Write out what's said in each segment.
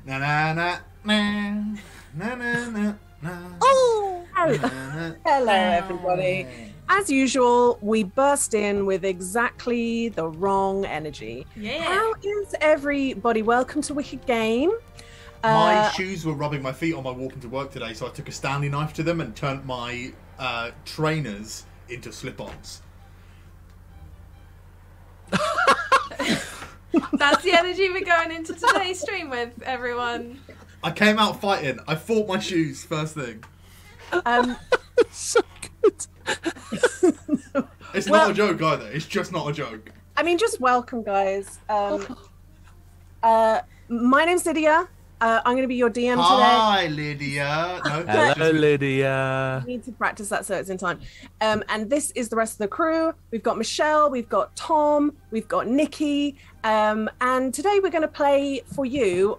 Na na na na na na na na. Oh! Hello, everybody. As usual, we burst in with exactly the wrong energy. Yeah. How is everybody? Welcome to Wicked Game. My shoes were rubbing my feet on my walk into work today, so I took a Stanley knife to them and turned my trainers into slip-ons. That's the energy we're going into today's stream with, everyone. I came out fighting. I fought my shoes first thing. So good. It's not a joke either. It's just not a joke. I mean, just welcome, guys. My name's Lydia. I'm going to be your DM today. Hi, Lydia. No, Hello, Lydia. I need to practice that so it's in time. And this is the rest of the crew. We've got Michelle, we've got Tom, we've got Nikki. And today we're going to play for you,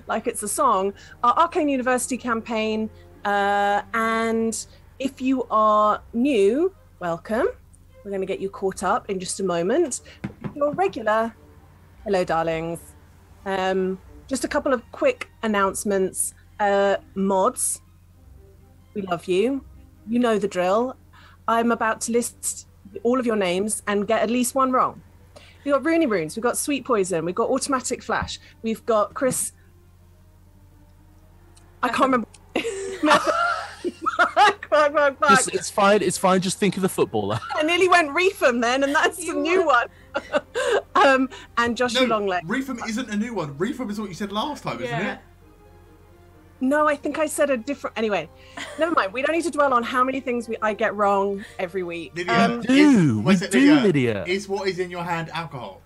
like it's a song, our Arcane University campaign. And if you are new, welcome. We're going to get you caught up in just a moment. If you're regular, hello, darlings. Just a couple of quick announcements. Mods, we love you. You know the drill. I'm about to list all of your names and get at least one wrong. We've got Rooney Runes, we've got Sweet Poison, we've got Automatic Flash, we've got Chris. I can't remember. It's fine. It's fine. Just think of the footballer. I nearly went Reefham then, and that's the new one. And Joshua Longleg. Reefham isn't a new one. Reefham is what you said last time, isn't it? No, I think I said a different. Anyway, never mind. We don't need to dwell on how many things I get wrong every week. Lydia, Lydia. Is what is in your hand alcohol?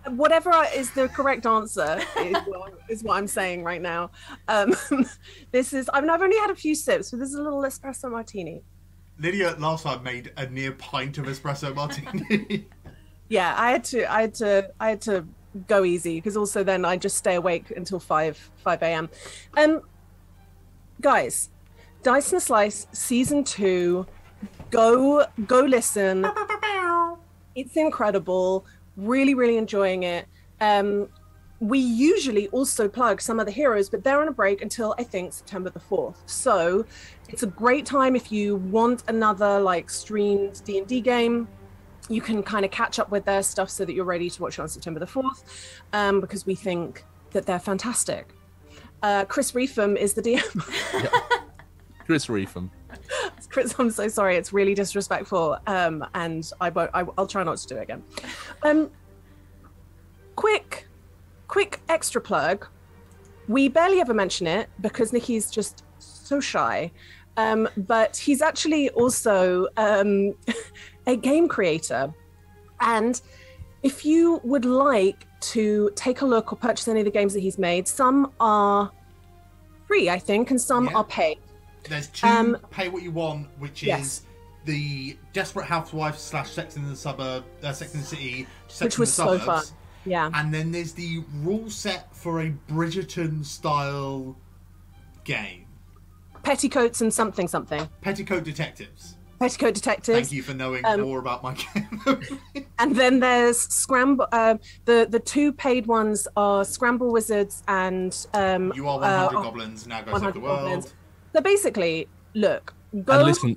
Whatever is the correct answer is what I'm saying right now. This is. I've only had a few sips, so this is a little espresso martini. Lydia last time made a near pint of espresso martini. Yeah, I had to go easy because also then I just stay awake until 5 a.m. Guys, Dice and Slice season 2. Go listen. It's incredible. Really, really enjoying it. We usually also plug some of the heroes, but they're on a break until I think September the 4th. So it's a great time if you want another streamed D&D game. You can kind of catch up with their stuff so that you're ready to watch it on September the 4th, because we think that they're fantastic. Chris Reefham is the DM. Yep. Chris Reefham. Chris, I'm so sorry. It's really disrespectful, and I'll try not to do it again. Quick extra plug. We barely ever mention it because Nikki's just so shy, but he's actually also a game creator. And if you would like to take a look or purchase any of the games that he's made, some are free, I think, and some are paid. There's two pay what you want, which yes. is the Desperate Housewives / Sex in the Suburb, Sex in the City, Sex which in was the Suburbs. so fun. Yeah. And then there's the rule set for a Bridgerton style game. Petticoats and something. Petticoat Detectives. Petticoat Detectives. Thank you for knowing more about my game. And then there's Scramble. The two paid ones are Scramble Wizards and You Are 100 Goblins Now Go Save the World. Goblins. So basically, look, go. And listen,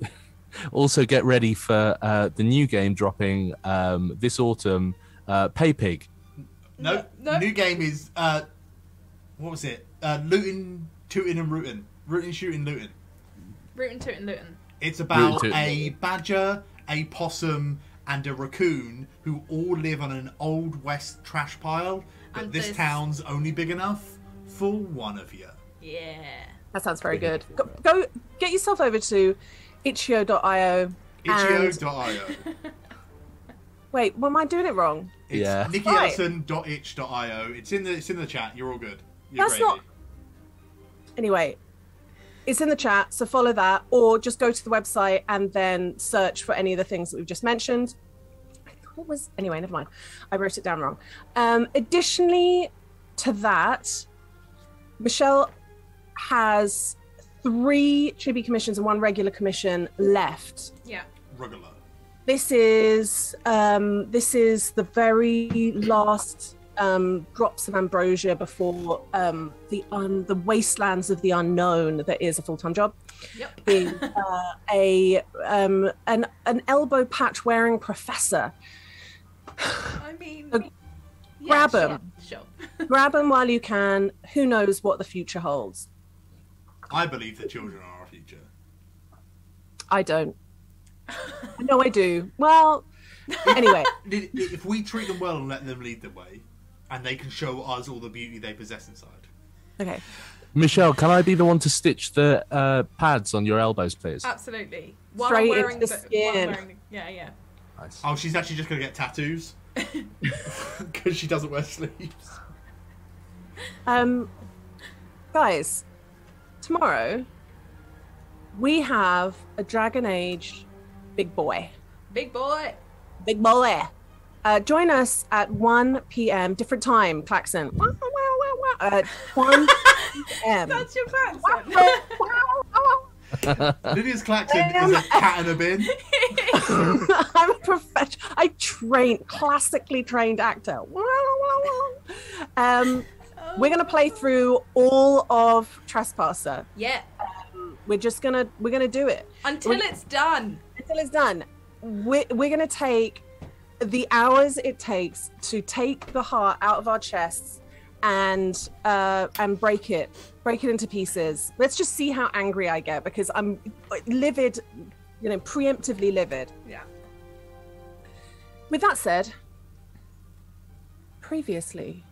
also get ready for the new game dropping this autumn, Pay Pig. No, new game is what was it? Looting, Tooting and Rootin'. Rootin', Shooting, Looting. Rootin', tootin', lootin'. It's about a badger, a possum, and a raccoon who all live on an old west trash pile, but this town's only big enough for one of you. Yeah. That sounds very good. Go get yourself over to itch.io. Itch.io. Wait, am I doing it wrong? It's NikkiEllison.itch.io. It's in the chat. You're all good. That's not. Anyway, it's in the chat, so follow that, or just go to the website and then search for any of the things that we've just mentioned. I thought it was anyway. Never mind. I wrote it down wrong. Additionally to that, Michelle has 3 tribute commissions and 1 regular commission left. Yeah. Regular. This is the very last drops of ambrosia before the wastelands of the unknown that is a full-time job. Yep. Being an elbow patch wearing professor. I mean, Grab him. Sure. Grab him while you can. Who knows what the future holds? I believe that children are our future. I don't. No, I do. Well, anyway. If we treat them well and let them lead the way, and they can show us all the beauty they possess inside. Okay. Michelle, can I be the one to stitch the pads on your elbows, please? Absolutely. Straight into the skin. Yeah. Nice. Oh, she's actually just going to get tattoos. Because she doesn't wear sleeves. Guys, tomorrow we have a Dragon Age big boy. Big boy. Big boy. Join us at 1 p.m. different time, Klaxon. 1 p.m. That's your Klaxon. Lydia's Klaxon is a cat in a bin. I'm a professional. Classically trained actor. We're gonna play through all of Trespasser. Yeah. We're gonna do it Until it's done. Until it's done. We're gonna take the hours it takes to take the heart out of our chests and break it into pieces. Let's just see how angry I get, because I'm livid, preemptively livid. Yeah. With that said, previously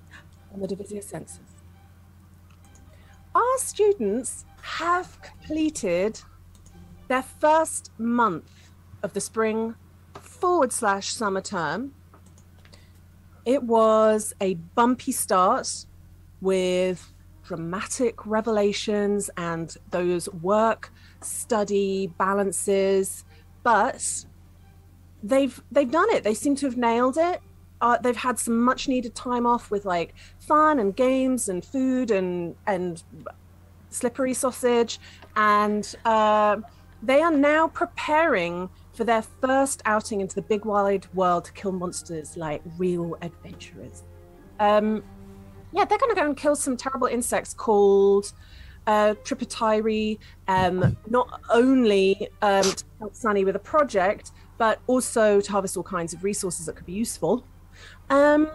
on the Divisia Sensus, our students have completed their first month of the spring/summer term. It was a bumpy start with dramatic revelations and those work-study balances, but they've done it. They seem to have nailed it. They've had some much-needed time off with like fun and games and food and slippery sausage, and they are now preparing for their first outing into the big wide world to kill monsters like real adventurers. They're going to go and kill some terrible insects called Trypitiri, not only to help Sunny with a project, but also to harvest all kinds of resources that could be useful. They've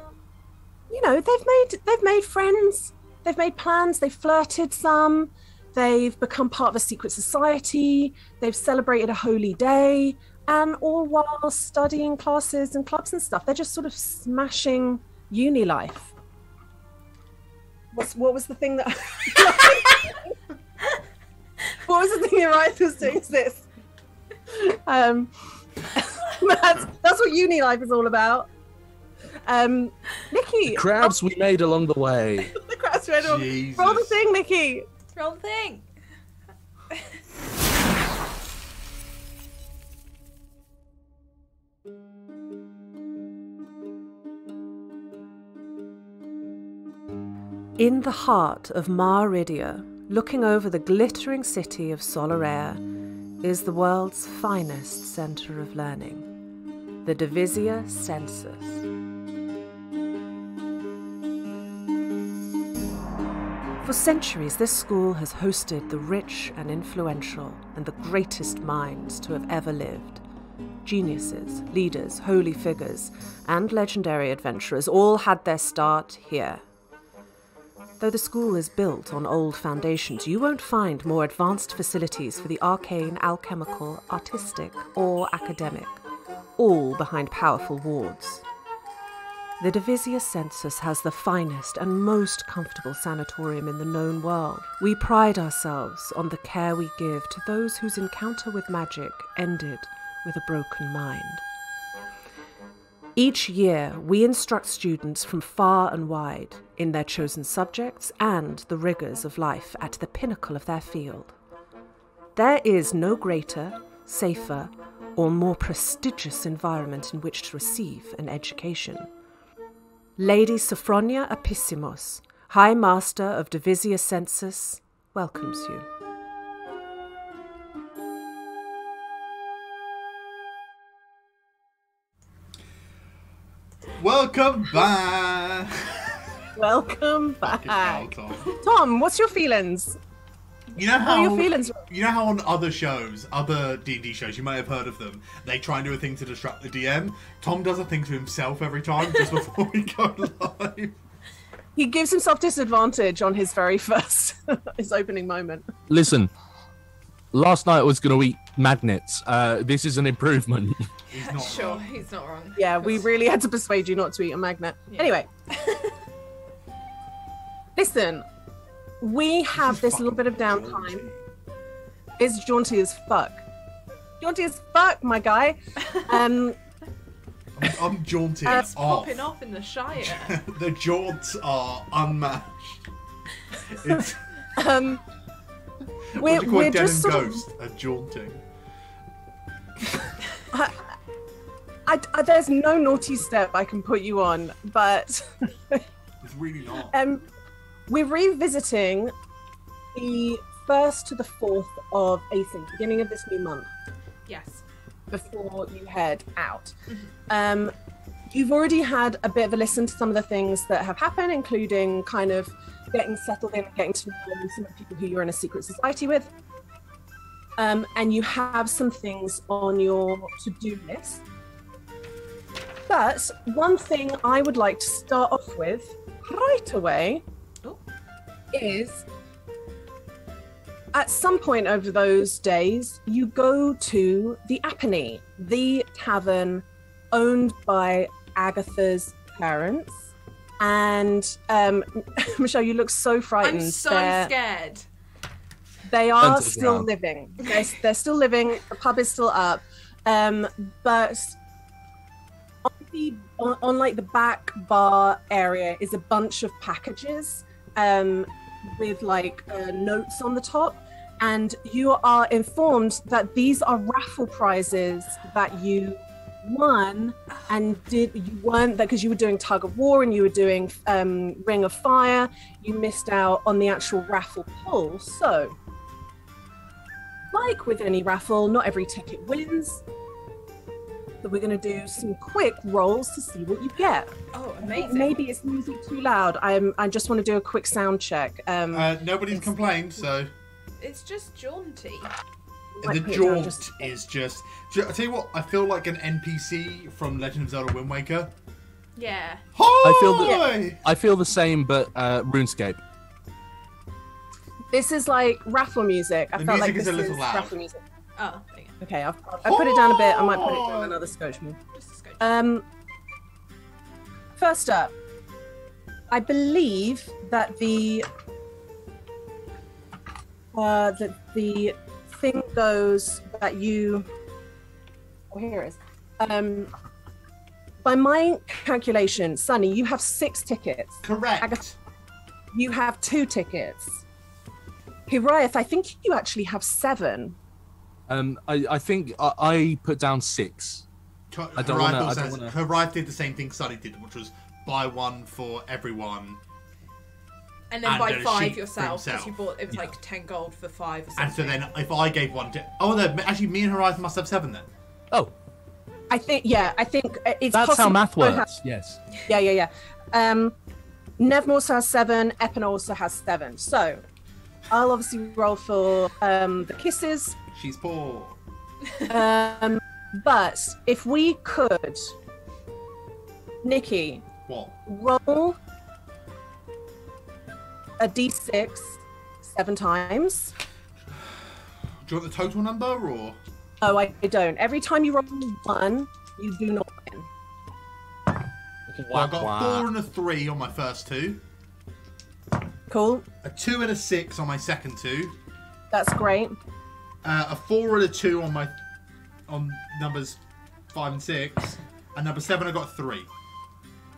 made friends, they've made plans, they've flirted some, they've become part of a secret society, they've celebrated a holy day, and all while studying classes and clubs and stuff. They're just sort of smashing uni life. What was the thing that what was the thing your wife was doing? Is this? That's what uni life is all about. Nikki, Crabs we made along the way. The crabs we made along. Roll the thing, Nikki. Roll the thing. In the heart of Ma'aridia, looking over the glittering city of Solerea, is the world's finest centre of learning, the Divisia Sensus. For centuries, this school has hosted the rich and influential and the greatest minds to have ever lived. Geniuses, leaders, holy figures, and legendary adventurers all had their start here. Though the school is built on old foundations, you won't find more advanced facilities for the arcane, alchemical, artistic, or academic, all behind powerful wards. The Divisia Sensus has the finest and most comfortable sanatorium in the known world. We pride ourselves on the care we give to those whose encounter with magic ended with a broken mind. Each year, we instruct students from far and wide in their chosen subjects and the rigours of life at the pinnacle of their field. There is no greater, safer, or more prestigious environment in which to receive an education. Lady Sophronia Apissimos, High Master of Divisia Sensus, welcomes you. Welcome back. Welcome Fucking hell, back. Tom. Tom, what's your feelings? You know What how are your feelings? you know how on other shows, other D&D shows, you might have heard of them. They try and do a thing to disrupt the DM. Tom does a thing to himself every time just before we go live. He gives himself disadvantage on his very first, his opening moment. Listen, last night I was going to eat magnets. This is an improvement. He's not Sure, wrong. he's not wrong. Yeah, we really had to persuade you not to eat a magnet. Yeah. Anyway. Listen, we have this little bit of downtime. It's jaunty as fuck. Jaunty as fuck, my guy. I'm jaunting It's off. popping off in the Shire. The jaunts are unmatched. It's, Um, what do you call we're a dead just and sort of, ghost? A jaunting. there's no naughty step I can put you on, but It's really not. we're revisiting the 1st to the 4th of April, beginning of this new month, Yes. before you head out. You've already had a bit of a listen to some of the things that have happened, including kind of getting settled in, getting to know some of the people who you're in a secret society with. And you have some things on your to-do list. But one thing I would like to start off with right away Oh. is at some point over those days, you go to the Apennine, the tavern owned by Agatha's parents. And Michelle, you look so frightened. I'm so scared. They Turn are to the still ground. living. They're still living. The pub is still up. But on like the back bar area is a bunch of packages with like notes on the top. And you are informed that these are raffle prizes that you won, and you weren't there because you were doing tug of war and you were doing Ring of Fire. You missed out on the actual raffle pull. So, like with any raffle, not every ticket wins. So we're going to do some quick rolls to see what you get. Oh, I think amazing. maybe it's music too loud. I just want to do a quick sound check. Nobody's complained, so It's just jaunty. Might the put it down jaunt just- is just. I tell you what, I feel like an NPC from Legend of Zelda: Wind Waker. Yeah. I feel the same, but RuneScape. This is like raffle music. I The felt like music is this a little is loud. raffle music. Oh, there you go. Okay, I'll put it down a bit. I might put it down another scotch more. Just a scotch. First up, I believe that the thing goes that you. Oh, here it is. By my calculation, Sunny, you have 6 tickets. Correct. Agatha, you have 2 tickets. Hiraeth, I think you actually have 7. I think I put down 6. I don't wanna- Harife did the same thing Sunny did, which was buy one for everyone. And then and buy then a 5 sheet for yourself because himself. you bought it was like 10 gold for 5 or something. And so then, if I gave one to, no, actually, me and Harife must have 7 then. Oh, I think it's that's possible. how math I have- works. Yes. Yeah. Nevm also has 7. Eppin also has 7. So I'll obviously roll for the kisses. She's poor. But if we could, Nikki, What? roll a d6 7 times. Do you want the total number or? Oh, I don't. Every time you roll 1, you do not win. Well, I got a 4 and a 3 on my first 2. Cool. A 2 and a 6 on my second 2. That's great. A 4 and a 2 on numbers 5 and 6. And number 7, I got 3.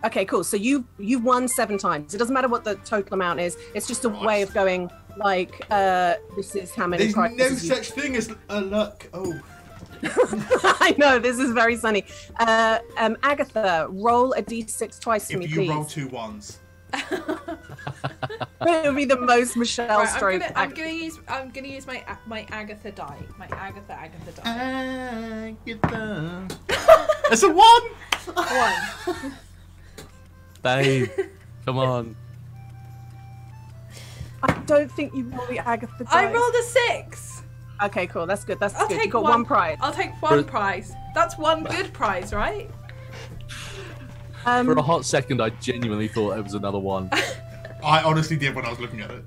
Okay, cool. So you won 7 times. It doesn't matter what the total amount is. It's just a way of going like this is how many There's no prizes you- such thing as luck. Oh. I know, this is very sunny. Agatha, roll a d6 twice for me, If you please. roll 2 1s. It would be the most Michelle Right, stroke. I'm gonna use my Agatha die. My Agatha die. Agatha. It's a 1! 1. Babe, come on. I don't think you roll the Agatha die. I rolled a 6. Okay, cool. That's good. That's I'll good. take You got one prize. I'll take one prize. That's one good prize, right? For a hot second, I genuinely thought it was another one. I honestly did when I was looking at it.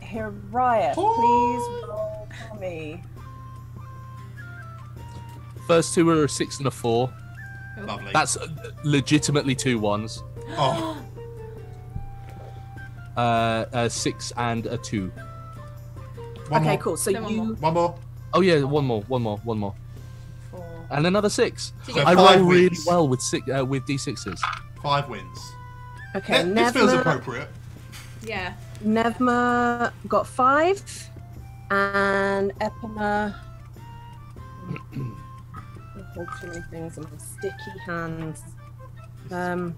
Hariah, please roll for me. First two are a 6 and a 4. Lovely. That's legitimately 2 1s. Oh, A 6 and a 2. one Okay, more. cool. So Then one you. more. One more. Oh yeah, one more. 4. And another 6. So I 5 roll really wins. well with d6s. 5 wins. Okay, This feels Nevma, appropriate. Yeah. Nevma got 5, and Epina. I hold too many things in my sticky hands. And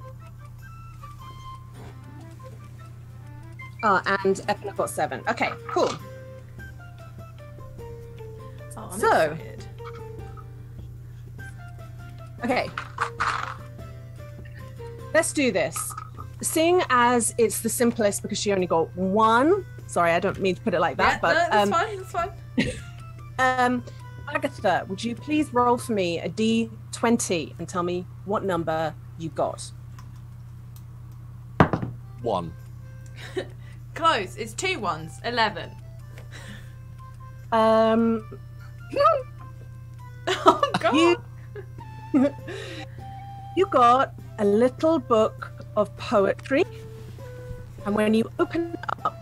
Epina got 7. Okay, cool. Oh, I'm So- excited. Okay. Let's do this. Seeing as it's the simplest because she only got 1. Sorry, I don't mean to put it like that, Yeah, but no, that's fine. That's fine. Agatha, would you please roll for me a D20 and tell me what number you got? 1. Close. It's 2 1s. 11. Um, Oh God. you got a little book of poetry, and when you open it up,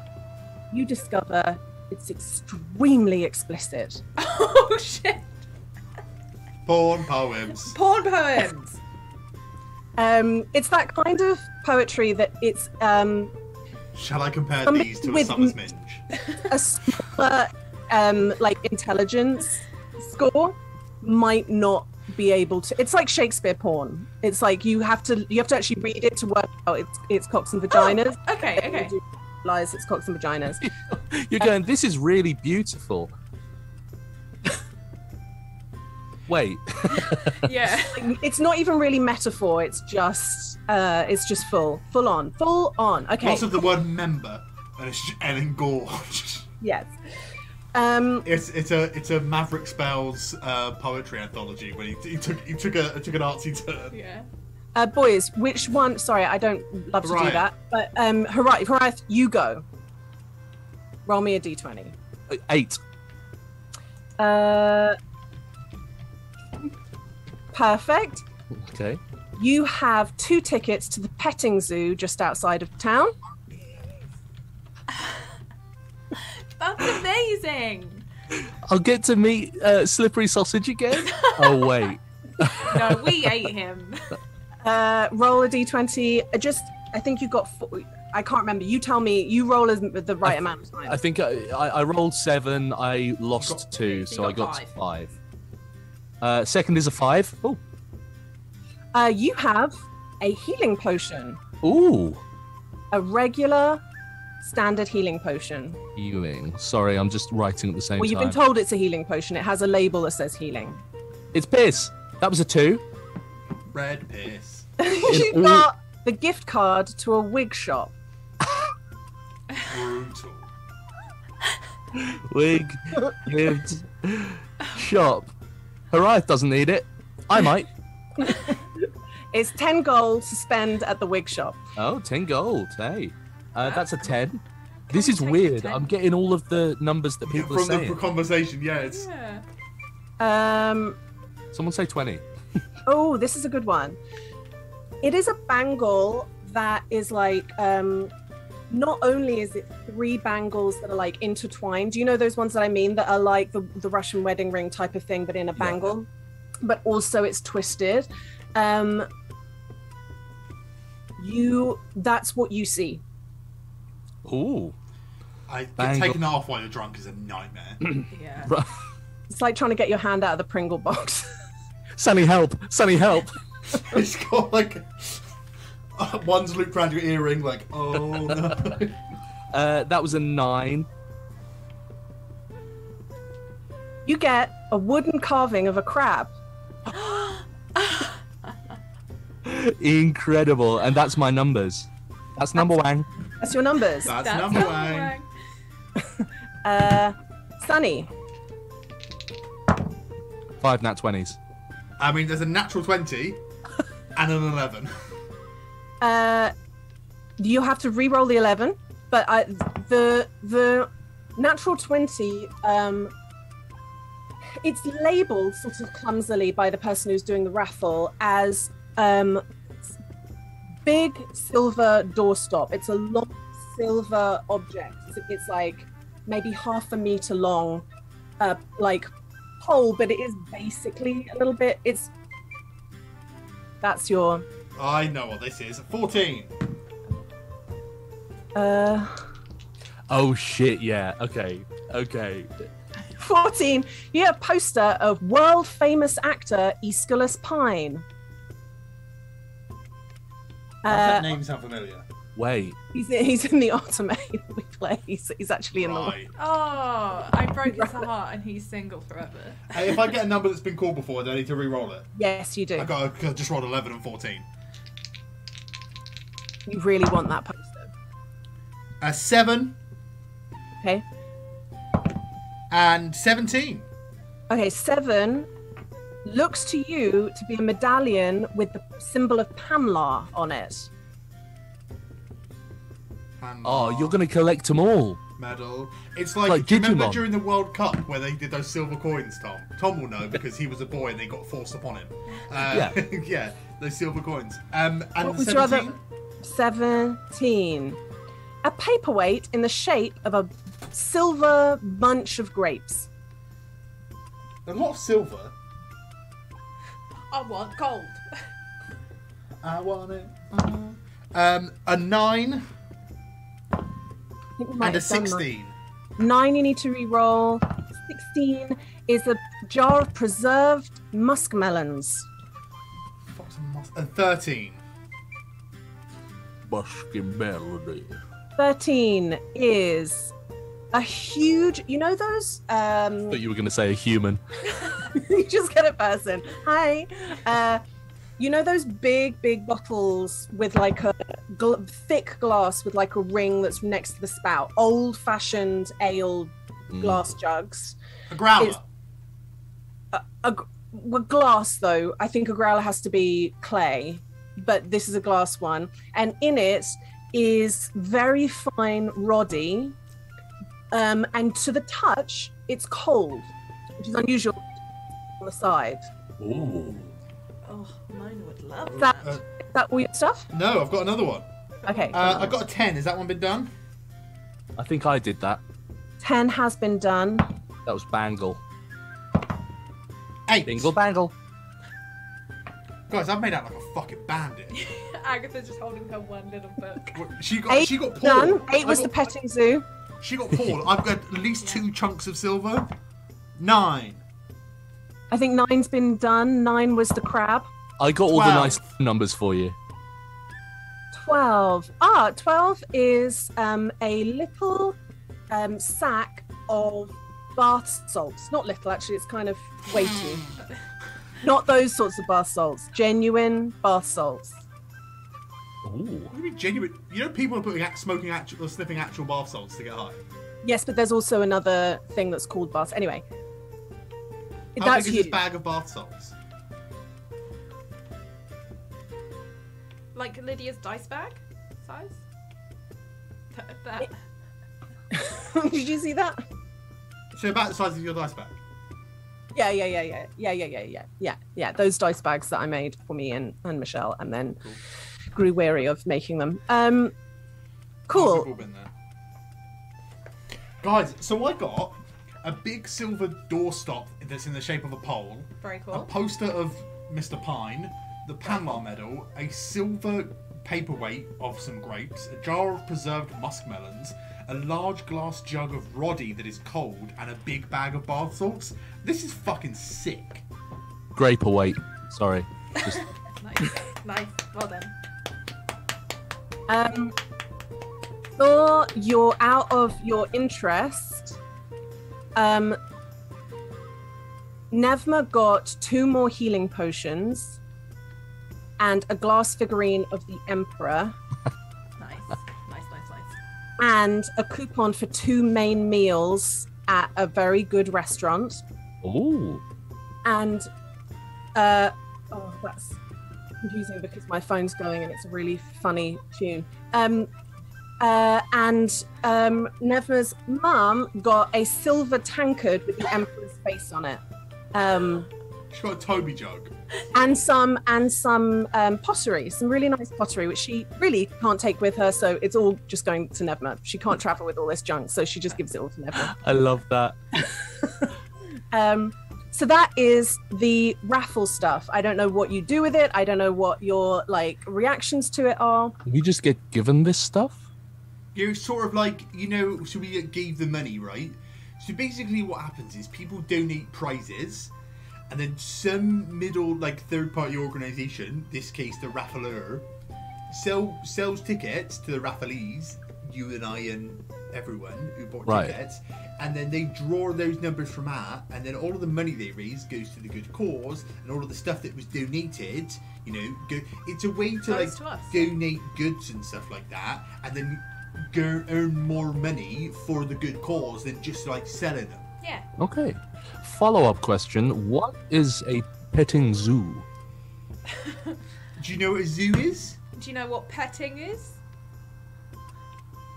you discover it's extremely explicit. Oh shit. Porn poems. Porn poems. It's that kind of poetry that it's Shall I compare Somebody these to a with- summer's minge? a smaller like intelligence score might not be able to. It's like Shakespeare porn. It's like you have to actually read it to work out it's cocks and vaginas. Oh, okay. Okay. You realize it's cocks and vaginas. You're going, this is really beautiful. Wait. Yeah. It's not even really metaphor. It's just full on. Okay. Lots of the word member and and engorged. Yes. It's a Maverick Spells poetry anthology when he took an artsy turn. Yeah. Boys, which one? Sorry, I don't love to do Hariah. that. But Hariah, you go. Roll me a d20. 8. Perfect. Okay. You have 2 tickets to the petting zoo just outside of town. That's amazing. I'll get to meet Slippery Sausage again. Oh wait. No, we ate him. Roll a d20. I think you got 4. I can't remember. You tell me. You roll as the right amount of time. I think I rolled 7. I lost 2, so I got got 5. Second is a 5. Oh. You have a healing potion. Ooh. A regular, standard healing potion. Healing. Sorry, I'm just writing at the same Well, you've time. been told it's a healing potion. It has a label that says healing. It's piss. That was a 2. Red piss. You all- got the gift card to a wig shop. Brutal. Wig. Gift. Shop. Hariah doesn't need it. I might. It's 10 gold to spend at the wig shop. Oh, 10 gold. Hey. That's a 10. This we is take weird. 10? I'm getting all of the numbers that people are From the saying. conversation, yeah, it's Yeah. Someone say 20. Oh, this is a good one. It is a bangle that is like, not only is it 3 bangles that are like intertwined. Do you know those ones that I mean that are like the Russian wedding ring type of thing, but in a bangle? But also it's twisted. That's what you see. Ooh. Taking that off while you're drunk is a nightmare. Yeah. It's like trying to get your hand out of the Pringle box. Sunny, help. Sunny, help. It's got like one's looped around your earring, like oh no. That was a 9. You get a wooden carving of a crab. Incredible. And that's my numbers. That's number one. That's your numbers. That's number one. Sunny. 5 nat 20s. I mean, there's a natural 20 and an 11. You have to re-roll the 11, but the natural 20, it's labelled sort of clumsily by the person who's doing the raffle as big silver doorstop. It's a long silver object. It's like maybe half a meter long, like pole, but it is basically a little bit. That's your. I know what this is. 14. Oh shit! Yeah. Okay. 14. You have a poster of world famous actor Aeschylus Pine. Does that name sound familiar? Wait. He's in the Automate we play. He's actually in Right. Oh, I broke his heart and he's single forever. Hey, if I get a number that's been called before, do I need to re-roll it? Yes, you do. I just rolled 11 and 14. You really want that poster. 7 Okay. and 17. Okay, 7 looks to you to be a medallion with the symbol of Pamela on it. And Oh, you're gonna collect them all. medal. It's like, do you remember Digimon. during the World Cup where they did those silver coins, Tom? Tom will know because he was a boy and they got forced upon him. Yeah. Yeah, those silver coins. And What was your 17? other? 17. A paperweight in the shape of a silver bunch of grapes. A lot of silver. I want gold. I want it. A 9 I think we might and a have done that. 16. 9 you need to re-roll. 16 is a jar of preserved muskmelons. And 13. Busking melody. 13 is a huge, you know those Thought you were gonna say a human. you just get a person. Hi. You know those big bottles with like a thick glass with like a ring that's next to the spout, old-fashioned ale glass jugs. A growler. Well, glass though, I think a growler has to be clay, but this is a glass one, and in it is very fine roddy, and to the touch it's cold, which is unusual on the side. Ooh. Oh, mine would love Is that. that all your stuff? No, I've got another one. Okay. I got a 10. Has that one been done? I think I did that. 10 has been done. That was Bangle. 8. Bingle bangle. Guys, I've made out like a fucking bandit. Agatha's just holding her one little book. She got 8 Paul. done. 8 was I the got- petting zoo. She got Paul. I've got at least 2 chunks of silver. 9. I think 9's been done. 9 was the crab. I got all 12. the nice numbers for you. 12. 12 is a little sack of bath salts. Not little, actually, it's kind of weighty. Not those sorts of bath salts. Genuine bath salts. Ooh. What do you mean genuine? You know people are smoking actual or sniffing actual bath salts to get high. Yes, but there's also another thing that's called bath. Anyway. How That's big is huge. this bag of bath salts? Like Lydia's dice bag size? That. Did you see that? So about the size of your dice bag. Yeah. Those dice bags that I made for me and Michelle, and then grew wary of making them. We've Cool. all been there. Guys, so I got a big silver doorstop that's in the shape of a pole, Very a cool. poster of Mr. Pine, the Panlar medal, a silver paperweight of some grapes, a jar of preserved muskmelons, a large glass jug of roddy that is cold, and a big bag of bath salts. This is fucking sick. Grape await. Sorry. Just Nice. Well done. For you're out of your interest, Nevma got 2 more healing potions and a glass figurine of the Emperor. Nice. and a coupon for 2 main meals at a very good restaurant. Oh. And that's confusing because my phone's going and it's a really funny tune. Nevma's mum got a silver tankard with the Emperor's face on it. She's got a Toby jug. And some pottery, some really nice pottery, which she really can't take with her. So it's all just going to Nevma. She can't travel with all this junk, so she just gives it all to Nevma. I love that. So that is the raffle stuff. I don't know what you do with it. I don't know what your reactions to it are. We just get given this stuff? You're sort of like, so we gave the money, right? So basically what happens is people donate prizes, and then some middle, third-party organisation, this case the raffleur, sells tickets to the rafflees, you and I and everyone who bought tickets, and then they draw those numbers from that, and then all of the money they raise goes to the good cause, and all of the stuff that was donated, it's a way to donate goods and stuff like that, and then earn more money for the good cause than just selling them. Yeah. Okay. Follow-up question: what is a petting zoo? Do you know what a zoo is? Do you know what petting is?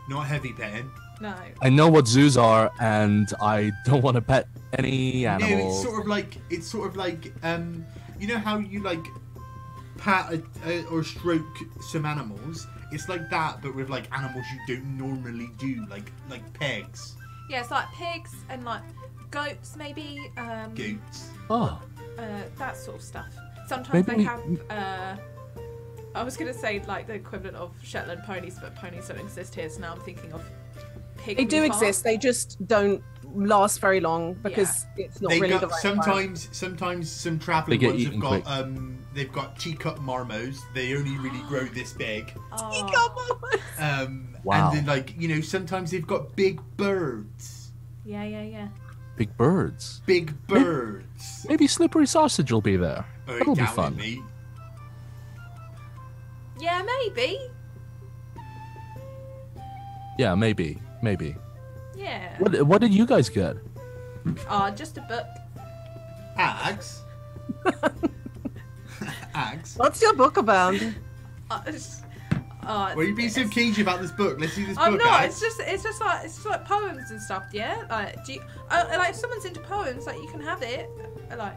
Not heavy petting. No. I know what zoos are, and I don't want to pet any animals. No, it's sort of like you know how you pat or stroke some animals? It's like that, but with animals you don't normally do, like pigs. Yeah, it's like pigs and goats, maybe. Goats. Oh. That sort of stuff. Sometimes they have. I was gonna say the equivalent of Shetland ponies, but ponies don't exist here. So now I'm thinking of pigs. They do exist. They just don't last very long because it's not really the right sometimes some traveling ones have got they've got teacup marmots. They only really grow this big. Teacup marmots. Wow. And then sometimes they've got big birds. Yeah. Big birds. Big birds. Maybe Slippery Sausage will be there. Oh, That'll be fun. Me. Yeah, maybe. Yeah, maybe. Yeah. What did you guys get? Just a book. Ags. Ags. What's your book about? Why are you being so cagey about this book? Let's see this book. I'm not. Ags. It's just like poems and stuff. Yeah. Do you, if someone's into poems, you can have it. I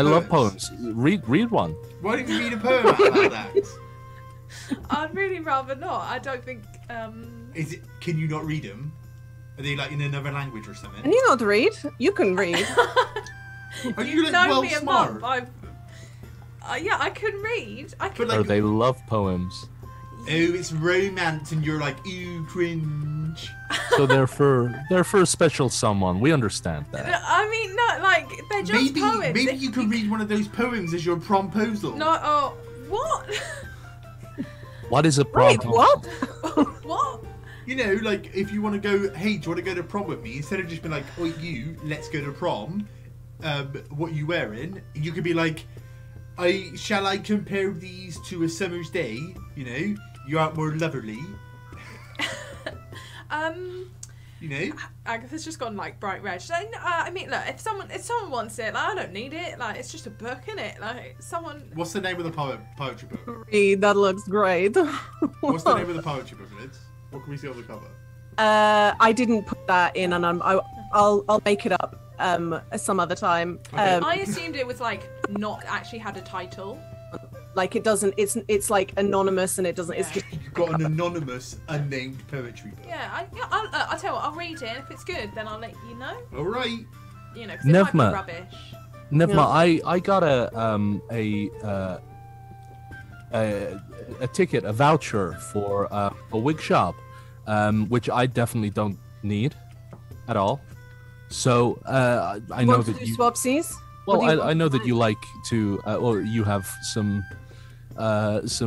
love poems. Read one. Why don't you read a poem out loud, Ags? I'd really rather not. I don't think. Can you not read them? Are they in another language or something? Can you not read? You can read. Are you know me smart? Yeah, I can read. They love poems. Oh, it's romance, and you're ooh, cringe. So they're for a special someone. We understand that. I mean, no, they're just poems. Maybe you can read one of those poems as your promposal. No, what? What is a Wait, prom? what? What? If you want to go, hey, do you want to go to prom with me? Instead of just being oi, you, let's go to prom. What are you wearing? You could be shall I compare these to a summer's day? You are more loverly. Agatha's just gone bright red. I mean, look, if someone wants it, I don't need it. It's just a book, innit? Someone. What's the name of the poetry book? Read. That looks great. What's the name of the poetry book, Liz? What can we see on the cover? I didn't put that in, and I'll make it up some other time. Okay. I assumed it was not actually had a title. It doesn't. It's anonymous, and it doesn't. It's just You've got an anonymous, unnamed poetry book. Yeah, I'll tell you what. I'll read it. If it's good, then I'll let you know. All right. Because it might be rubbish. Nevma, I got a ticket, a voucher for a wig shop, which I definitely don't need at all. So I know that you swapsies. Well, I know that you like to, or you have some makeups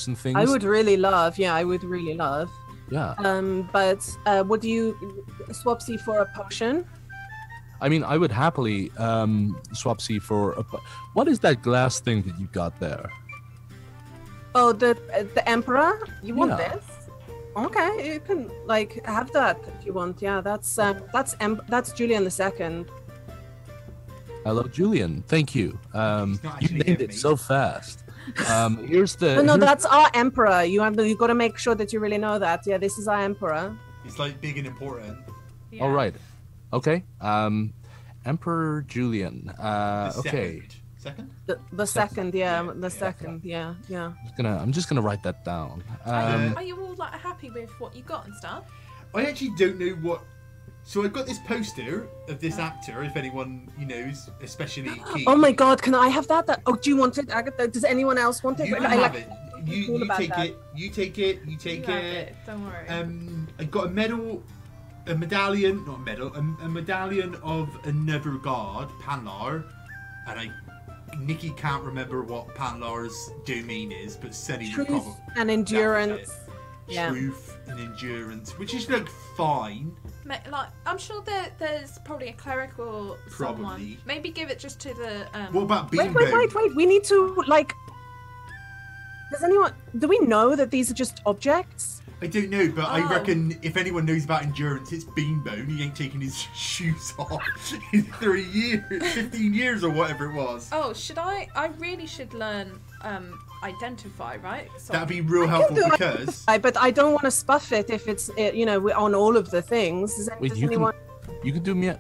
and things. I would really love. Yeah, I would really love. Yeah. But would you swapsy for a potion? I mean, I would happily swapsy for a. What is that glass thing that you got there? Oh, the emperor. You want this? Okay, you can like have that if you want. Yeah, that's Julian II. Hello, Julian. Thank you. You named it so fast. Here's the. No, that's our emperor. You've got to make sure that you really know that. Yeah, this is our emperor. He's like big and important. Yeah. All right. Okay. Emperor Julian. Okay. Second? The second, yeah. The second, yeah. I'm just gonna write that down. Are you all like happy with what you got and stuff? I actually don't know what. So I got this poster of this actor. If anyone knows, especially Keith. Oh my God! Can I have that? Oh, do you want it, Agatha? Does anyone else want it? You can have it. You take it. You take it. You take it. Don't worry. I got a medal. A medallion, not a medal, a medallion of another god, Panlar, and Nikki can't remember what Panlar's domain is, but Sunny would probably. Truth and endurance. Yeah. Truth and endurance, which is like fine. Like I'm sure there's probably a cleric or someone. Maybe give it just to the. What about Beanbone? Wait! We need to like. Do we know that these are just objects? I don't know, but I reckon if anyone knows about endurance, it's Beanbone. He ain't taking his shoes off in 3 years, 15 years or whatever it was. Oh, should I? I really should learn identify, right? So that'd be real helpful because. But I don't want to spuff it if it's on all of the things. You can do me.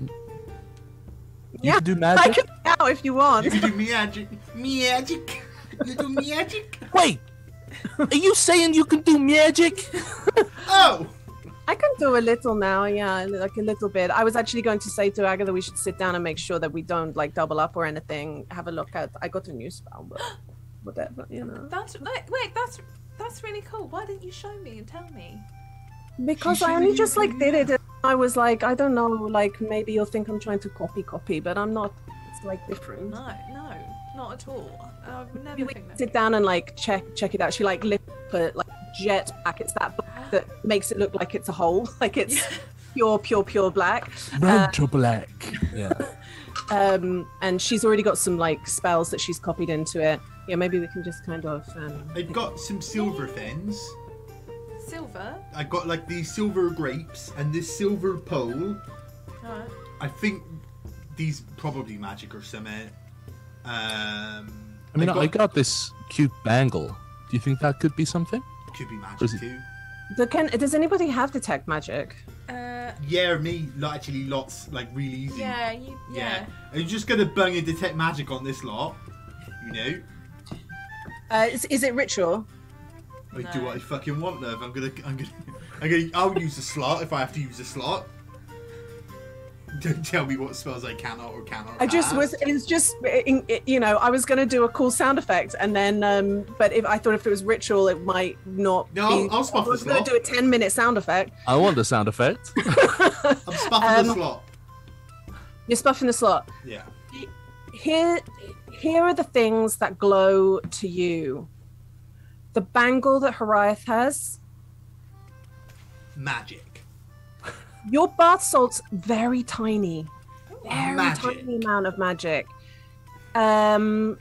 You can do magic. I can now if you want. You can do magic. Magic. You do magic. Wait. Are you saying you can do magic? Oh! I can do a little now, yeah, like a little bit. I was actually going to say to Agatha that we should sit down and make sure that we don't like double up or anything. Have a look at. I got a new spell, but whatever, That's really cool. Why didn't you show me and tell me? Because I only just like did it. And I was like, I don't know, like maybe you'll think I'm trying to copy, but I'm not. It's like different. No, not at all. I would never think that. Sit down and like check it out. She like lifts it like jet black. It's that black that makes it look like it's a hole, like it's pure black. Red to black. Yeah. And she's already got some like spells that she's copied into it. Yeah, maybe we can just kind of. I've got some silver things. Silver. I got like these silver grapes and this silver pole. Alright. I think these probably magic or something. I got this cute bangle. Do you think that could be something? Could be magic too. Does anybody have detect magic? Yeah, me. Actually, lots. Like really easy. Yeah. I'm just gonna bung and detect magic on this lot. Is it ritual? I do what I fucking want, love. I'll use a slot if I have to use a slot. Don't tell me what spells I cannot or cannot. I was going to do a cool sound effect, and then, but I thought if it was ritual, it might not. No, I'll spuff the slot. I was going to do a 10-minute sound effect. I want the sound effect. I'm spuffing the slot. You're spuffing the slot. Yeah. Here are the things that glow to you. The bangle that Horiath has. Magic. Your bath salt's very tiny. Tiny amount of magic. The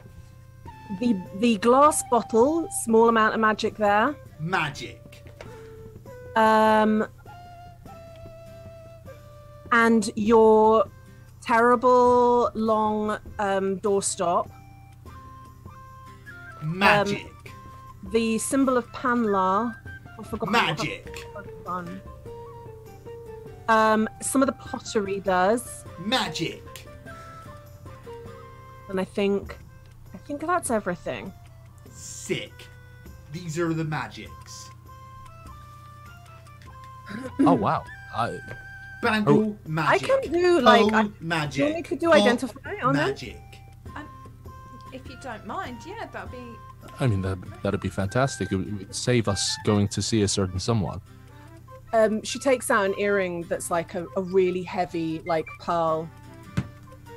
glass bottle, small amount of magic there. Magic. And your terrible long doorstop. Magic. The symbol of Panlar. I forgot. Magic. Some of the pottery does. Magic. And I think that's everything. Sick. These are the magics. Oh wow. Bangle magic. I can do magic. You want me to do identify on magic. If you don't mind, yeah, that'd be. I mean, that'd be fantastic. It would save us going to see a certain someone. She takes out an earring that's like a really heavy like pearl,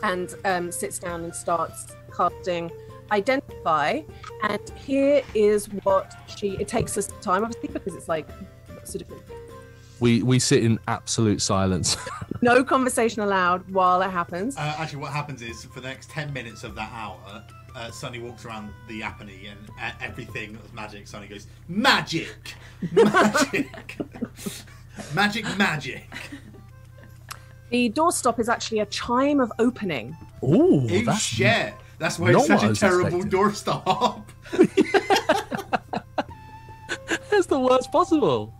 and sits down and starts casting identify. And here is what it takes us time, obviously, because it's like sort of. We sit in absolute silence. No conversation allowed while it happens. Actually, what happens is for the next 10 minutes of that hour, Sunny walks around the apony and everything that's magic. Sunny goes, magic, magic. Magic. The doorstop is actually a chime of opening. Ooh, Oh, that's shit. That's why it's such a terrible doorstop. That's the worst possible.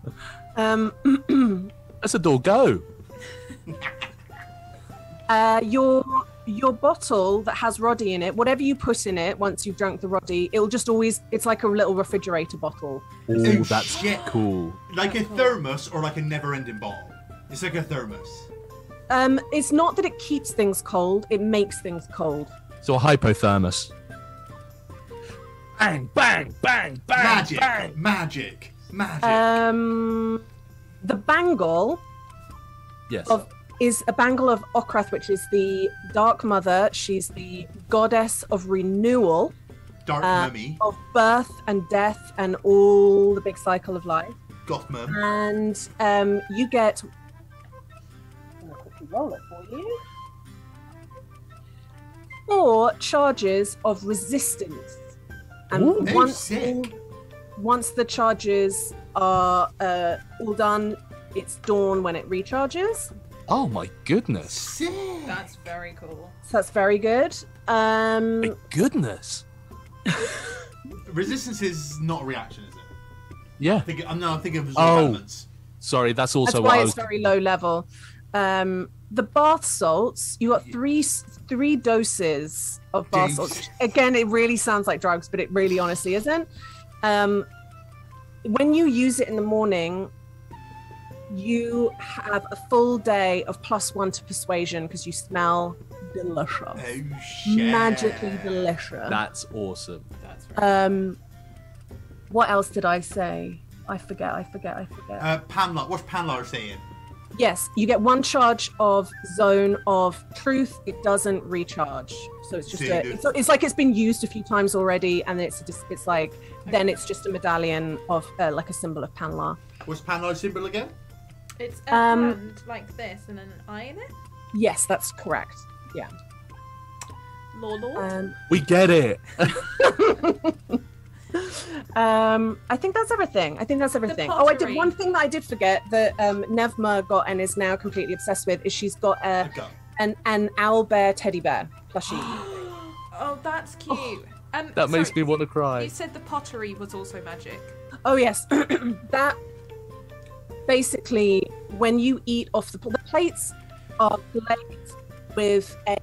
That's a door go. Your bottle that has Roddy in it, whatever you put in it once you've drunk the Roddy, it'll just always, it's like a little refrigerator bottle. Ooh, that's cool. Like a thermos or like a never-ending bottle. It's like a thermos. It's not that it keeps things cold, it makes things cold. So a hypothermos. Bang, bang, bang, bang, Magic. The bangle Yes. is a bangle of Okrath, which is the Dark Mother. She's the goddess of renewal, Dark Mummy. of birth and death and all the big cycle of life. Goth Mum. And you get... I'm going to quickly roll it for you. 4 charges of resistance. And Ooh, once the charges are all done, it's dawn when it recharges. Oh my goodness. Sick. That's very cool. So that's very good. My goodness. Resistance is not a reaction, is it? Yeah. I'm thinking of elements. Sorry, that's also That's why it's very low level. The bath salts, you got three doses of bath salts. Again, it really sounds like drugs, but it really honestly isn't. When you use it in the morning, you have a full day of +1 to persuasion because you smell delicious. Oh shit. Magically delicious. That's awesome. That's right. What else did I say? I forget. Panlar. What's Panlar saying? Yes, you get 1 charge of Zone of Truth. It doesn't recharge, so it's just it's like it's been used a few times already, and it's like then it's just a medallion of like a symbol of Panlar. What's Panlar's symbol again? It's a hand like this and then an eye in it. Yes, that's correct. Yeah. Lord. We get it. I think that's everything. Oh, I did one thing that I did forget that Nevma got and is now completely obsessed with is she's got an owlbear teddy bear plushie. Oh, that's cute. That makes me want to cry. You said the pottery was also magic. Oh yes, that basically when you eat off the plates are plates with a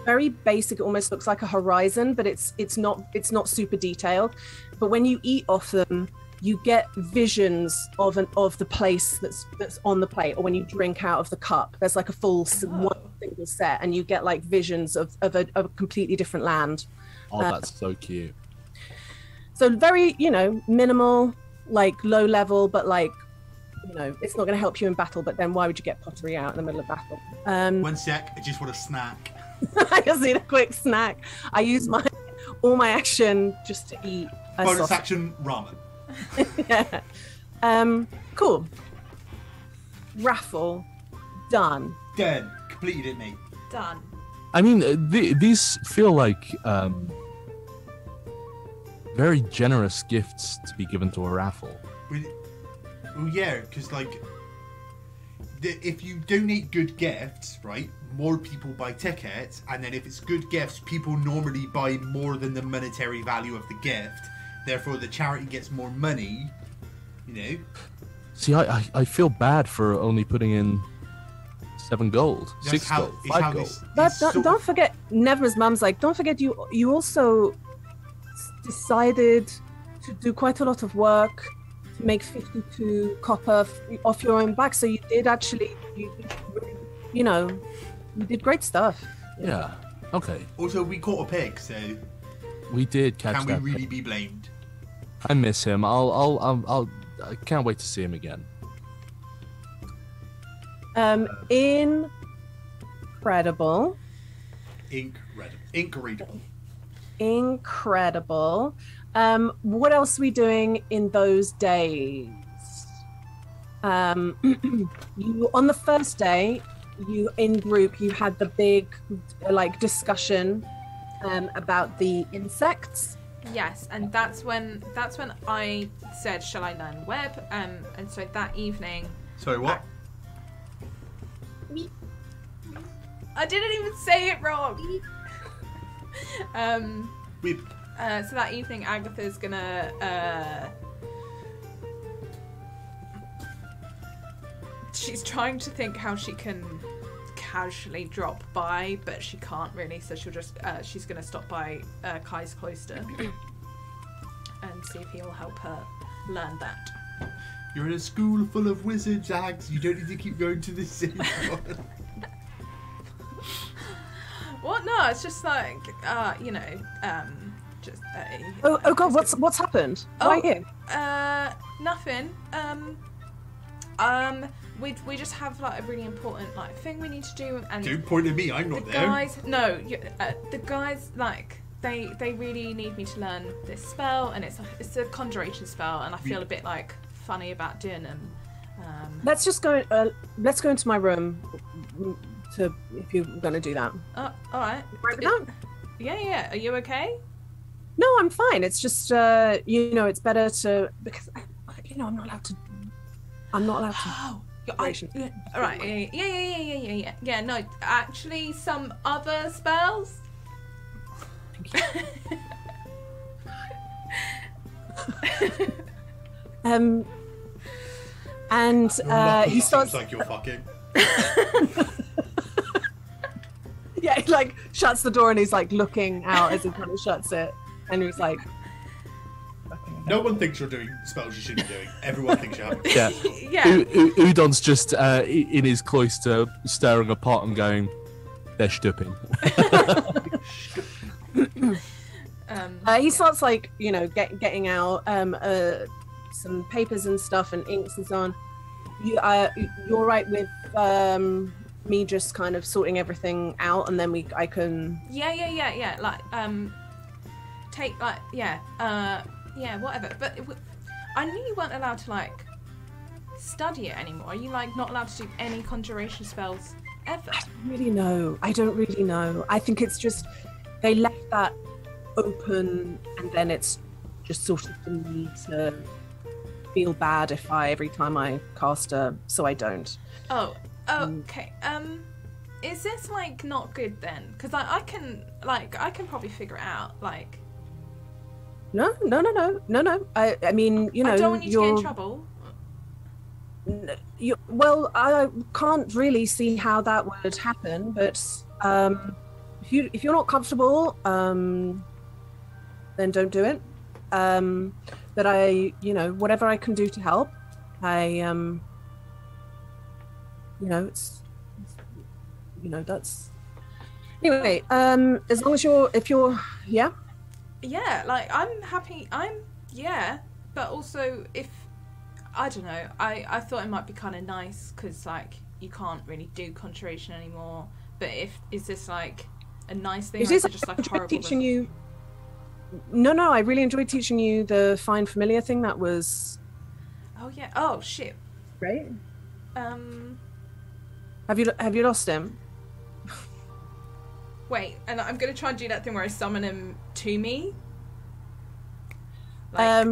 very basic, it almost looks like a horizon, but it's not super detailed. But when you eat off them, you get visions of the place that's on the plate, or when you drink out of the cup, there's like a full one single set, and you get like visions of a completely different land. Oh, that's so cute. So very, minimal, like low level, but like, it's not going to help you in battle. But then why would you get pottery out in the middle of battle? 1 sec, I just want a snack. I just need a quick snack. I use all my action just to eat. Bonus action ramen. Yeah. Cool. Raffle done. Done. Completed it, mate. Done. I mean, these feel like very generous gifts to be given to a raffle. Well, yeah, because like, if you donate good gifts, right, more people buy tickets, and then if it's good gifts, people normally buy more than the monetary value of the gift. Therefore, the charity gets more money. See, I feel bad for only putting in 7 gold, 6 gold, 5 gold. But don't forget, Nevma's mum's like, don't forget you also decided to do quite a lot of work to make 52 copper off your own back. So you did actually, you did great stuff. Yeah. Okay. Also, we caught a pig, so we did catch that. Can we really be blamed? I miss him. I can't wait to see him again. Incredible. What else are we doing in those days? You on the first day, you in group, you had the big discussion about the insects. Yes, and that's when I said, shall I learn web? And so that evening Sorry, what? I didn't even say it wrong. Weep. So that evening, Agatha's gonna. She's trying to think how she can casually drop by, but she can't really. So she'll just. She's gonna stop by Kai's cloister and see if he'll help her learn that. You're in a school full of wizards, Ags. You don't need to keep going to the same one. What? No, it's just like, just. Oh God! What's happened? Why here? Nothing. We just have like a really important like thing we need to do, and Don't point at me. I'm not the there. guys. No, the guys like they really need me to learn this spell, and it's a conjuration spell, and I feel a bit like funny about doing them. Let's just go. Let's go into my room. If you're gonna do that. All right. Yeah. Are you okay? No, I'm fine. It's just it's better to because I'm not allowed to. I'm not allowed to. Oh, all right. Yeah. Yeah. No, actually, some other spells. And he starts. Seems like you're fucking. Yeah, he like shuts the door and he's like looking out as he kind of shuts it, and he's like. No one thinks you're doing spells you shouldn't be doing. Everyone thinks you have. Yeah. Yeah. Udon's just in his cloister, staring apart and going, "They're stooping." He starts like getting out some papers and stuff and inks and so on. You're right with me just kind of sorting everything out, and then I can. Yeah. Like take like yeah, whatever. But I knew you weren't allowed to like study it anymore. Are you like not allowed to do any conjuration spells ever? I don't really know. I think it's just they left that open, and then it's just sort of for me to feel bad if every time I cast so I don't. Oh, okay. Is this like not good then? Because I can probably figure it out. Like, no. I mean, I don't want you to get in trouble. Well, I can't really see how that would happen, but if you're not comfortable, then don't do it. But whatever I can do to help, that's anyway. As long as yeah, like I'm happy. But also if I don't know, I thought it might be kind of nice because like you can't really do conjuration anymore. But is this like a nice thing? It or is. It just like horrible? Teaching you. No, I really enjoyed teaching you the find familiar thing. That was. Oh yeah. Oh shit. Right. Have you lost him? Wait, and I'm gonna try and do that thing where I summon him to me. Like,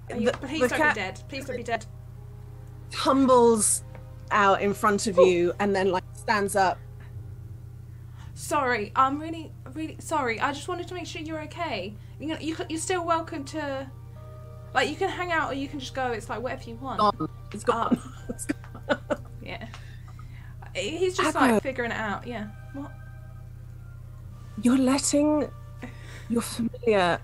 please don't be dead. Please don't be dead. Tumbles out in front of you and then like stands up. Sorry, I'm really, really sorry. I just wanted to make sure you're okay. You're still welcome to, like, you can hang out or you can just go. It's like whatever you want. It's gone. Yeah. He's just like figuring it out. Yeah. What? You're letting your familiar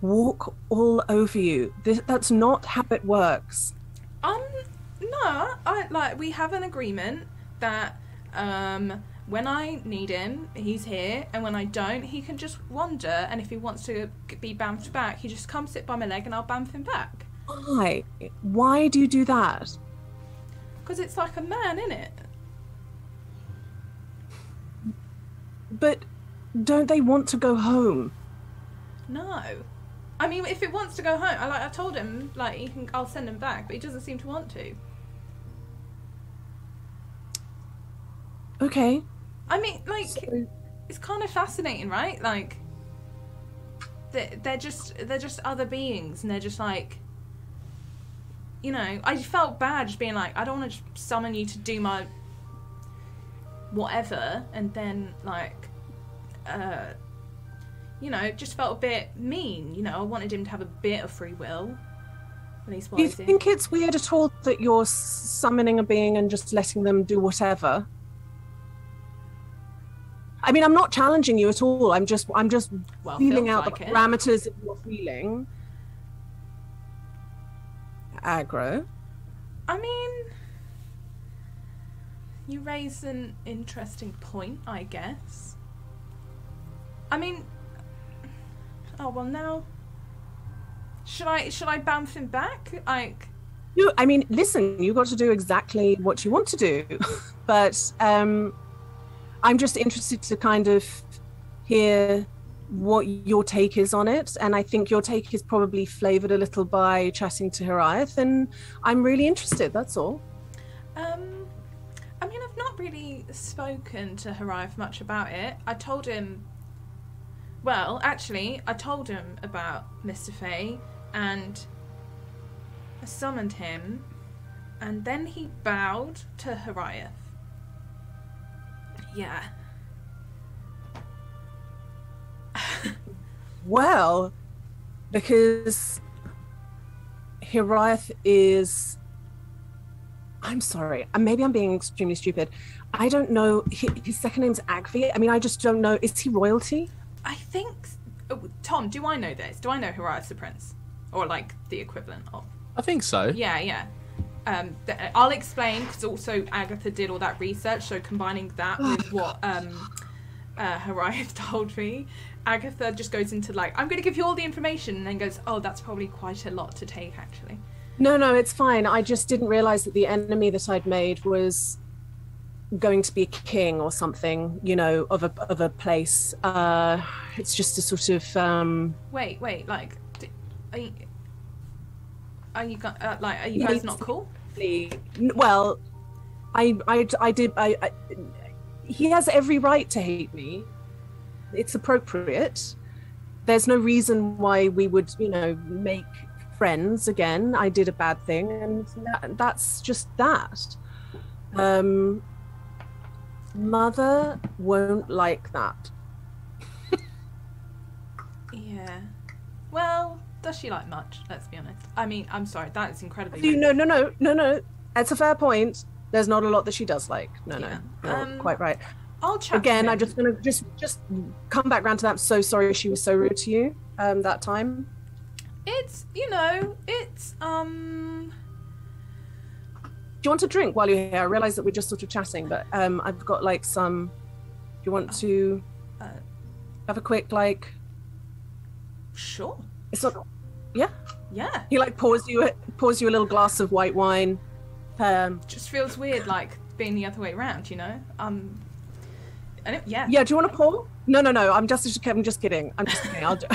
walk all over you. That's not how it works. No. We have an agreement that when I need him, he's here, and when I don't, he can just wander, and if he wants to be bamfed back, he just comes sit by my leg and I'll bamf him back. Why? Why do you do that? Because it's like a man, innit? But don't they want to go home? No. I mean, if it wants to go home, I told him, like, I'll send him back, but he doesn't seem to want to. Okay. I mean, like, it's kind of fascinating, right? Like, they're just other beings, and they're just like, you know, I felt bad just being like, I don't want to summon you to do my whatever, and then, like, you know, it just felt a bit mean. You know, I wanted him to have a bit of free will. At least do you think it's weird at all that you're summoning a being and just letting them do whatever? I mean, I'm not challenging you at all. I'm just feeling out like the parameters of your feeling. Aggro. I mean, you raise an interesting point, I guess. I mean, oh well, now should I bounce him back? Like, no, I mean, listen, you got to do exactly what you want to do, but I'm just interested to kind of hear what your take is on it, and I think your take is probably flavored a little by chatting to Hariath, and I'm really interested, that's all. I mean, I've not really spoken to Hariath much about it. I told him about Mr. Fay, and I summoned him, and then he bowed to Hariath. Yeah. Well, because Hariath is... I'm sorry, maybe I'm being extremely stupid. I don't know, his second name's Agvi. I mean, I just don't know. Is he royalty? I think... Oh, Tom, do I know this? Do I know Hariath's the prince? Or, like, the equivalent of... I think so. Yeah. I'll explain, because also Agatha did all that research, so combining that with what Hariath told me, Agatha just goes into, like, I'm going to give you all the information, and then goes, oh, that's probably quite a lot to take, actually. No, it's fine. I just didn't realise that the enemy that I'd made was going to be a king or something, you know, of a place. It's just a sort of... Wait, like, are you guys not cool? Well, he has every right to hate me. It's appropriate. There's no reason why we would, you know, make friends again. I did a bad thing, and that's just that. Mother won't like that. Yeah. Well, does she like much? Let's be honest. I mean, I'm sorry, that is incredibly... No. It's a fair point. There's not a lot that she does like. No, you're quite right. I'll chat again. to him. I'm just gonna just come back round to that. I'm so sorry she was so rude to you that time. It's, you know, it's Do you want a drink while you're here? I realise that we're just sort of chatting, but I've got like some... Do you want to have a quick, like... Sure. It's not... Yeah? Yeah. He like pours you a little glass of white wine. Just feels weird, like, being the other way around, you know? Yeah. Yeah, do you want to pour? No. I'm just kidding. I'll do...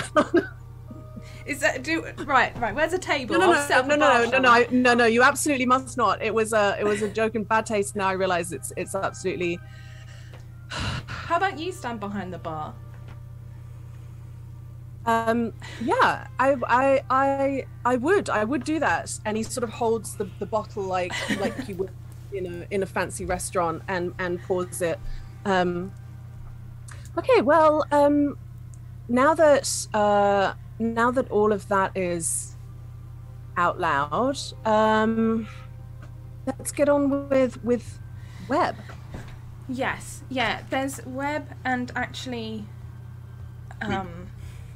Is that right? Where's a table? No. You absolutely must not. It was a joke in bad taste. Now I realise it's absolutely. How about you stand behind the bar? Yeah, I would do that. And he sort of holds the bottle like you would, you know, in a fancy restaurant, and pours it. Okay, well, now that all of that is out loud, let's get on with Webb. Yes, yeah. There's Webb and actually,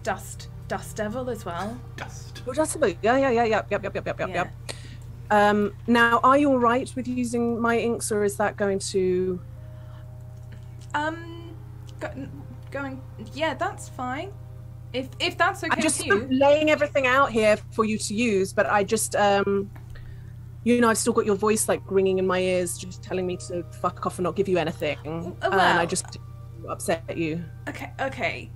Dust Devil as well. Dust. Oh, Dust Devil. Yep. Now, are you all right with using my inks, or is that going to? Going. Yeah, that's fine. If that's okay I'm just with you. laying everything out here for you to use, but I just, you know, I've still got your voice like ringing in my ears, just telling me to fuck off and not give you anything. Well, and I just upset you. Okay.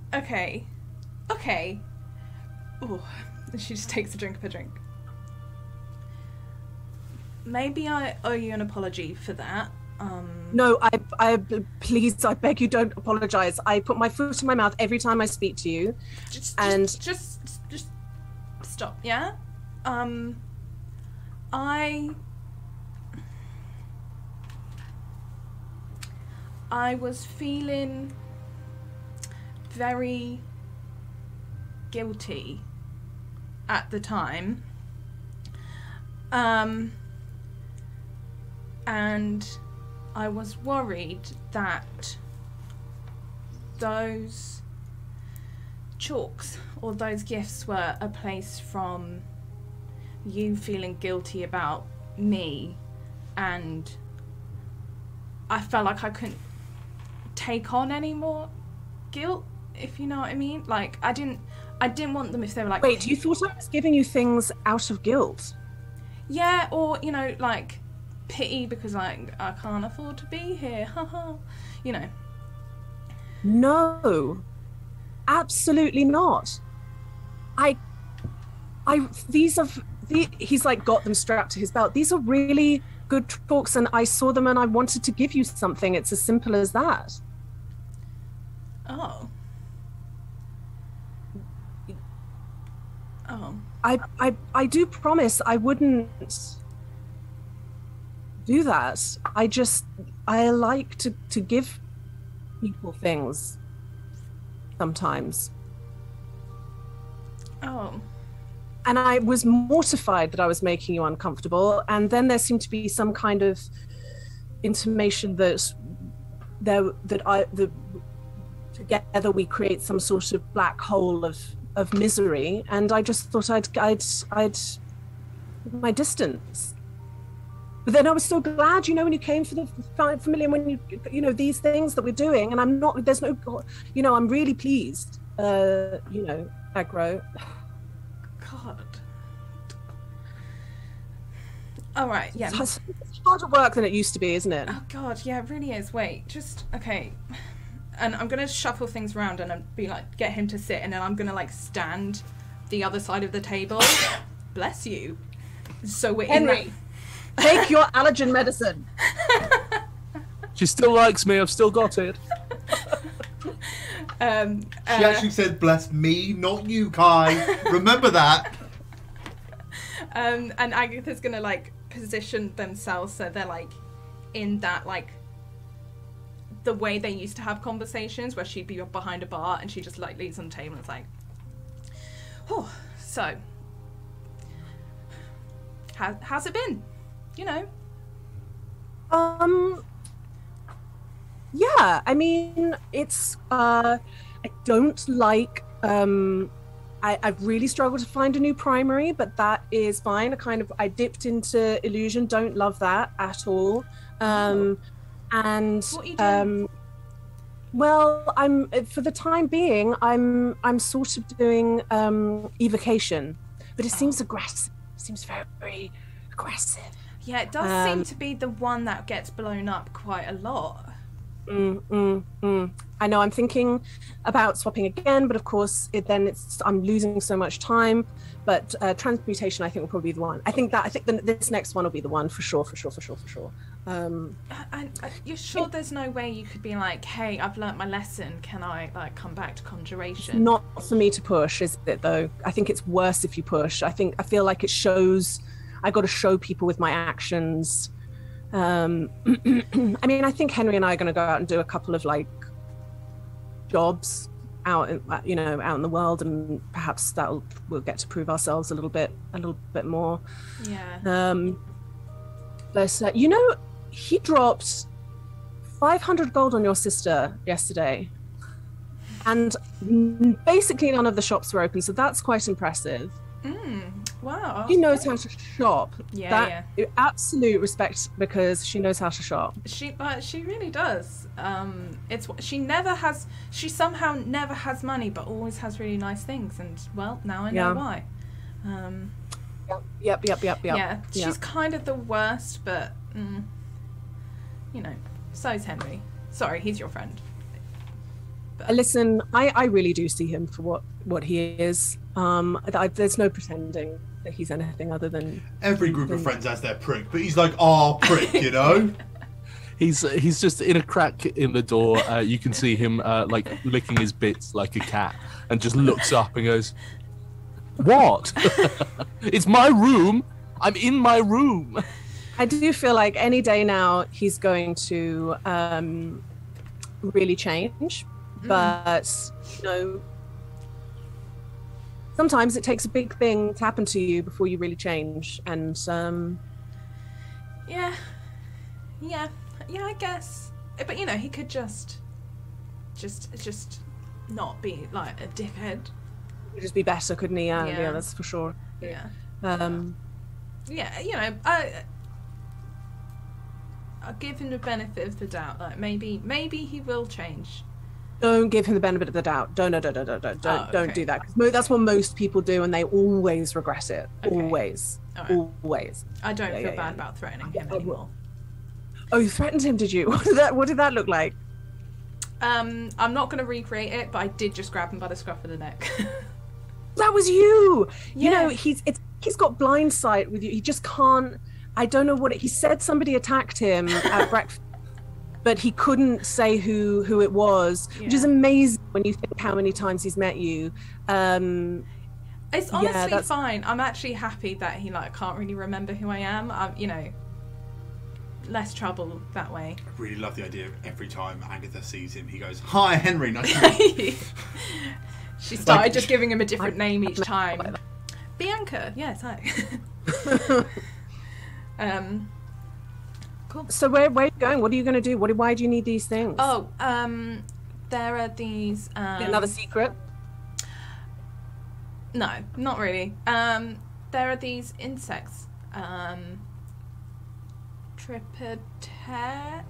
Oh, she just takes a drink of her drink. Maybe I owe you an apology for that. No, I please, I beg you, don't apologize. I put my foot in my mouth every time I speak to you. Just stop, yeah? I was feeling very guilty at the time. And I was worried that those chalks or those gifts were a place from you feeling guilty about me, and I felt like I couldn't take on any more guilt, if you know what I mean. Like I didn't want them if they were like, wait, you thought I was giving you things out of guilt? Yeah, or you know, like pity because I can't afford to be here, haha. You know. No, absolutely not. He's like got them strapped to his belt. These are really good talks, and I saw them and I wanted to give you something. It's as simple as that. Oh. I do promise I wouldn't do that. I like to give people things sometimes. Oh. And I was mortified that I was making you uncomfortable, and then there seemed to be some kind of intimation that together we create some sort of black hole of misery, and I just thought I'd my distance. But then I was so glad, you know, when you came for the familiar, when you know these things that we're doing, and I'm really pleased. You know, aggro. God. All right, yeah. It's harder work than it used to be, isn't it? Oh God, yeah, it really is. Wait, okay. And I'm gonna shuffle things around and be like, get him to sit, and then I'm gonna like stand the other side of the table. Bless you. So we're Henry, take your allergen medicine. She still likes me. I've still got it. She actually said, "Bless me, not you, Kai." Remember that. And Agatha's gonna like position themselves so they're like in that like the way they used to have conversations, where she'd be behind a bar and she just like leans on the table and it's like, oh, so how's it been? You know. Yeah, I mean, it's I don't like I've really struggled to find a new primary, but that is fine. I dipped into illusion, don't love that at all. And what are you doing? Well, I'm for the time being I'm sort of doing evocation, but it seems aggressive. It seems very, very aggressive. Yeah, it does seem to be the one that gets blown up quite a lot. I know, I'm thinking about swapping again, but of course I'm losing so much time. But transmutation I think will probably be the one. I think this next one will be the one for sure. And you're sure there's no way you could be like, hey, I've learnt my lesson, can I like come back to conjuration? It's not for me to push, is it though? I think it's worse if you push. I feel like it shows. I got to show people with my actions. I mean, I think Henry and I are going to go out and do a couple of like jobs out in the world, and perhaps we'll get to prove ourselves a little bit more. Yeah. But you know, he dropped 500 gold on your sister yesterday, and basically none of the shops were open, so that's quite impressive. Wow. She knows how to shop. Yeah. Absolute respect, because she knows how to shop. She really does. She somehow never has money, but always has really nice things, and well, now I know why. Yep. Yeah, she's kind of the worst, but you know, so's Henry. Sorry, he's your friend. But listen, I really do see him for what he is. There's no pretending that he's anything other than... Every group of friends has their prick, but he's like, oh, prick, you know? He's just in a crack in the door. You can see him like licking his bits like a cat, and just looks up and goes, "What? It's my room. I'm in my room. I do feel like any day now he's going to really change, but you know, sometimes it takes a big thing to happen to you before you really change, and yeah, I guess. But you know, he could just not be like a dickhead. He'd just be better, couldn't he? Yeah, that's for sure. Yeah. Yeah, you know, I'll give him the benefit of the doubt. Like maybe he will change. Don't give him the benefit of the doubt. Don't do that. 'Cause that's what most people do, and they always regret it. Okay. Always. Right. Always. I don't feel bad about threatening him anymore. Oh, you threatened him, did you? What did that look like? I'm not going to recreate it, but I did just grab him by the scruff of the neck. That was you. Yeah. You know, he's got blind sight with you. He just can't. I don't know what he said. Somebody attacked him at breakfast, but he couldn't say who it was, which is amazing when you think how many times he's met you. It's honestly fine. I'm actually happy that he can't really remember who I am. You know, less trouble that way. I really love the idea of every time Agatha sees him, he goes, "Hi, Henry, nice to meet you." She started just giving him a different name each time. Bianca, yes, hi. Cool. So where are you going? What are you going to do? Why do you need these things? Oh, there are these. Another secret? No, not really. There are these insects. Trypitiri?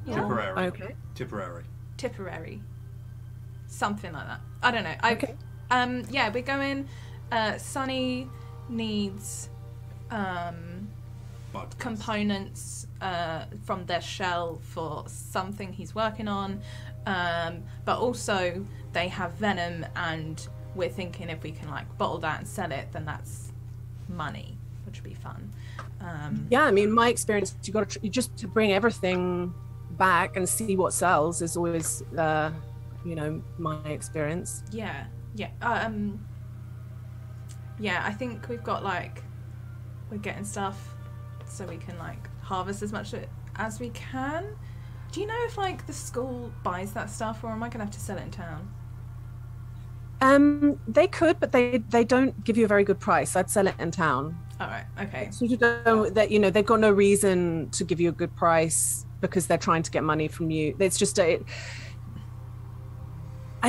Yeah. Tipperary. Okay. Tipperary. Something like that. I don't know. Okay. Yeah, we're going. Sunny needs components from their shell for something he's working on, but also they have venom, and we're thinking if we can bottle that and sell it, then that's money, which would be fun. Yeah, I mean, my experience, you just to bring everything back and see what sells is always, you know, my experience. Yeah. Yeah, I think we've got we're getting stuff so we can harvest as much as we can. Do you know if the school buys that stuff, or am I gonna have to sell it in town? They could, but they don't give you a very good price. I'd sell it in town. All right, okay. So you know that, you know, they've got no reason to give you a good price because they're trying to get money from you. It's just I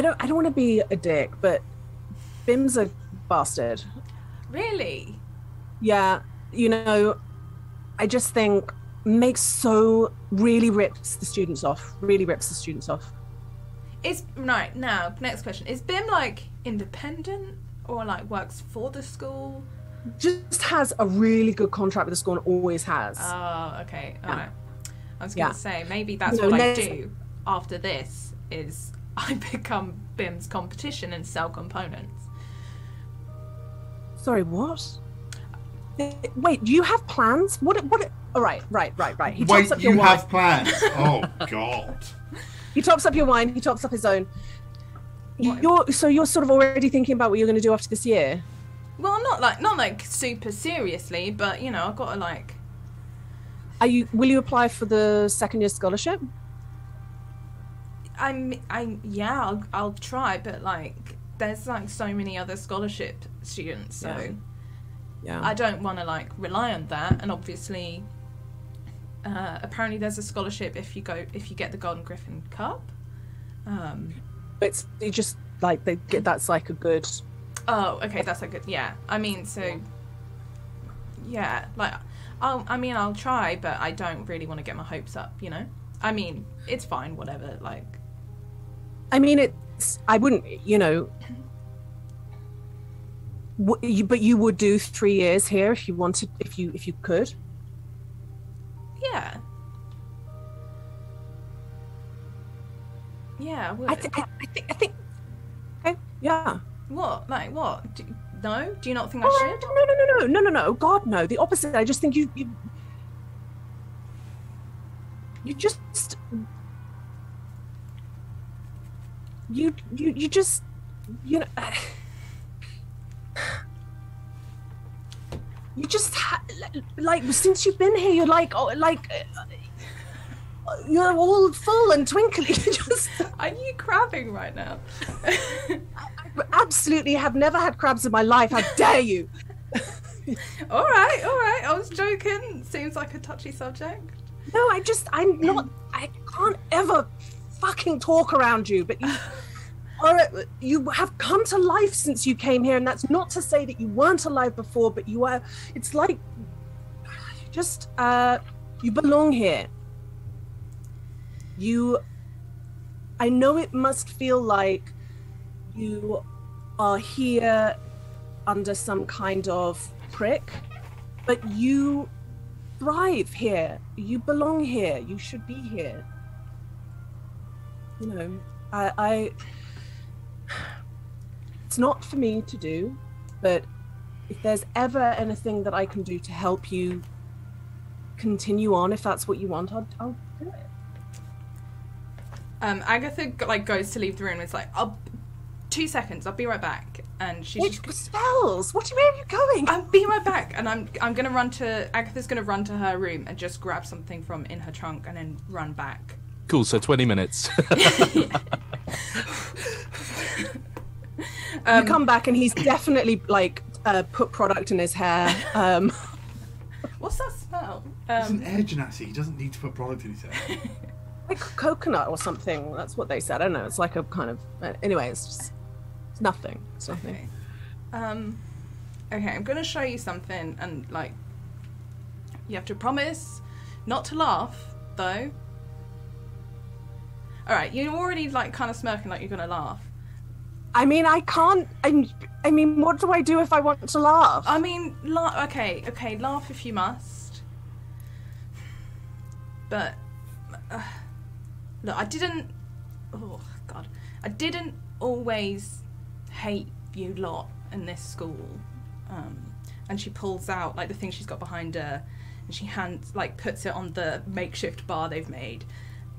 don't want to be a dick, but Bim's a bastard. Really? Yeah, you know, I just think really rips the students off. Is right now. Next question: is Bim independent or works for the school? Just has a really good contract with the school and always has. Oh, okay, all right. I was going to say maybe that's what I do after this. Is I become Bim's competition and sell components. Sorry, what? Wait, do you have plans? What? Oh, right. He tops up your wine. Have plans? Oh, God. He tops up your wine. He tops up his own. You're sort of already thinking about what you're going to do after this year? Well, not super seriously, but you know, I've got to Will you apply for the second year scholarship? I'll try, but there's so many other scholarship students, so yeah. I don't want to rely on that. And obviously, apparently there's a scholarship if you get the Golden Griffin Cup. It's just they get that's a good. Oh, okay, that's a good. Yeah, I mean, so yeah, I'll try, but I don't really want to get my hopes up, you know. I mean, it's fine, whatever. I mean, I wouldn't, you know. But you would do 3 years here if you wanted, if you could. Yeah. Yeah, I would. I think. Okay. Yeah. What? What? No? Do you not think I should? No. God, no. The opposite. I just think you just. You just, you know. You just like since you've been here, you're like you're all full and twinkly. Are you crabbing right now? I absolutely have never had crabs in my life. How dare you? All right. I was joking. Seems like a touchy subject. No, I can't ever fucking talk around you, but you have come to life since you came here, and that's not to say that you weren't alive before, but you are. It's like you belong here. I know it must feel like you are here under some kind of prick, but you thrive here. You belong here. You should be here. You know, it's not for me to do, but if there's ever anything that I can do to help you continue on, if that's what you want, I'll do it. Agatha goes to leave the room. It's like, 2 seconds. I'll be right back. And she's spells. Where are you going? I'll be right back. And I'm gonna run to Agatha's gonna run to her room and just grab something from in her trunk and then run back. Cool. So 20 minutes. You come back and he's definitely put product in his hair. What's that smell? It's an air genasi. He doesn't need to put product in his hair. Like coconut or something. That's what they said. I don't know. It's like a kind of. Anyway, it's nothing. It's nothing. Okay, I'm gonna show you something, and you have to promise not to laugh, though. All right, you're already kind of smirking like you're gonna laugh. I mean, I can't. I mean, what do I do if I want to laugh? I mean, okay, laugh if you must. But look, I didn't. Oh God, I didn't always hate you lot in this school. And she pulls out the thing she's got behind her, and she puts it on the makeshift bar they've made,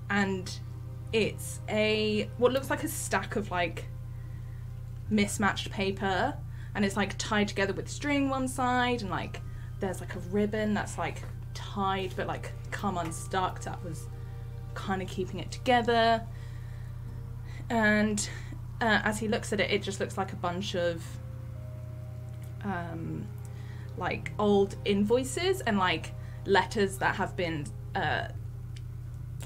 and it's what looks like a stack of mismatched paper, and it's tied together with string one side, and there's a ribbon that's tied but come unstuck. That was kind of keeping it together. And as he looks at it, it just looks like a bunch of old invoices and letters that have been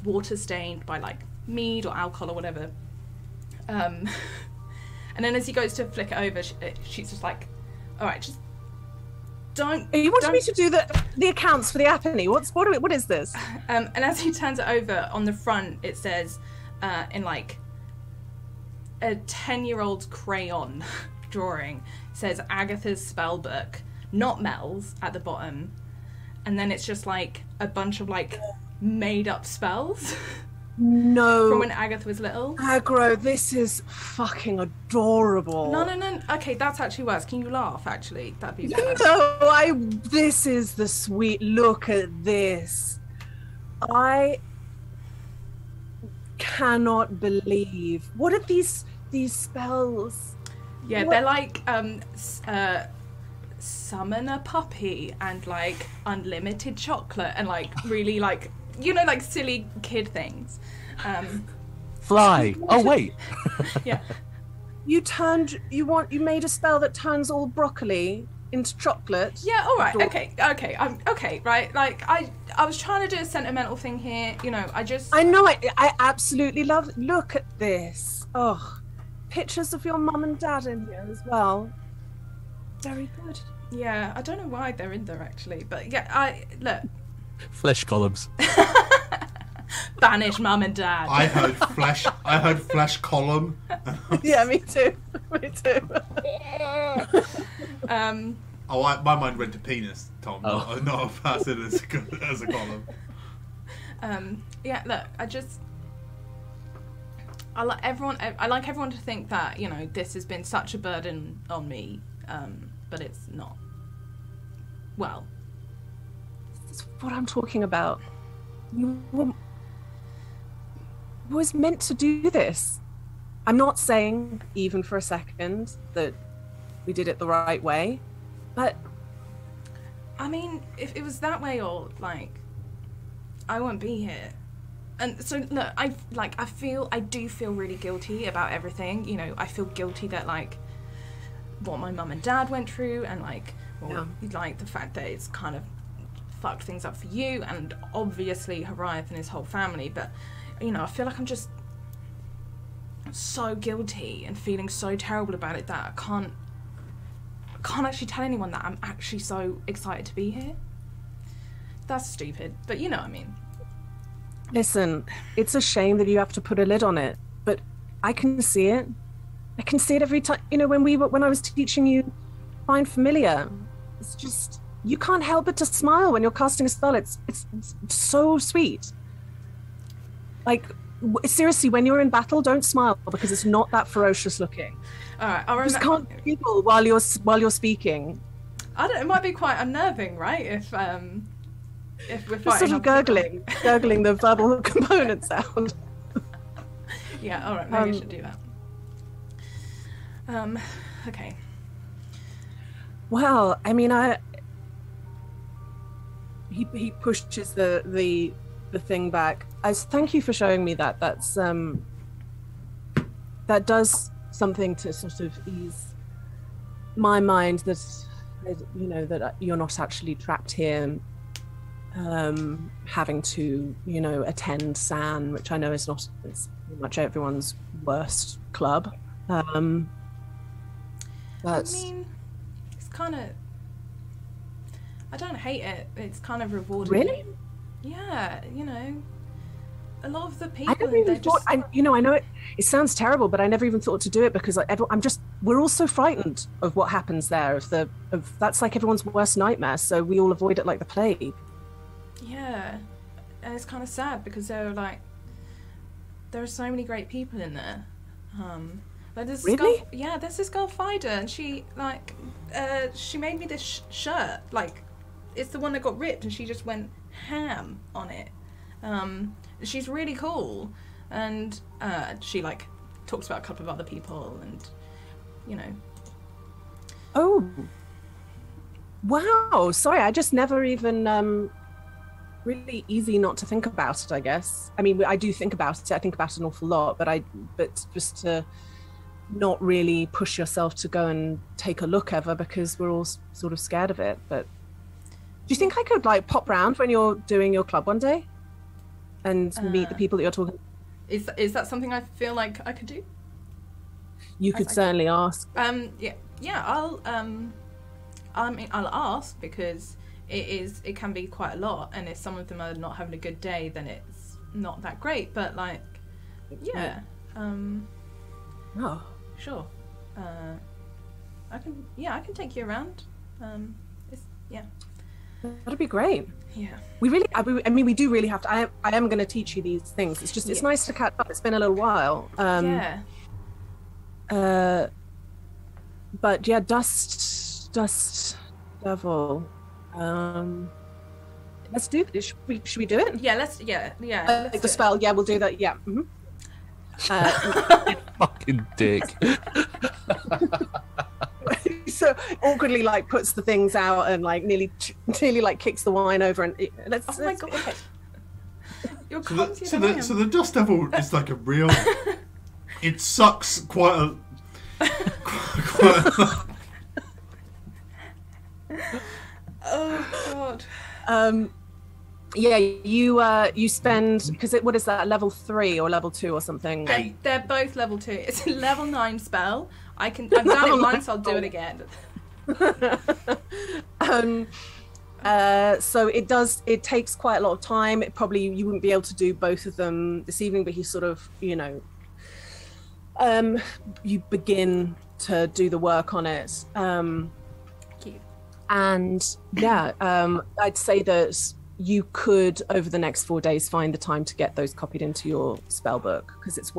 water stained by mead or alcohol or whatever. And then as he goes to flick it over, she's just all right, just don't. You wanted me to do the accounts for the Apony. What is this? And as he turns it over, on the front it says in a 10-year-old crayon drawing, it says Agatha's spell book, not Mel's, at the bottom, and then it's just a bunch of made up spells. No. From when Agatha was little. Aggro, this is fucking adorable. No. Okay, that's actually worse. Can you laugh, actually? That'd be better. No, this is the sweet. Look at this. I cannot believe. What are these spells? Yeah, what? They're summon a puppy and unlimited chocolate and really silly kid things. Fly. Oh wait. Yeah. You made a spell that turns all broccoli into chocolate. Yeah, all right. Okay. Okay, right. I was trying to do a sentimental thing here, I know I absolutely love it. Look at this. Oh, pictures of your mum and dad in here as well. Very good. Yeah, I don't know why they're in there actually, but yeah, look. Flesh columns. Banish mum and dad. I heard flesh column. Yeah, me too. My mind went to penis, Tom. Oh. Not a person as a column. Yeah, look, I like everyone to think that, this has been such a burden on me, but it's not. Well, that's what I'm talking about. You was meant to do this. I'm not saying even for a second that we did it the right way, but I mean, if it was that way, or like, I wouldn't be here. And so look, I do feel really guilty about everything. You know, I feel guilty that like what my mum and dad went through, and like, well, like the fact that it's kind of fucked things up for you, and obviously Horiath and his whole family. But you know, I feel like I'm just so guilty and feeling so terrible about it that I can't actually tell anyone that I'm actually so excited to be here. That's stupid, but you know what I mean. Listen, it's a shame that you have to put a lid on it, but I can see it. I can see it every time. You know, when I was teaching you Find Familiar, it's just, you can't help but to smile when you're casting a spell. It's so sweet. Like, seriously, when you're in battle, don't smile because it's not that ferocious looking. All right, I'll just can't people while you're speaking. It might be quite unnerving, right? If we're just sort of gurgling the verbal components out. Yeah, all right, maybe I should do that. Okay. Well, I mean, he pushes the thing back. Thank you for showing me that. That does something to sort of ease my mind that, you know, that you're not actually trapped here, having to, you know, attend SAN, which I know is not, it's pretty much everyone's worst club. But I mean, it's kind of, I don't hate it. It's kind of rewarding. Really? Yeah, you know, a lot of the people. I never even thought. I know it sounds terrible, but I never even thought to do it because we're all so frightened of what happens there. That's like everyone's worst nightmare. So we all avoid it like the plague. Yeah, and it's kind of sad because there are so many great people in there. Like there's really? There's this girl Fida, and she made me this shirt. Like, it's the one that got ripped, and she just went ham on it. She's really cool, and she like talks about a couple of other people, and you know. Oh, wow! Sorry, I just never even. Really easy not to think about it, I guess. I mean, I do think about it. I think about it an awful lot, but just to not really push yourself to go and take a look ever because we're all sort of scared of it. But do you think I could like pop round when you're doing your club one day and meet the people that you're talking to? Is that something I feel like I could do? You could certainly ask. I'll ask because it can be quite a lot, and if some of them are not having a good day, then it's not that great. But like, yeah, oh, sure, I can take you around. That'd be great. Yeah, we do really have to. I am going to teach you these things. It's just it's nice to catch up. It's been a little while. But yeah, dust devil. Let's do this. Should we do it? Yeah, let's the spell. Yeah, we'll do that. Yeah. Mm-hmm. Fucking dick. So awkwardly, like, puts the things out and like nearly like kicks the wine over and let's. Oh my god. Okay. You're so the dust devil is like a real. It sucks quite a. Oh god. Yeah, you spend because what is that, level 3 or level 2 or something? They're both level 2. It's a level 9 spell. I've done it once. I'll do it again. So it takes quite a lot of time. You wouldn't be able to do both of them this evening, but you sort of, you know, you begin to do the work on it. And yeah, I'd say that you could over the next 4 days find the time to get those copied into your spell book, because it's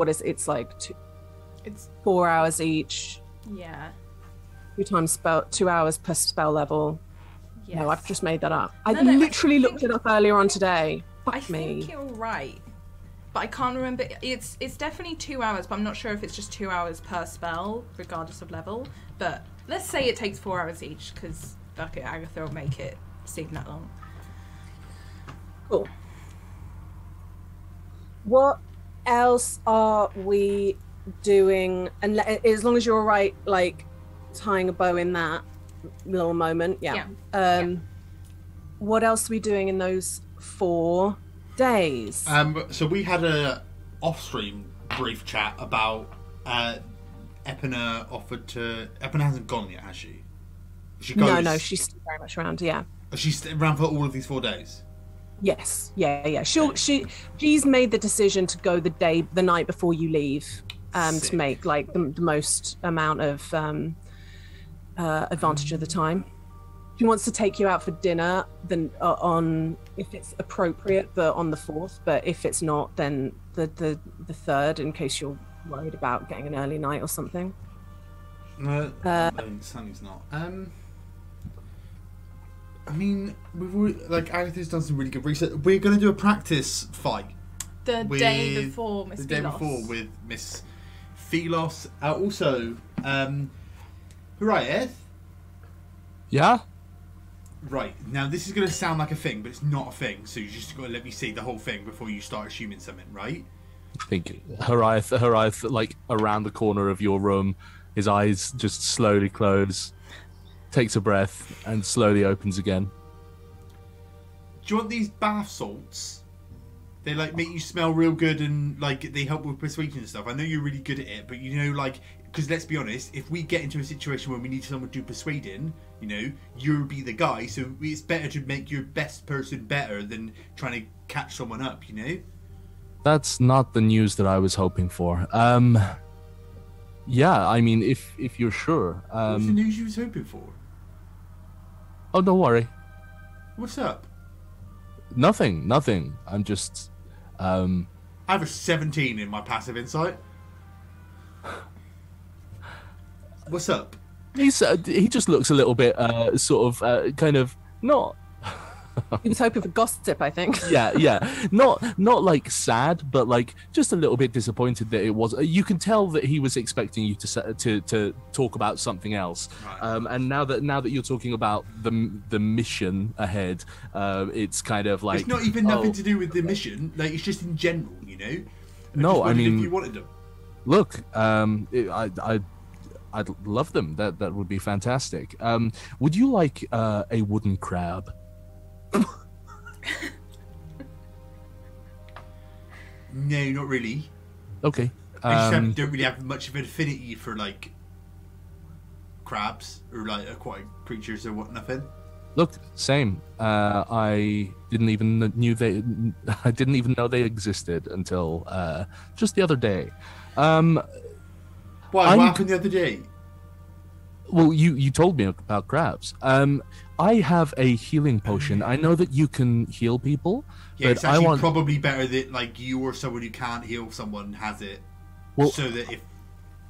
like it's 4 hours each. Yeah. 2 hours per spell level. Yes. No, I've just made that up. I literally looked it up earlier on today. I think you're right, but I can't remember. It's definitely 2 hours, but I'm not sure if it's just 2 hours per spell, regardless of level. But let's say it takes 4 hours each, because fuck it, Agatha will make it It's taken that long. Cool. What else are we doing? And as long as you're all right, like tying a bow in that little moment, yeah. What else are we doing in those 4 days? So we had a off-stream brief chat about Epina offered to. Epina hasn't gone yet, has she? She goes. No, she's still very much around. Yeah. She's around for all of these 4 days. Yes. Yeah. She's made the decision to go the night before you leave, to make like the most amount of advantage of the time. She wants to take you out for dinner, then on if it's appropriate, but on the 4th. But if it's not, then the 3rd, in case you're worried about getting an early night or something. No, Sunny's not. I mean, we've already, like Agatha's done some really good research. We're going to do a practice fight. The day before Miss The day before with Miss Philos. Also, Hurriah. Yeah? Right, now this is going to sound like a thing, but it's not a thing, so you just got to let me see the whole thing before you start assuming something, right? I think Hurriah, like, around the corner of your room, his eyes just slowly close, takes a breath, and slowly opens again. Do you want these bath salts? They, like, make you smell real good and, like, they help with persuasion and stuff. I know you're really good at it, but, you know, like, because let's be honest, if we get into a situation where we need someone to do persuading, you know, you'll be the guy, so it's better to make your best person better than trying to catch someone up, you know? That's not the news that I was hoping for. Yeah, I mean, if you're sure. What's the news you was hoping for? Oh, don't worry. What's up? Nothing. I'm just, I have a 17 in my passive insight. What's up? He just looks a little bit, kind of not. He was hoping for gossip, I think. Yeah, not like sad, but like just a little bit disappointed that it was. You can tell that he was expecting you to talk about something else. Right. And now that you're talking about the mission ahead, it's kind of like it's not even nothing to do with the mission. Like it's just in general, you know. I mean, if you wanted them. Look, I'd love them. That would be fantastic. Would you like a wooden crab? No, not really. Okay. I just don't really have much of an affinity for like crabs or like aquatic creatures or nothing. Look, same. I didn't even know they existed until just the other day. Why? What happened the other day? Well, you told me about crabs. I have a healing potion. I know that you can heal people. Yeah, it's actually probably better that like you or someone who can't heal someone has it. Well, so that if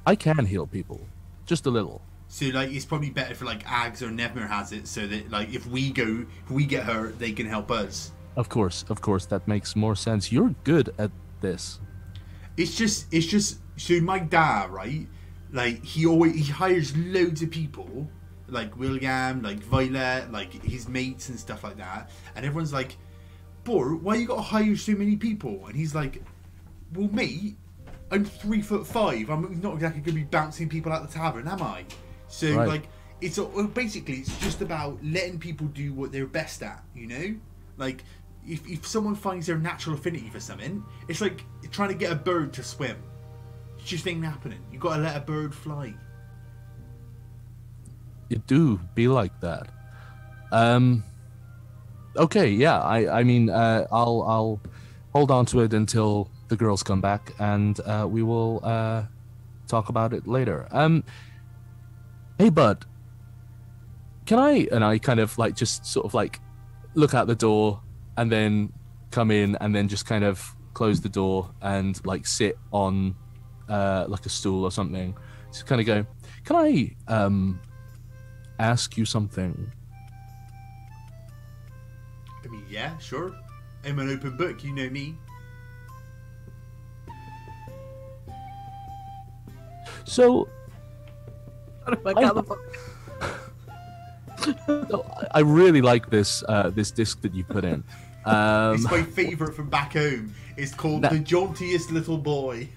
I can heal people, just a little. So like it's probably better for like Ags or Nevmir has it, so that like if we get hurt, they can help us. Of course, that makes more sense. You're good at this. It's just so my dad, right? Like he hires loads of people, like William, like Violet, like his mates and stuff like that, and everyone's like, "Boy, why you gotta hire so many people?" And he's like, "Well, mate, I'm 3'5". I'm not exactly gonna be bouncing people out the tavern, am I?" So right. Like it's basically it's just about letting people do what they're best at, you know? Like if someone finds their natural affinity for something, it's like trying to get a bird to swim. It just ain't happening. You gotta let a bird fly. You do be like that. Okay, yeah. I mean, I'll hold on to it until the girls come back, and we will talk about it later. Hey, bud. Can I? And I kind of like just sort of like look out the door, and then come in, and then just kind of close the door and like sit on like a stool or something. Just kind of go. Can I ask you something? I mean, yeah, sure. I'm an open book, you know me. So, So, I really like this this disc that you put in. It's my favourite from back home. It's called The Jauntiest Little Boy.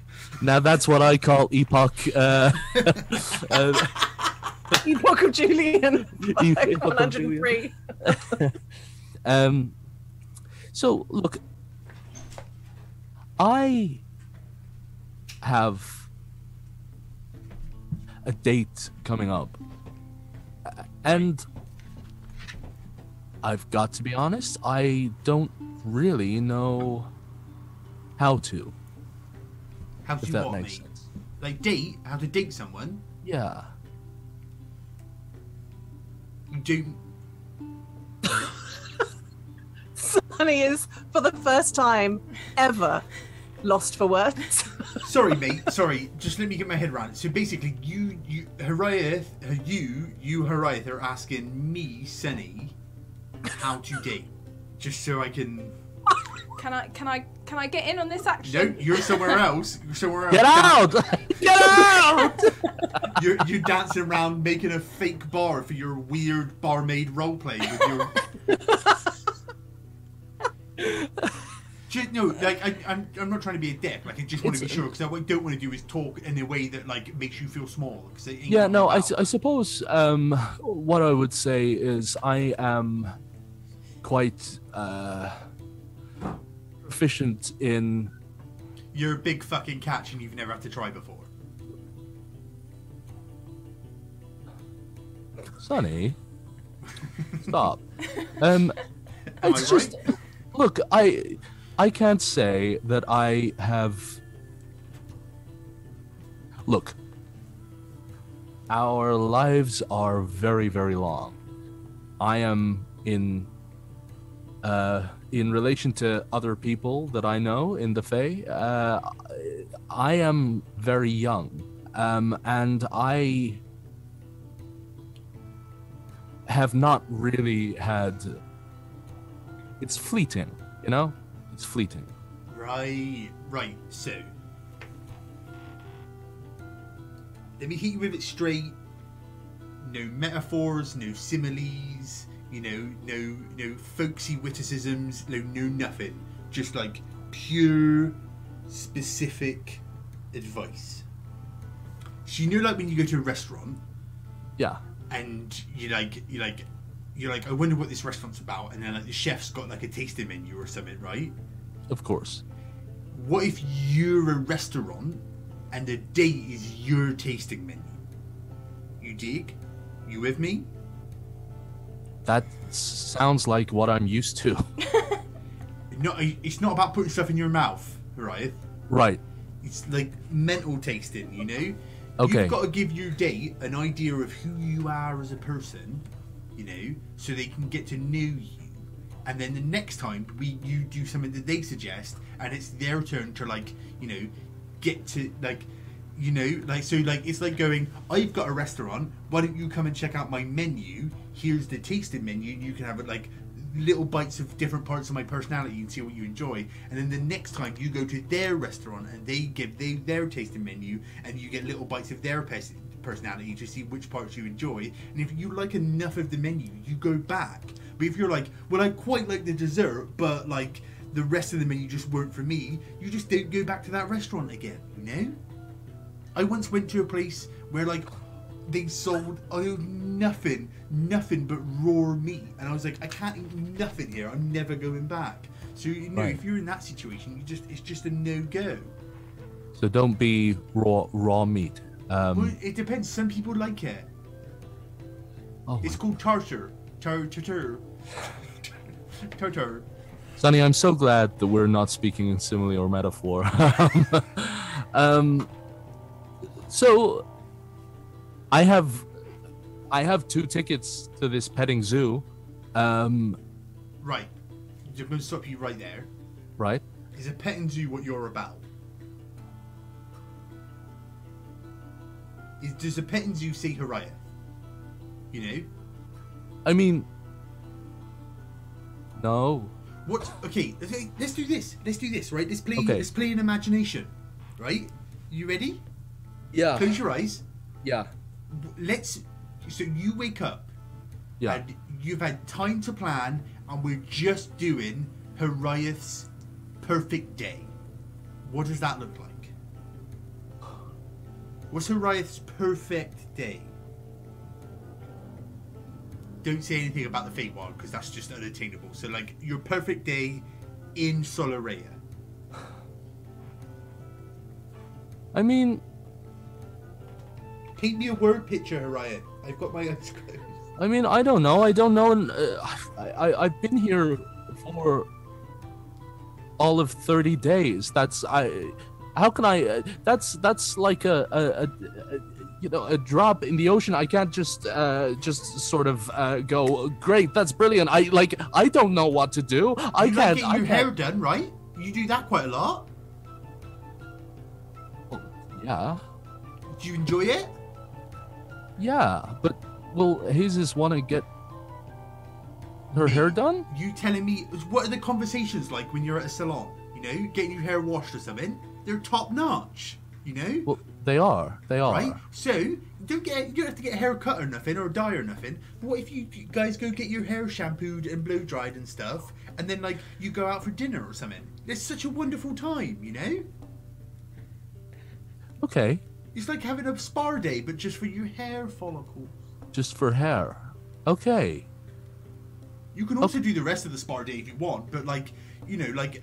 Now that's what I call Epoch. Epoch of Julian. Epoch of 103. So look, I have a date coming up, and I've got to be honest, I don't really know how to. How do If you that want makes me? sense. Like date? How to date someone? Yeah. You do. Sonny is, for the first time ever, lost for words. Sorry, mate. Sorry. Just let me get my head around it. So basically, Hariath, are asking me, Sunny, how to date, just so I can. Can I get in on this action? No, you're somewhere else. You're somewhere else. Get out! Get out! You're dancing around making a fake bar for your weird barmaid roleplay with your. No, like I'm not trying to be a dick. Like I just want to be sure, because what I don't want to do is talk in a way that like makes you feel small. Yeah, no, I suppose what I would say is I am quite proficient in. You're a big fucking catch, and you've never had to try before. Sonny, stop. Am It's I just right? look, I can't say that I have. Look, our lives are very, very long. I am in relation to other people that I know in the Fae. I am very young, and I have not really had. It's fleeting, you know? It's fleeting. Right. So, let me hit you with it straight. No metaphors, no similes, no folksy witticisms, no nothing. Just like pure, specific advice. So like when you go to a restaurant. Yeah. And you're like, I wonder what this restaurant's about, and then like the chef's got like a tasting menu or something, right? Of course. What if you're a restaurant and the date is your tasting menu? You dig? You with me? That sounds like what I'm used to. No, it's not about putting stuff in your mouth, right? Right. It's like mental tasting, you know? Okay. You've got to give your date an idea of who you are as a person, so they can get to know you. And then the next time you do something that they suggest, and it's their turn to get to it's like going, I've got a restaurant, why don't you come and check out my menu? Here's the tasting menu, and you can have it like little bites of different parts of my personality and see what you enjoy. And then the next time you go to their restaurant and they give their tasting menu, and you get little bites of their personality to see which parts you enjoy. And if you like enough of the menu, you go back. But if you're like, well, I quite like the dessert, but like the rest of the menu just weren't for me, you just don't go back to that restaurant again, I once went to a place where like they sold nothing but raw meat, and I was like, I can't eat nothing here, I'm never going back. So Right. If you're in that situation, it's just a no-go. So don't be raw meat. Well, it depends. Some people like it. Oh It's my- called tartar. Tartar. Sonny, I'm so glad that we're not speaking in simile or metaphor. So I have 2 tickets to this petting zoo. Right. I'm going to stop you right there. Right? Is a petting zoo what you're about? Does a petting zoo say Haraya? I mean, no. What? Okay, let's do this. Right? Let's play. Okay. Let's play in imagination. Right? You ready? Yeah. Close your eyes. Yeah. So you wake up, Yeah. And you've had time to plan, and we're just doing Horiath's perfect day. What does that look like? What's Horiath's perfect day? Don't say anything about the Fate Wild, because that's just unattainable. So, like, your perfect day in Solerea. I mean... Paint me a word picture, Horiath. I've got my eyes closed. I mean, I don't know. I've been here for all of 30 days. That's like a drop in the ocean. I can't just sort of go, great, that's brilliant. I don't know what to do. You like getting your hair done, right? You do that quite a lot. Well, yeah. Do you enjoy it? Yeah, but will Hazes want to get her hair done? You telling me, what are the conversations like when you're at a salon? You know, getting your hair washed or something? They're top notch, you know? Well, they are. Right? So, you don't have to get a haircut or nothing, or a dye or nothing. But what if you guys go get your hair shampooed and blow dried and stuff, and then, like, you go out for dinner or something? It's such a wonderful time, you know? Okay. It's like having a spa day, but just for your hair follicles. Just for hair. Okay. You can also do the rest of the spa day if you want, but like, you know, like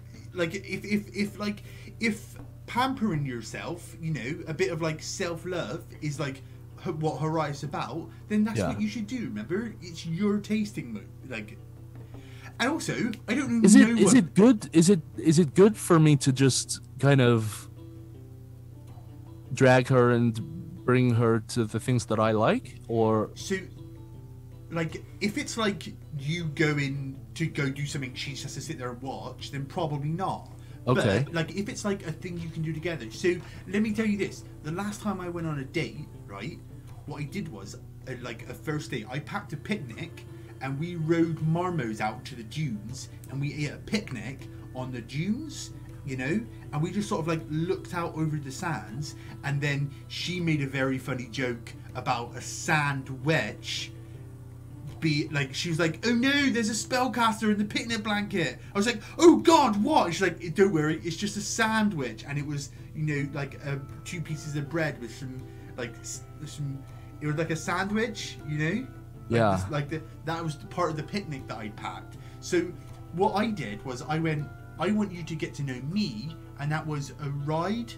if pampering yourself, you know, a bit of like self-love is like what Horiath's about, then that's what you should do. Remember, it's your tasting mode, like. And also, I don't know. Is it good? Is it good for me to just kind of drag her and bring her to the things that I like, or so? Like, if it's like you going to go do something, she just has to sit there and watch, then probably not. Okay. But, like, if it's like a thing you can do together. So, let me tell you this. The last time I went on a date, right, what I did was, like, a first date, I packed a picnic, and we rode marmos out to the dunes, and we ate a picnic on the dunes, you know? And we just sort of, like, looked out over the sands, and then she made a very funny joke about a sand wedge. She was like, oh no, there's a spellcaster in the picnic blanket. I was like, oh god, what? She's like, don't worry, it's just a sandwich. And it was, you know, like 2 pieces of bread with some, it was like a sandwich, you know? Yeah. That was part of the picnic that I'd packed. So what I did was I went, I want you to get to know me, and that was a ride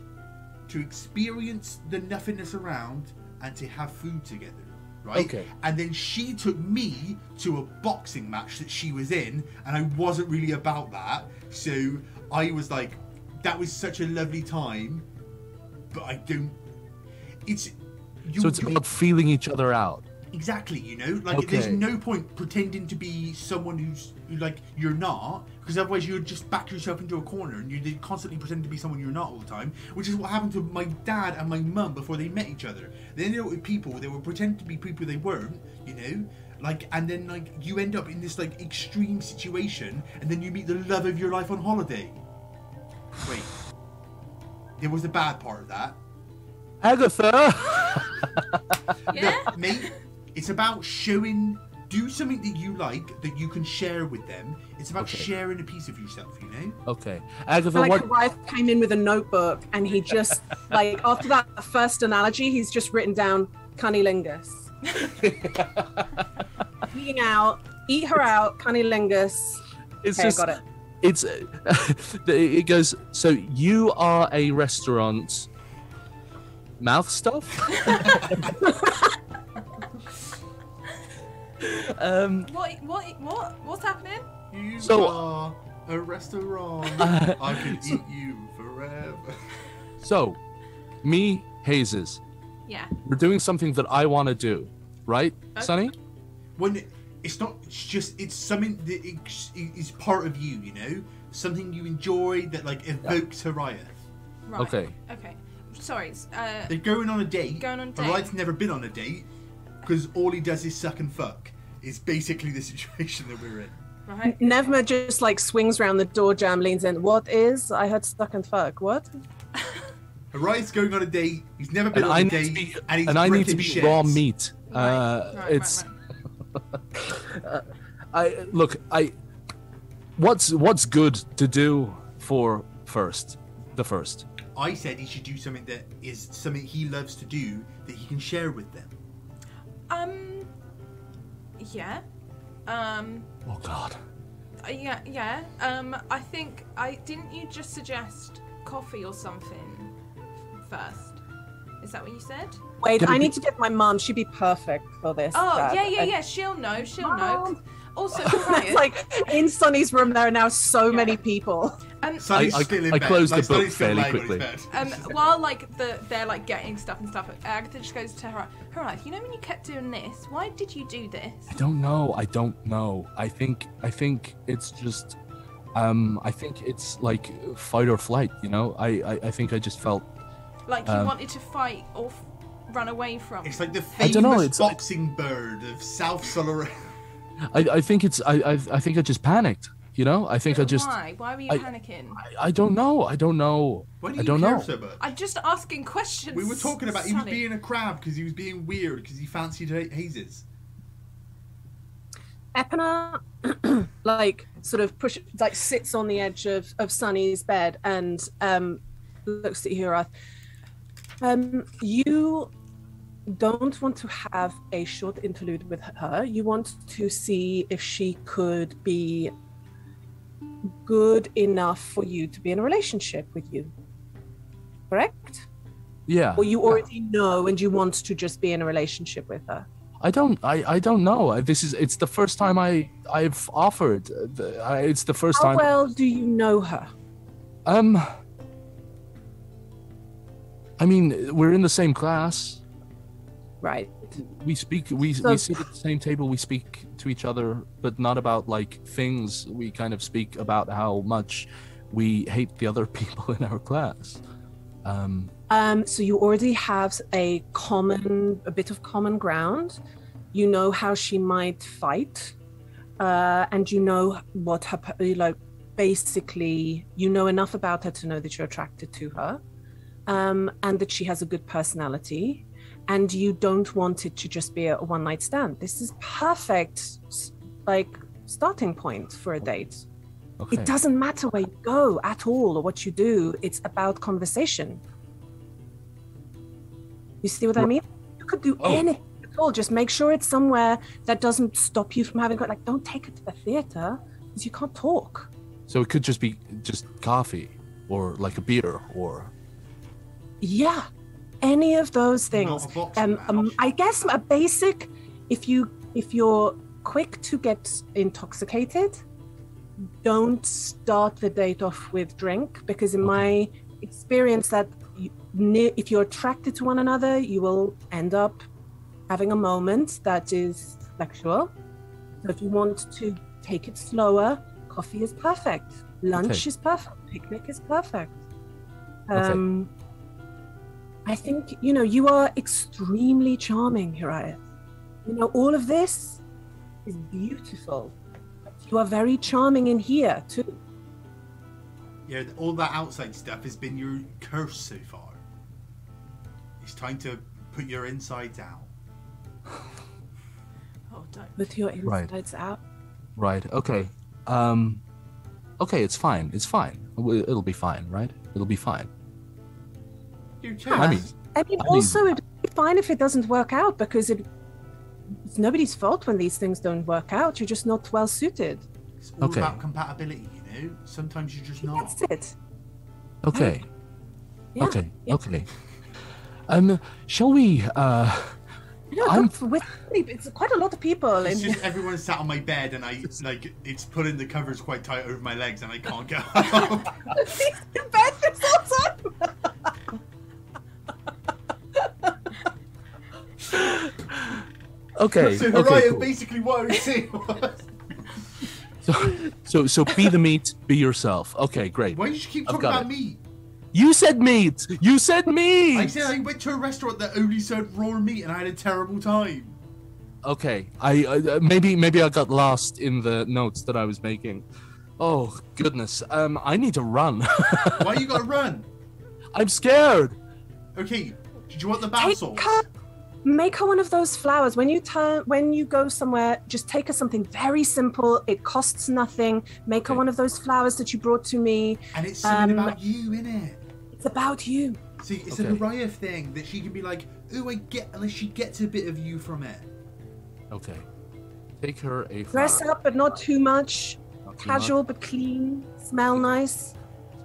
to experience the nothingness around and to have food together. Right? Okay. And then she took me to a boxing match that she was in, and I wasn't really about that. So I was like, that was such a lovely time, but I don't. It's about feeling each other out. Exactly, you know, like there's no point pretending to be someone who's like you're not, because otherwise you would just back yourself into a corner and you'd constantly pretend to be someone you're not all the time, which is what happened to my dad and my mum before they met each other. They ended up with people, they would pretend to be people they weren't, you know, like, and then like you end up in this like extreme situation, and then you meet the love of your life on holiday. Wait, there was the bad part of that. Agatha. Yeah, look, mate. It's about do something that you like that you can share with them. It's about sharing a piece of yourself, you know? Okay. Agatha, like Horiath came in with a notebook, and he just, like, after that first analogy, he's just written down cunnilingus. Eat her out, cunnilingus. It's okay, just, I got it. It's, it goes, so you are a restaurant mouth stuff? What's happening? You are a restaurant. I could eat you forever. So, me, Hazes. Yeah. We're doing something that I want to do, right, Sonny? When it's not, it's something that is part of you, you know? Something you enjoy that like evokes Horiath. Right. Okay. Sorry. They're going on a date. Horiath's never been on a date because all he does is suck and fuck. Is basically the situation that we're in. Right. Nevma just like swings around the door jam, leans in. What is? I heard suck and fuck. What? Horiath's going on a date. He's never been on a date, and I need to be raw meat. Right. What's good to do for the first? I said he should do something that is something he loves to do that he can share with them. Yeah. Oh God. Yeah. I think didn't you just suggest coffee or something first? Is that what you said? Wait, I need to get my mum. She'd be perfect for this. Oh, Dad. yeah. She'll know. Also, it's like in Sonny's room there are now so many people. Sonny's still in I bed. closed Like, the book Sonny's still fairly laying on his quickly. bed. While they're like getting stuff, Agatha just goes to her. You know when you kept doing this? Why did you do this? I don't know. I think it's just I think it's like fight or flight, you know? I think I just felt like you wanted to fight or run away from. It's like the I don't know, famous boxing bird of South Solerea. I think it's I think I just panicked, you know? I think I just Why were you panicking? I don't know. Why do you care so much? I'm just asking questions. We were talking about he was Sonny. being a crab because he was being weird because he fancied hazes. Epina sort of sits on the edge of Sonny's bed and looks at Hurath. You don't want to have a short interlude with her. You want to see if she could be good enough for you to be in a relationship with you. Correct? Yeah. Or you already know and you want to just be in a relationship with her? I don't know. It's the first time I've offered. It's the first time. How well do you know her? I mean, we're in the same class. Right. We speak. We sit at the same table. We speak to each other, but not about like things. We kind of speak about how much we hate the other people in our class. So you already have a bit of common ground. You know how she might fight, and you know what her basically. You know enough about her to know that you're attracted to her, and that she has a good personality. And you don't want it to just be a one-night stand. This is perfect, starting point for a date. Okay. It doesn't matter where you go at all or what you do. It's about conversation. You see what I mean? You could do anything at all. Just make sure it's somewhere that doesn't stop you from having, don't take it to the theater because you can't talk. So it could just be coffee or like a beer or... Yeah. Any of those things. I guess a basic, if you're quick to get intoxicated, don't start the date off with drink, because in my experience that if you're attracted to one another, you will end up having a moment that is sexual. So if you want to take it slower, coffee is perfect. Lunch is perfect. Picnic is perfect. I think, you are extremely charming, Uriah. All of this is beautiful. You are very charming in here, too. Yeah, all that outside stuff has been your curse so far. It's time to put your insides out. Oh, don't. Put your insides out? Right, okay. Okay, it's fine. It'll be fine, right? It'll be fine. I mean, also, it'd be fine if it doesn't work out, because it's nobody's fault when these things don't work out. You're just not well suited. It's all about compatibility, Sometimes you're just not. That's it. Okay. Yeah. Okay. Shall we? It's quite a lot of people. It's just everyone sat on my bed, and it's pulling the covers quite tight over my legs, and I can't get up. In bed this whole time. Okay. So Hariah, basically what I was saying was... So be the meat, be yourself. Okay, great. Why do you keep talking about meat? You said meat! I said I went to a restaurant that only served raw meat and I had a terrible time. Okay, I maybe I got lost in the notes that I was making. Oh, goodness. I need to run. Why you gotta run? I'm scared. Okay, did you want the bath salts? make her one of those flowers. When you go somewhere, just take her something very simple. It costs nothing. Make her one of those flowers that you brought to me. And it's something about you, innit? It's about you. See, it's a Mariah thing that she can be like, ooh, unless she gets a bit of you from it. Okay. Take her a flower. Dress up, but not too much. Not too Casual, much. but clean. Smell nice.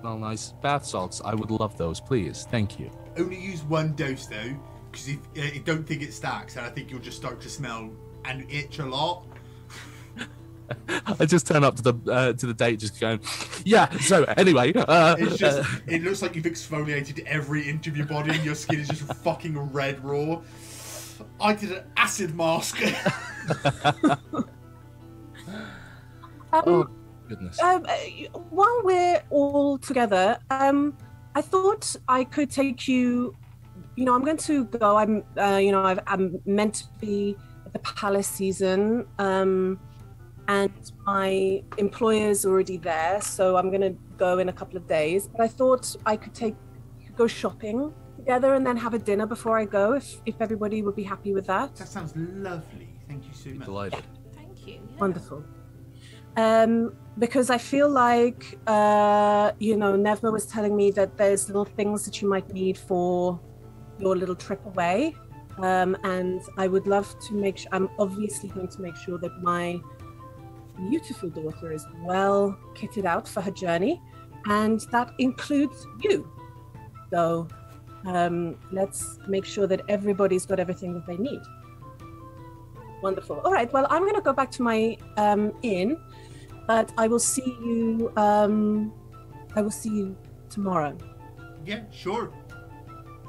Smell nice. Bath salts. I would love those, please. Thank you. Only use one dose though, because if I don't think it stacks, and I think you'll just start to smell and itch a lot. I just turn up to the date, just going, yeah. So anyway, It's just, it looks like you've exfoliated every inch of your body, and your skin is just fucking red raw. I did an acid mask. oh goodness. While we're all together, I thought I could take you. You know, I'm going to go. I'm meant to be at the palace season, and my employer's already there, so I'm going to go in a couple of days. But I thought I could go shopping together and then have a dinner before I go, if everybody would be happy with that. That sounds lovely. Thank you so much. Delighted. Thank you. Yeah. Wonderful. Because I feel like, Nevma was telling me that there's little things that you might need for your little trip away. And I would love to make sure, I'm obviously going to make sure that my beautiful daughter is well kitted out for her journey. And that includes you. So let's make sure that everybody's got everything that they need. Wonderful. All right. Well, I'm going to go back to my inn, but I will see you. I will see you tomorrow. Yeah, sure.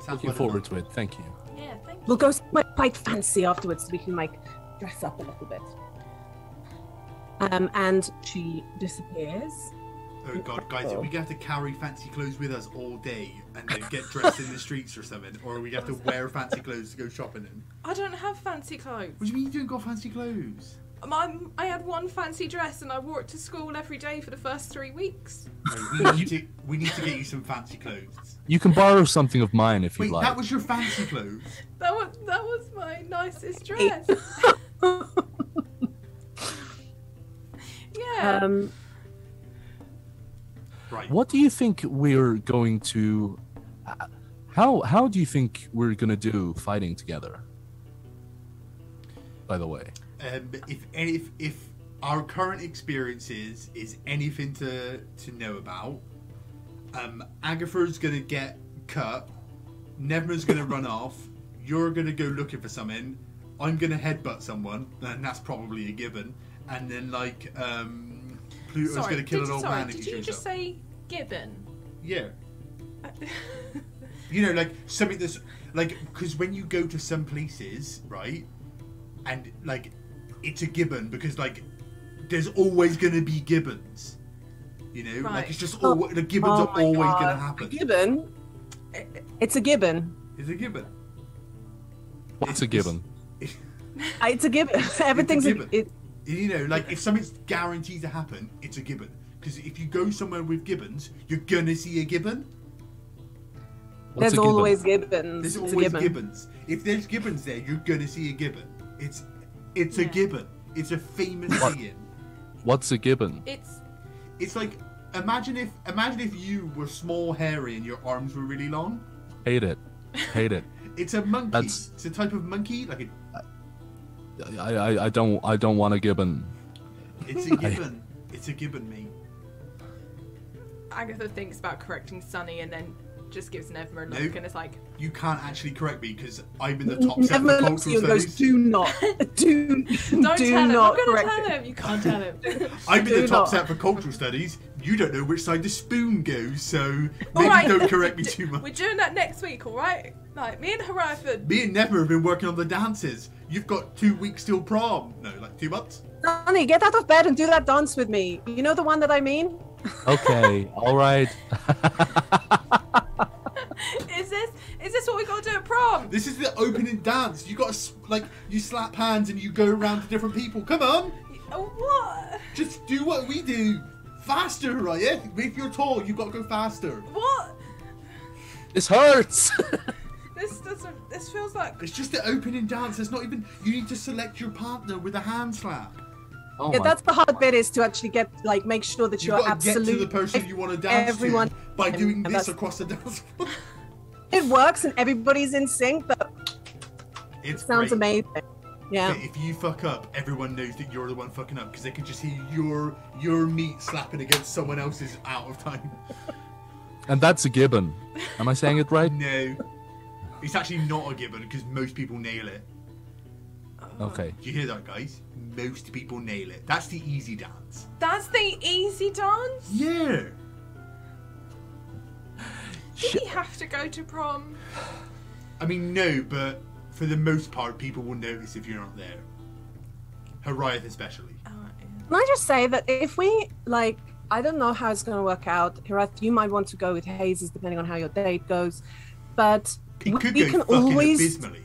Looking forward to it. Thank you. Yeah, thank you. We'll go somewhere quite fancy afterwards, so we can dress up a little bit. And she disappears. Oh god, guys, are we gonna have to carry fancy clothes with us all day and then get dressed in the streets or something? Or are we gonna have to wear fancy clothes to go shopping in? I don't have fancy clothes. What do you mean you don't got fancy clothes? I had one fancy dress and I wore it to school every day for the first 3 weeks. Right, we need to get you some fancy clothes. You can borrow something of mine if you Wait, like. that was your fancy clothes? That was my nicest dress. Yeah. Right. What do you think we're going to? How do you think we're gonna do fighting together? By the way, if our current experiences is anything to know about, Agatha's gonna get cut, Nevma's gonna run off, you're gonna go looking for something, I'm gonna headbutt someone, and that's probably a given, and then Pluto's gonna kill an old man if he shows up. Did you just say gibbon? Yeah. You know, like something that's like, because when you go to some places, right, and like it's a gibbon because like there's always gonna be gibbons. You know, like it's just always the gibbons are always gonna happen. A gibbon? It's a gibbon. It's a gibbon. What's a gibbon? It's a gibbon. Everything's a gibbon. You know, like if something's guaranteed to happen, it's a gibbon. Because if you go somewhere with gibbons, you're gonna see a gibbon. There's always gibbons. There's always gibbons. If there's gibbons there, you're gonna see a gibbon. It's a gibbon. It's a famous saying. What's a gibbon? It's like imagine if you were small, hairy, and your arms were really long. Hate it. It's a monkey. It's a type of monkey, like I don't want a gibbon. It's a gibbon. It's a gibbon, mate. Agatha thinks about correcting Sunny and then just gives Nevma a look and it's like, you can't actually correct me because I'm in the top set for cultural studies. Goes, do not don't tell him. I'm gonna tell him. You can't tell him. I'm in the top set for cultural studies. You don't know which side the spoon goes, so maybe don't correct me too much. We're doing that next week, all right? Like me and Heriford. Me and Nevma have been working on the dances. You've got 2 weeks till prom. No, like 2 months. Sonny, get out of bed and do that dance with me. You know the one that I mean? Okay, all right. Is this what we got to do at prom? This is the opening dance. You got to you slap hands and you go around to different people. Come on. What? Just do what we do. Faster, right? If you're tall, you've got to go faster. What? This hurts. This doesn't. This feels like. It's just the opening dance. It's not even. You need to select your partner with a hand slap. Oh Yeah, that's the hard bit, is to actually get, like, make sure that you're You've got to absolutely... get to the person you want to dance everyone, to by doing and this that's- across the dance floor. It works and everybody's in sync, but It sounds amazing. Yeah. If you fuck up, everyone knows that you're the one fucking up because they can just hear your meat slapping against someone else's out of time. And that's a gibbon. Am I saying it right? No. It's actually not a gibbon because most people nail it. Okay. Do you hear that, guys? Most people nail it. That's the easy dance. That's the easy dance? Yeah. Did he have to go to prom? I mean, no, but for the most part, people will notice if you're not there. Hariath especially. Can I just say that if we, like, I don't know how it's going to work out. Hirath, you might want to go with Hazes depending on how your date goes. But It could we go can fucking always... abysmally.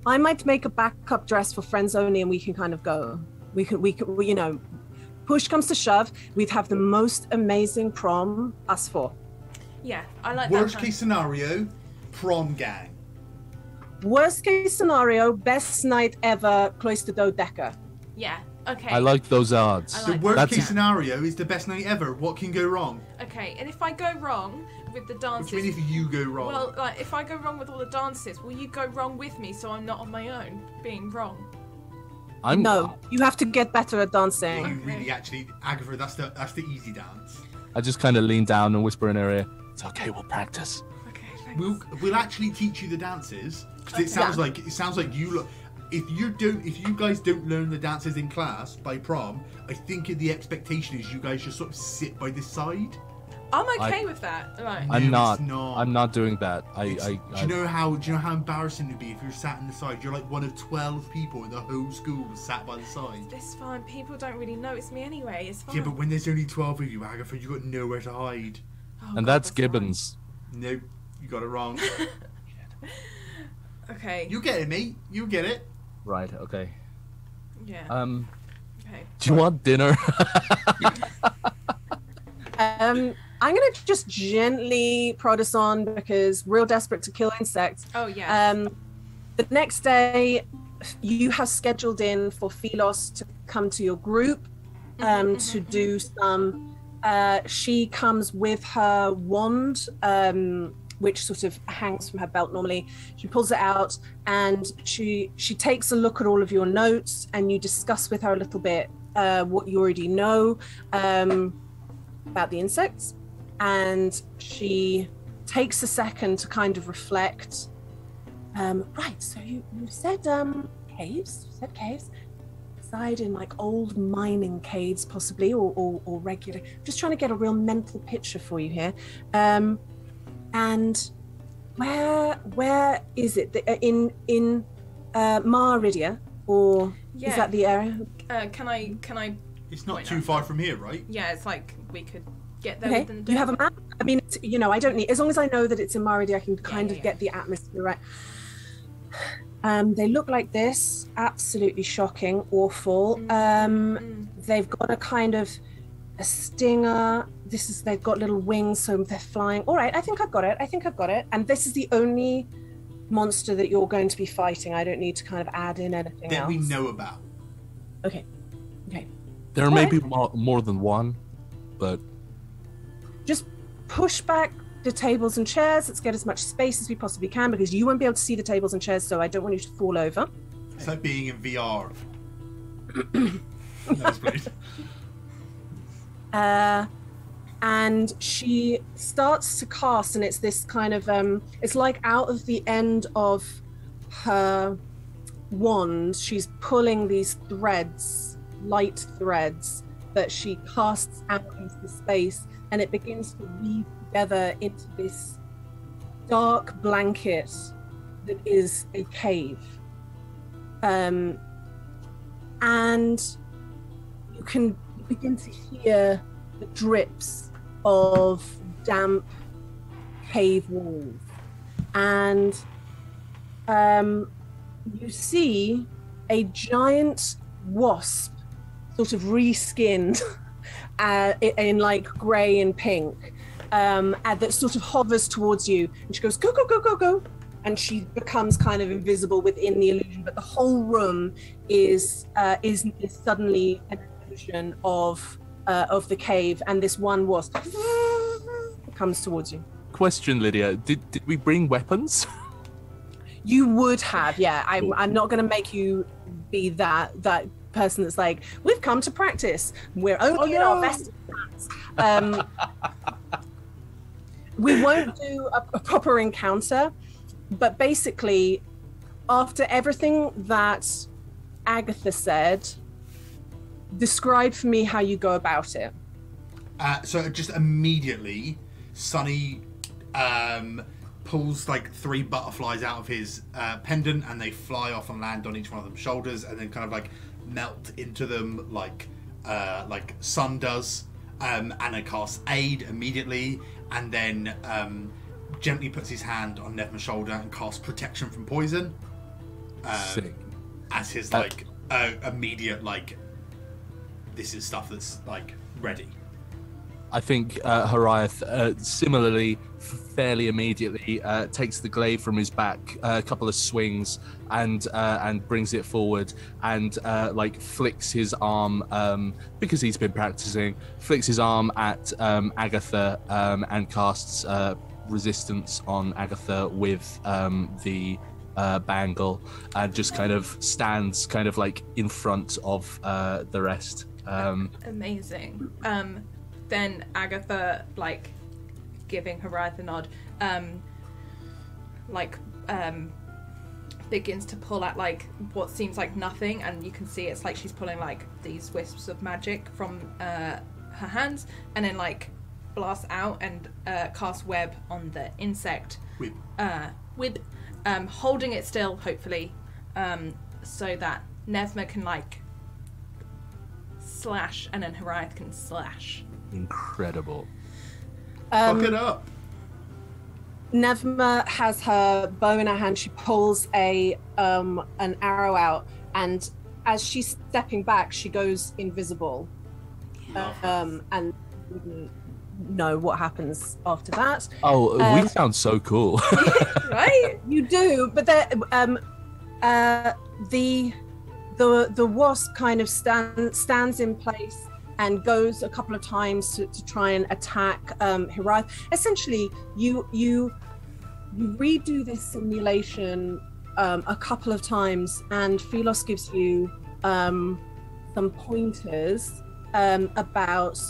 I might make a backup dress for friends only, and we can kind of go. We could, you know, push comes to shove, we'd have the most amazing prom, us four. Yeah, I like Worst that. case scenario, prom gang. Worst case scenario, best night ever, cloister dodecha. Yeah, okay. I like those odds. I The like worst That's- case scenario is the best night ever. What can go wrong? Okay, and if I go wrong with the What dances... do you mean if you go wrong? Well, like, if I go wrong with all the dances, will you go wrong with me so I'm not on my own being wrong? No, you have to get better at Yeah, dancing. you really actually, Agatha, that's the easy dance. I just kind of lean down and whisper in her ear, "It's okay, we'll practice." Okay, thanks. We'll actually teach you the dances because it sounds like you look. If you guys don't learn the dances in class by prom, I think the expectation is you guys just sort of sit by the side. I'm okay with that. Right. I'm No, not. it's not. I'm not doing that. Do you know how embarrassing it'd be if you're sat on the side? You're like one of 12 people in the whole school sat by the side. It's fine. People don't really notice me anyway. It's fine. Yeah, but when there's only 12 of you, Agatha, you got nowhere to hide. Oh, and God, that's fine. Gibbons. Nope, you got it wrong. Okay. You get it, mate. You get it. Right. Okay. Yeah. Okay. Do you want dinner? I'm gonna just gently prod us on because real desperate to kill insects. Oh yeah. The next day, you have scheduled in for Philos to come to your group to do some. She comes with her wand, which sort of hangs from her belt normally. She pulls it out and she takes a look at all of your notes, and you discuss with her a little bit what you already know about the insects. And she takes a second to kind of reflect. Right, so you said caves. You said caves. Inside in like old mining caves, possibly, or regular. Just trying to get a real mental picture for you here. And where is it? In Maridia, or Yeah. is that the area? Can I? It's not Wait, too no. far from here, right? Yeah, it's like we could get there Okay, within the day. you have a map. I mean, I don't need, as long as I know that it's in Maridia, I can kind of yeah. get the atmosphere right. They look like this. Absolutely shocking, awful. They've got a kind of a stinger. They've got little wings, so they're flying. All right, I think I've got it. And this is the only monster that you're going to be fighting. I don't need to kind of add in anything That else. we know about. Okay. There may be more than one, but Just push back the tables and chairs. Let's get as much space as we possibly can, because you won't be able to see the tables and chairs, so I don't want you to fall over. It's like being in VR. Nice place. And she starts to cast, and it's this kind of it's like out of the end of her wand, she's pulling these threads, light threads, that she casts out into the space, and it begins to weave together into this dark blanket that is a cave. And you can begin to hear the drips of damp cave walls, and you see a giant wasp, sort of reskinned in like grey and pink, that sort of hovers towards you, and she goes, go, go, go, go, go. and she becomes kind of invisible within the illusion, but the whole room is suddenly an illusion of the cave, and this one wasp comes towards you. Question, Lydia, did we bring weapons? You would have, yeah. I'm not going to make you be that person that's like, we've come to practice. We're only in our vested plans. We won't do a proper encounter, but basically, after everything that Agatha said, describe for me how you go about it. So just immediately, Sonny pulls like 3 butterflies out of his pendant, and they fly off and land on each one of them's shoulders, and then kind of like melt into them like Sun does, and then casts aid immediately, and then gently puts his hand on Nevma's shoulder and casts protection from poison. Sick. As his immediate this is stuff that's ready. I think Hariath similarly, fairly immediately, takes the glaive from his back, a couple of swings, and brings it forward, and flicks his arm, because he's been practicing, flicks his arm at Agatha, and casts resistance on Agatha with the bangle, and just kind of stands in front of the rest. Amazing. Then Agatha, giving Hariath a nod, begins to pull at what seems like nothing, and you can see it's like she's pulling these wisps of magic from her hands, and then blasts out and casts web on the insect. Whip. Holding it still, hopefully, so that Nevma can slash, and then Hariath can slash. Incredible. Fuck it up. Nevma has her bow in her hand. She pulls an arrow out, and as she's stepping back, she goes invisible. And wouldn't know what happens after that. Oh, we sound so cool. Right? You do, but the wasp kind of stands in place and goes a couple of times to try and attack Hariath. Essentially, you redo this simulation a couple of times, and Philos gives you some pointers about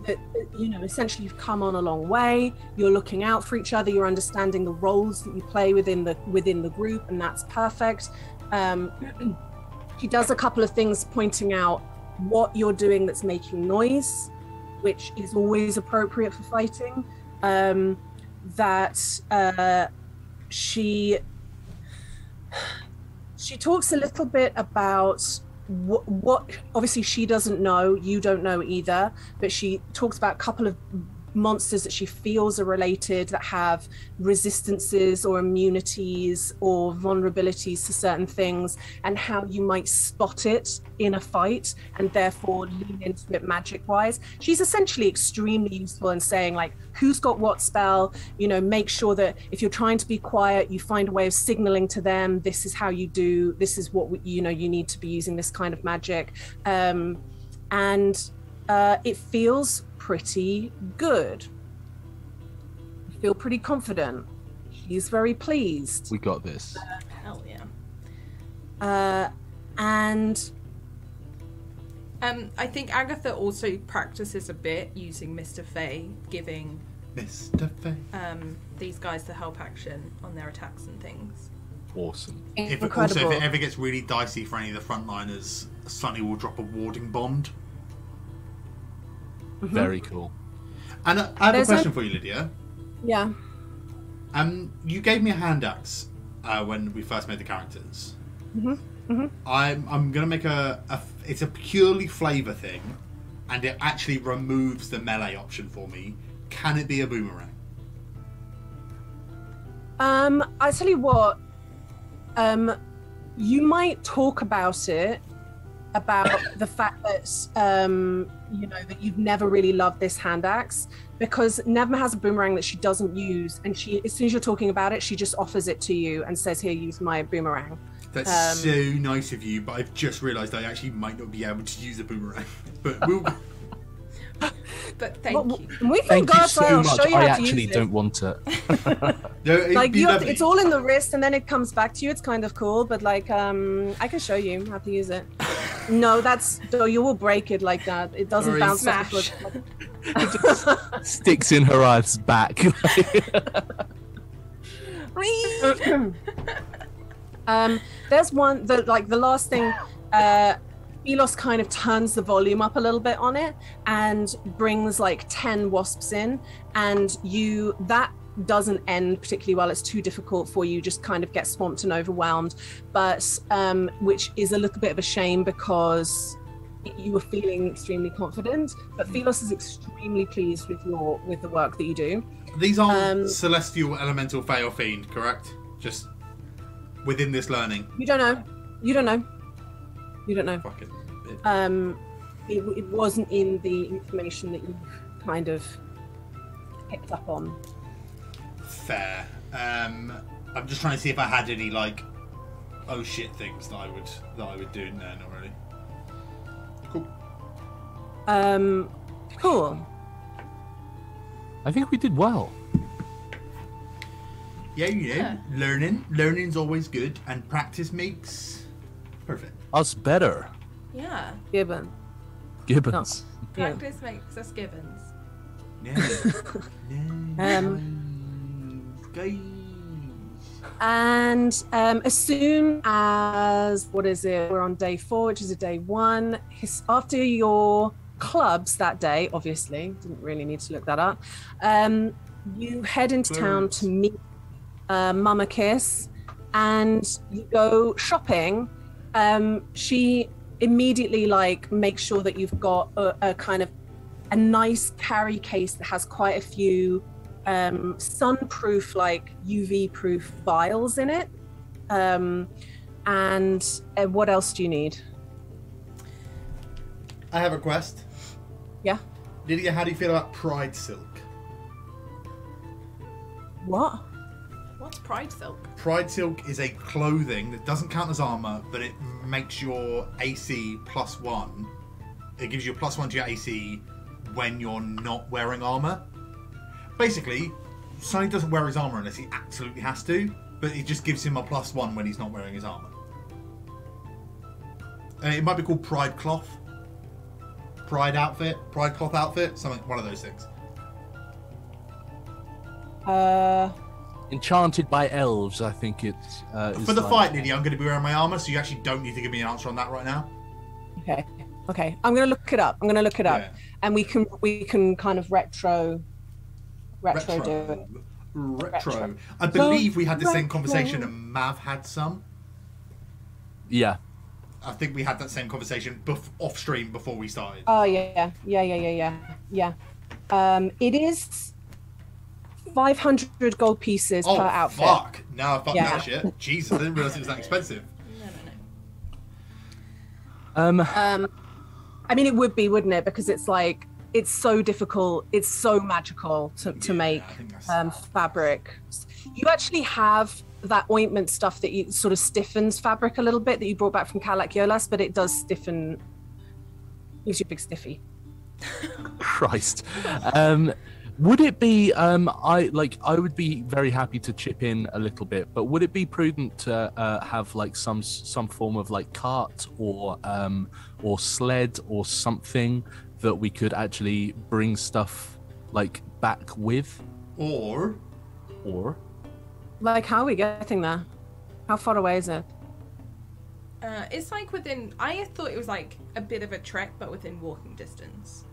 that. Essentially, you've come on a long way. You're looking out for each other. You're understanding the roles that you play within the group, and that's perfect. She does a couple of things pointing out what you're doing that's making noise, which is always appropriate for fighting. She talks a little bit about what obviously she doesn't know, you don't know either, but she talks about a couple of monsters that she feels are related, that have resistances or immunities or vulnerabilities to certain things, and how you might spot it in a fight and therefore lean into it magic wise. She's essentially extremely useful in saying who's got what spell, make sure that if you're trying to be quiet, you find a way of signaling to them, this is how you do, this is what you need to be using this kind of magic. And it feels pretty good. I feel pretty confident. She's very pleased. We got this. Hell yeah. And I think Agatha also practices a bit using Mr. Fey, giving Mr. Fey these guys the help action on their attacks and things. Awesome. If it ever gets really dicey for any of the frontliners, Sonny will drop a warding bond. Mm-hmm. Very cool. And I have a question for you, Lydia. Yeah. You gave me a hand axe when we first made the characters. Mm-hmm. Mm-hmm. I'm gonna make it's a purely flavor thing, and it actually removes the melee option for me. Can it be a boomerang? I tell you what. You might talk about it about the fact that you know that you've never really loved this hand axe, because Nevma has a boomerang that she doesn't use, and she, as soon as you're talking about it, she just offers it to you and says, "Here, use my boomerang." That's so nice of you, but I've just realised I actually might not be able to use a boomerang. But we'll. But thank you. We can Thank go you outside. so I'll much. show you I how to actually use don't it. want it. No, Like it's all in the wrist, and then it comes back to you. It's kind of cool, but like I can show you how to use it. No, you will break it like that. It doesn't Sorry. bounce Smash. off the Sticks in her eyes back. There's one that like the last thing. Elos kind of turns the volume up a little bit on it and brings like 10 wasps in, and that doesn't end particularly well. It's too difficult for you, just kind of get swamped and overwhelmed, but which is a little bit of a shame because you were feeling extremely confident, but Philos is extremely pleased with the work that you do. These aren't celestial, elemental, fey, or fiend, correct? Just within this learning. You don't know. Fucking bit. It wasn't in the information that you kind of picked up on. Fair. I'm just trying to see if I had any like oh shit things that I would do. No, not really. Cool. Cool. I think we did well. Yeah. Learning's always good, and practice makes perfect. Us better. Yeah. Gibbon. Gibbons. Yeah. Practice makes us Gibbons. Guys. And as soon as, we're on day 4, which is a day 1, after your clubs that day, obviously, didn't really need to look that up, you head into town to meet Mama Kiss, and you go shopping. She immediately makes sure that you've got a kind of a nice carry case that has quite a few sun-proof, UV-proof vials in it. And what else do you need? I have a quest. Yeah. Lydia, how do you feel about Pride Silk? What? What's Pride Silk? Pride Silk is a clothing that doesn't count as armor, but it makes your AC +1. It gives you a +1 to your AC when you're not wearing armor. Basically, Sonny doesn't wear his armor unless he absolutely has to, but it just gives him a +1 when he's not wearing his armor. It might be called Pride Cloth, Pride Outfit, Pride Cloth Outfit, one of those things. Enchanted by elves, I think it's. For the fight, Lydia, I'm going to be wearing my armor, so you actually don't need to give me an answer on that right now. Okay. I'm going to look it up. Yeah. And we can kind of retro do it. Retro. I believe we had the same conversation and Mav had some. Yeah. I think we had that same conversation off stream before we started. Oh yeah. It is 500 gold pieces per outfit. Oh fuck! No, fuck that shit. Jesus, I didn't realise it was that expensive. No. I mean, it would be, wouldn't it? Because it's it's so difficult. It's so magical to make fabric. You actually have that ointment stuff that you sort of stiffens fabric a little bit that you brought back from Kalak Yolas, but it does stiffen. Gives you a big stiffy. Christ. Would it be I would be very happy to chip in a little bit, but would it be prudent to have some form of cart or sled or something that we could actually bring stuff back with? Or how are we getting there? How far away is it? It's within. I thought it was a bit of a trek, but within walking distance.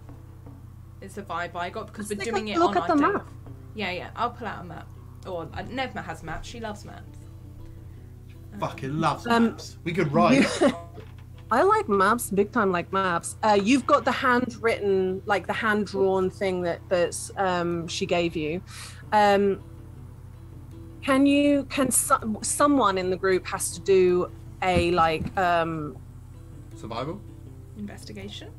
It's the vibe I got because we're doing it on our the day. map. Yeah. I'll pull out a map. Or Nevma has maps. She loves maps. Fucking loves maps. We could write. I like maps, big time like maps. You've got the handwritten, the hand-drawn thing that she gave you. Survival? Investigation.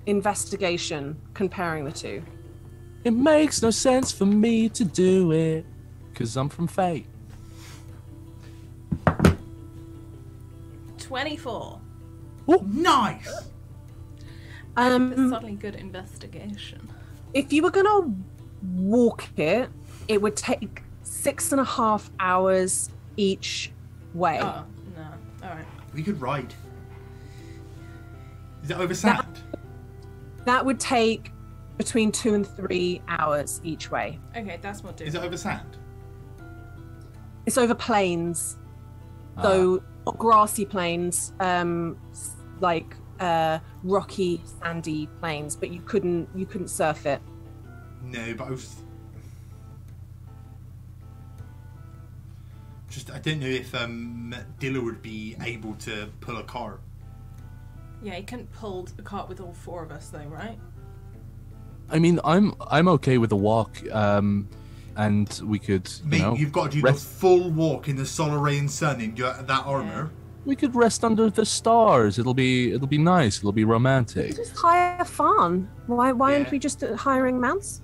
Investigation, comparing the two. It makes no sense for me to do it, because I'm from Fate. 24. Oh, nice! Suddenly good investigation. If you were gonna walk it, it would take 6.5 hours each way. Oh, no. Alright. We could ride. Is it over sand? That would take between 2 and 3 hours each way. Okay, that's more doable. Is it over sand? It's over plains, so not grassy plains, like rocky, sandy plains. But you couldn't surf it. No, but I don't know if Dilla would be able to pull a cart. Yeah, he couldn't pull a cart with all 4 of us, though, right? I mean, I'm okay with a walk, and we could, Mate, you've got to do the full walk in the Solerean sun in that armor. We could rest under the stars. It'll be nice. It'll be romantic. Just hire Fawn. Why aren't we just hiring mounts?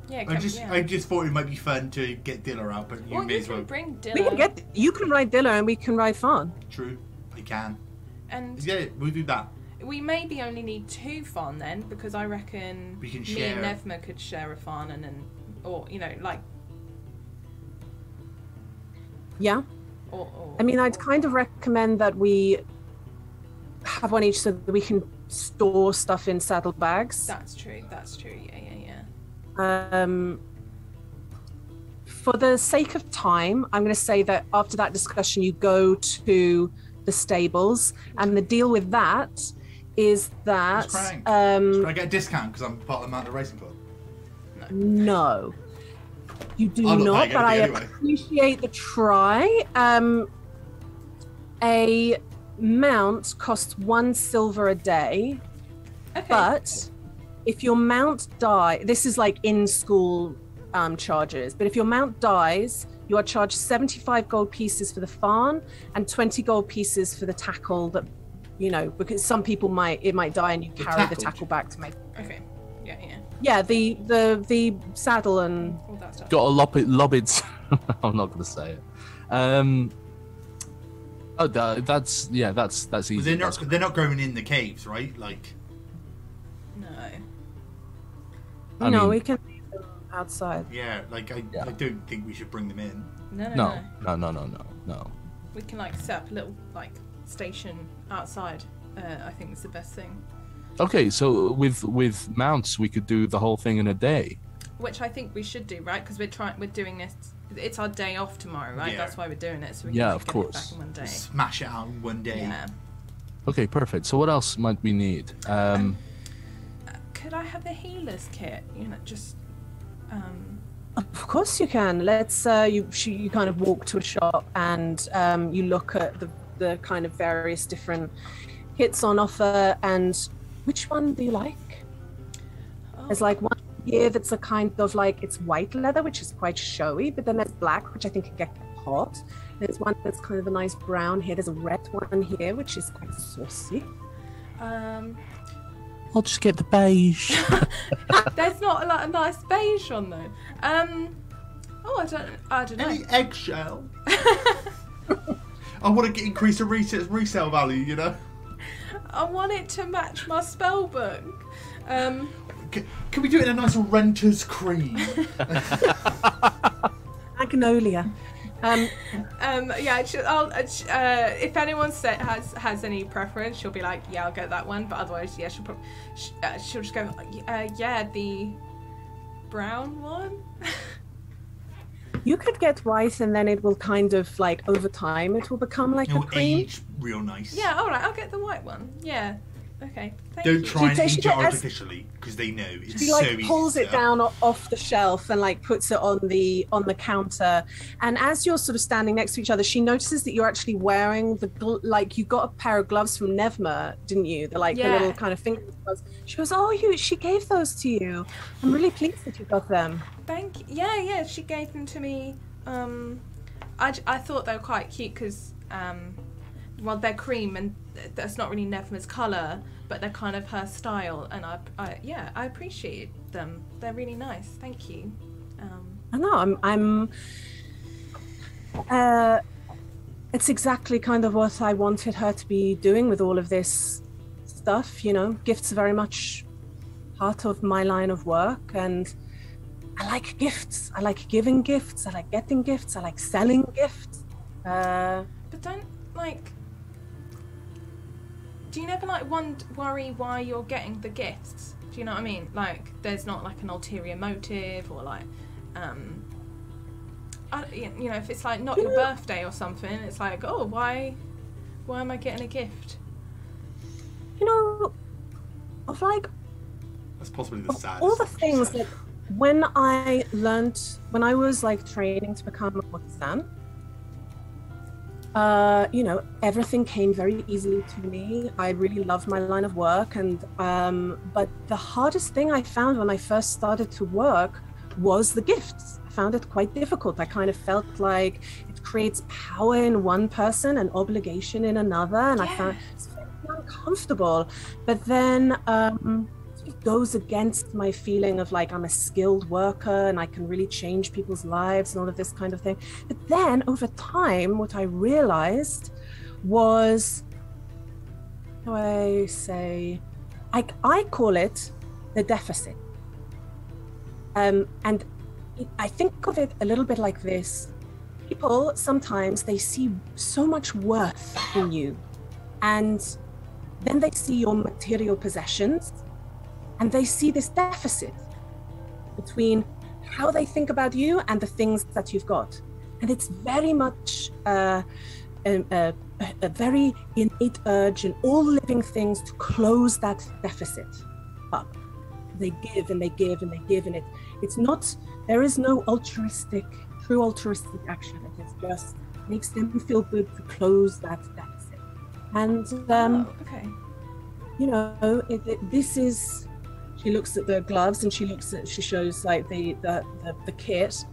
Yeah, I just thought it might be fun to get Dilla out, but you may as well. Bring Dilla. You can ride Dilla and we can ride Fawn. True, I can. And yeah, we'll do that. We maybe only need 2 fawn then, because I reckon we can me share. and Nevma could share a fawn, and then, or like. Yeah. I mean, I'd kind of recommend that we have one each so that we can store stuff in saddlebags. That's true. Yeah. For the sake of time, I'm going to say that after that discussion, you go to the stables, and the deal with that is that Should I get a discount because I'm part of the Mountain Racing Club? No, you do not, but I appreciate the try. A mount costs 1 silver a day. Okay. But if your mount this is like in school charges, but if your mount dies, you are charged 75 gold pieces for the fawn and 20 gold pieces for the tackle that, because some people might die and you carry the tackle back to make. Okay. Yeah. Yeah, the saddle and all that stuff. Got a lobbits. I'm not gonna say it. That's easy. They're not going in the caves, right? Like. No. We can leave them outside. Yeah, I don't think we should bring them in. No. We can set up a little station outside. I think it's the best thing. Okay, so with mounts, we could do the whole thing in a day. Which I think we should do, right? Because we're doing this. It's our day off tomorrow, right? Yeah. That's why we're doing it. So we Yeah, can of get course. it back in one day. Smash it out in one day. Yeah. Okay, perfect. So what else might we need? Could I have the healer's kit? Just. Of course you can. Let's you kind of walk to a shop and you look at the kind of various different kits on offer, and which one do you like? There's one here that's a kind of it's white leather, which is quite showy, but then there's black, which I think can get hot. There's one that's kind of a nice brown here. There's a red one here, which is quite saucy. I'll just get the beige. There's not a nice beige on though. I don't know. Any eggshell? I want to increase the resale value, I want it to match my spell book. Can we do it in a nice renter's cream? Magnolia. If anyone has any preference, she'll be like, yeah, I'll get that one. But otherwise, yeah, she'll just go, the brown one. You could get white, and then it will kind of over time it will become a cream. Age real nice. Yeah, all right, I'll get the white one. Yeah. Okay. Thank Don't you. try and age it artificially because they know it's she so easy. Pulls it down off the shelf and puts it on the counter. And as you're sort of standing next to each other, she notices that you're actually wearing you got a pair of gloves from Nevma, didn't you? The the little kind of finger gloves. She goes, she gave those to you. I'm really pleased that you got them. Thank you. Yeah, she gave them to me. I thought they were quite cute because they're cream and that's not really Nevma's colour, but they're kind of her style, and I appreciate them. They're really nice. Thank you. I know. It's exactly kind of what I wanted her to be doing with all of this stuff. You know, gifts are very much part of my line of work, and I like gifts. I like giving gifts. I like getting gifts. I like selling gifts. But don't do you never worry why you're getting the gifts? Do you know what I mean? Like, there's not like an ulterior motive, or like, you know, if it's like not your birthday or something, it's like, oh, why am I getting a gift? You know, of like, that's possibly the saddest. All the things that when I was like training to become a courtesan, you know, everything came very easily to me. I really loved my line of work, and but the hardest thing I found when I first started to work was the gifts. I found it quite difficult. I kind of felt like it creates power in one person and obligation in another, and I found it's very uncomfortable. But then it goes against my feeling of like I'm a skilled worker and I can really change people's lives and all of this kind of thing. But then over time, what I realized was, how do I say, I call it the deficit. And I think of it a little bit like this. People, sometimes they see so much worth in you, and then they see your material possessions, and they see this deficit between how they think about you and the things that you've got. And it's very much a very innate urge in all living things to close that deficit up. They give and they give and they give, and it's not, there is no true altruistic action. It is just makes them feel good to close that deficit. And you know, this is, she looks at the gloves and she shows like the kit.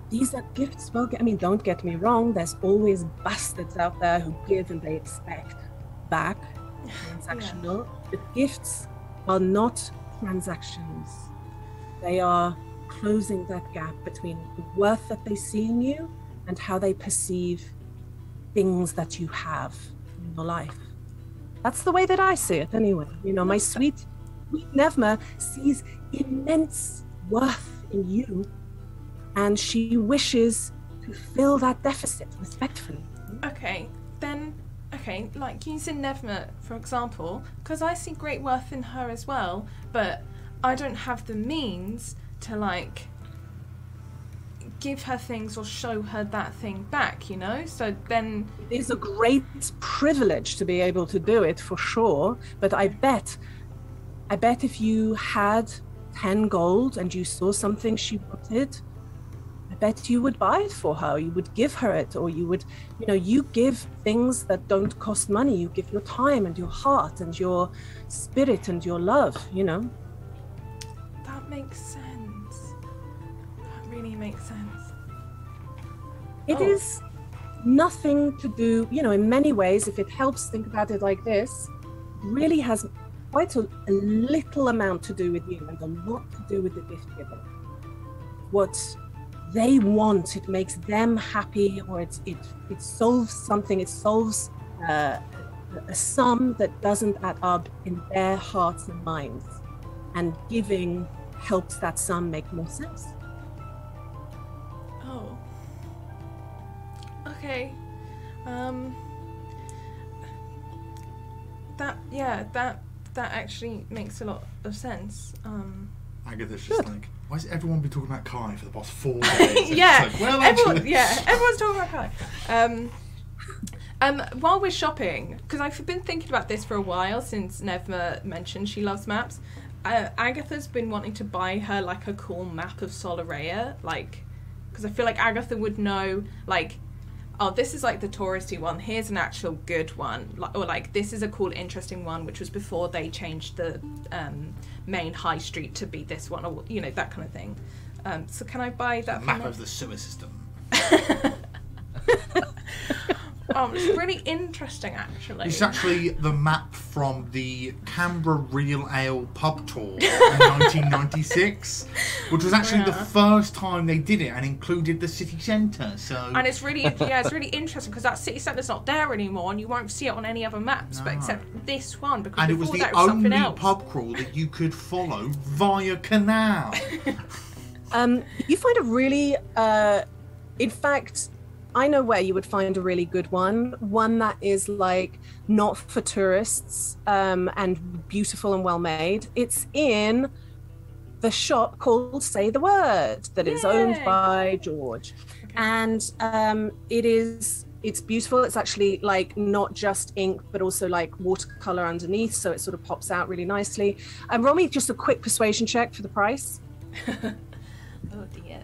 These are gifts. Well, I mean, don't get me wrong, there's always bastards out there who give and they expect back, transactional. But gifts are not transactions. They are closing that gap between the worth that they see in you and how they perceive things that you have in your life. That's the way that I see it anyway. You know, my sweet Nevma sees immense worth in you, and she wishes to fill that deficit respectfully. Okay, like using Nevma, for example, because I see great worth in her as well, but I don't have the means to, like, give her things or show her that thing back, you know? So then... It is a great privilege to be able to do it, for sure, but I bet if you had 10 gold and you saw something she wanted, I bet you would buy it for her, you would give her it, or you would, you know, you give things that don't cost money. You give your time and your heart and your spirit and your love, you know. That makes sense. That really makes sense. It is nothing to do, you know, in many ways, if it helps think about it like this, it really has quite a little amount to do with you and a lot to do with the gift giver. What they want, it makes them happy, or it solves something, it solves a sum that doesn't add up in their hearts and minds, and giving helps that sum make more sense. Oh, okay. That actually makes a lot of sense. Agatha's just like, why has everyone been talking about Kai for the past 4 days? Yeah, like, well, everyone's talking about Kai. While we're shopping, because I've been thinking about this for a while since Nevma mentioned she loves maps. Agatha's been wanting to buy her like a cool map of Solerea, like, because I feel like Agatha would know, like, oh, this is like the touristy one, here's an actual good one, or like this is a cool interesting one, which was before they changed the main high street to be this one, or, you know, that kind of thing. So can I buy that map of the sewer system? Oh, it's really interesting, actually. It's actually the map from the Canberra Real Ale pub tour in 1996, which was actually the first time they did it and included the city centre. So, and it's really interesting because that city centre's not there anymore, and you won't see it on any other maps, but except this one, because and it was the only pub crawl that you could follow via canal. You find a really, in fact, I know where you would find a really good one that is like not for tourists, and beautiful and well made. It's in the shop called Say the Word that is owned by George. Okay. And it's beautiful. It's actually like not just ink, but also like watercolor underneath, so it sort of pops out really nicely. Roll me just a quick persuasion check for the price. Oh dear.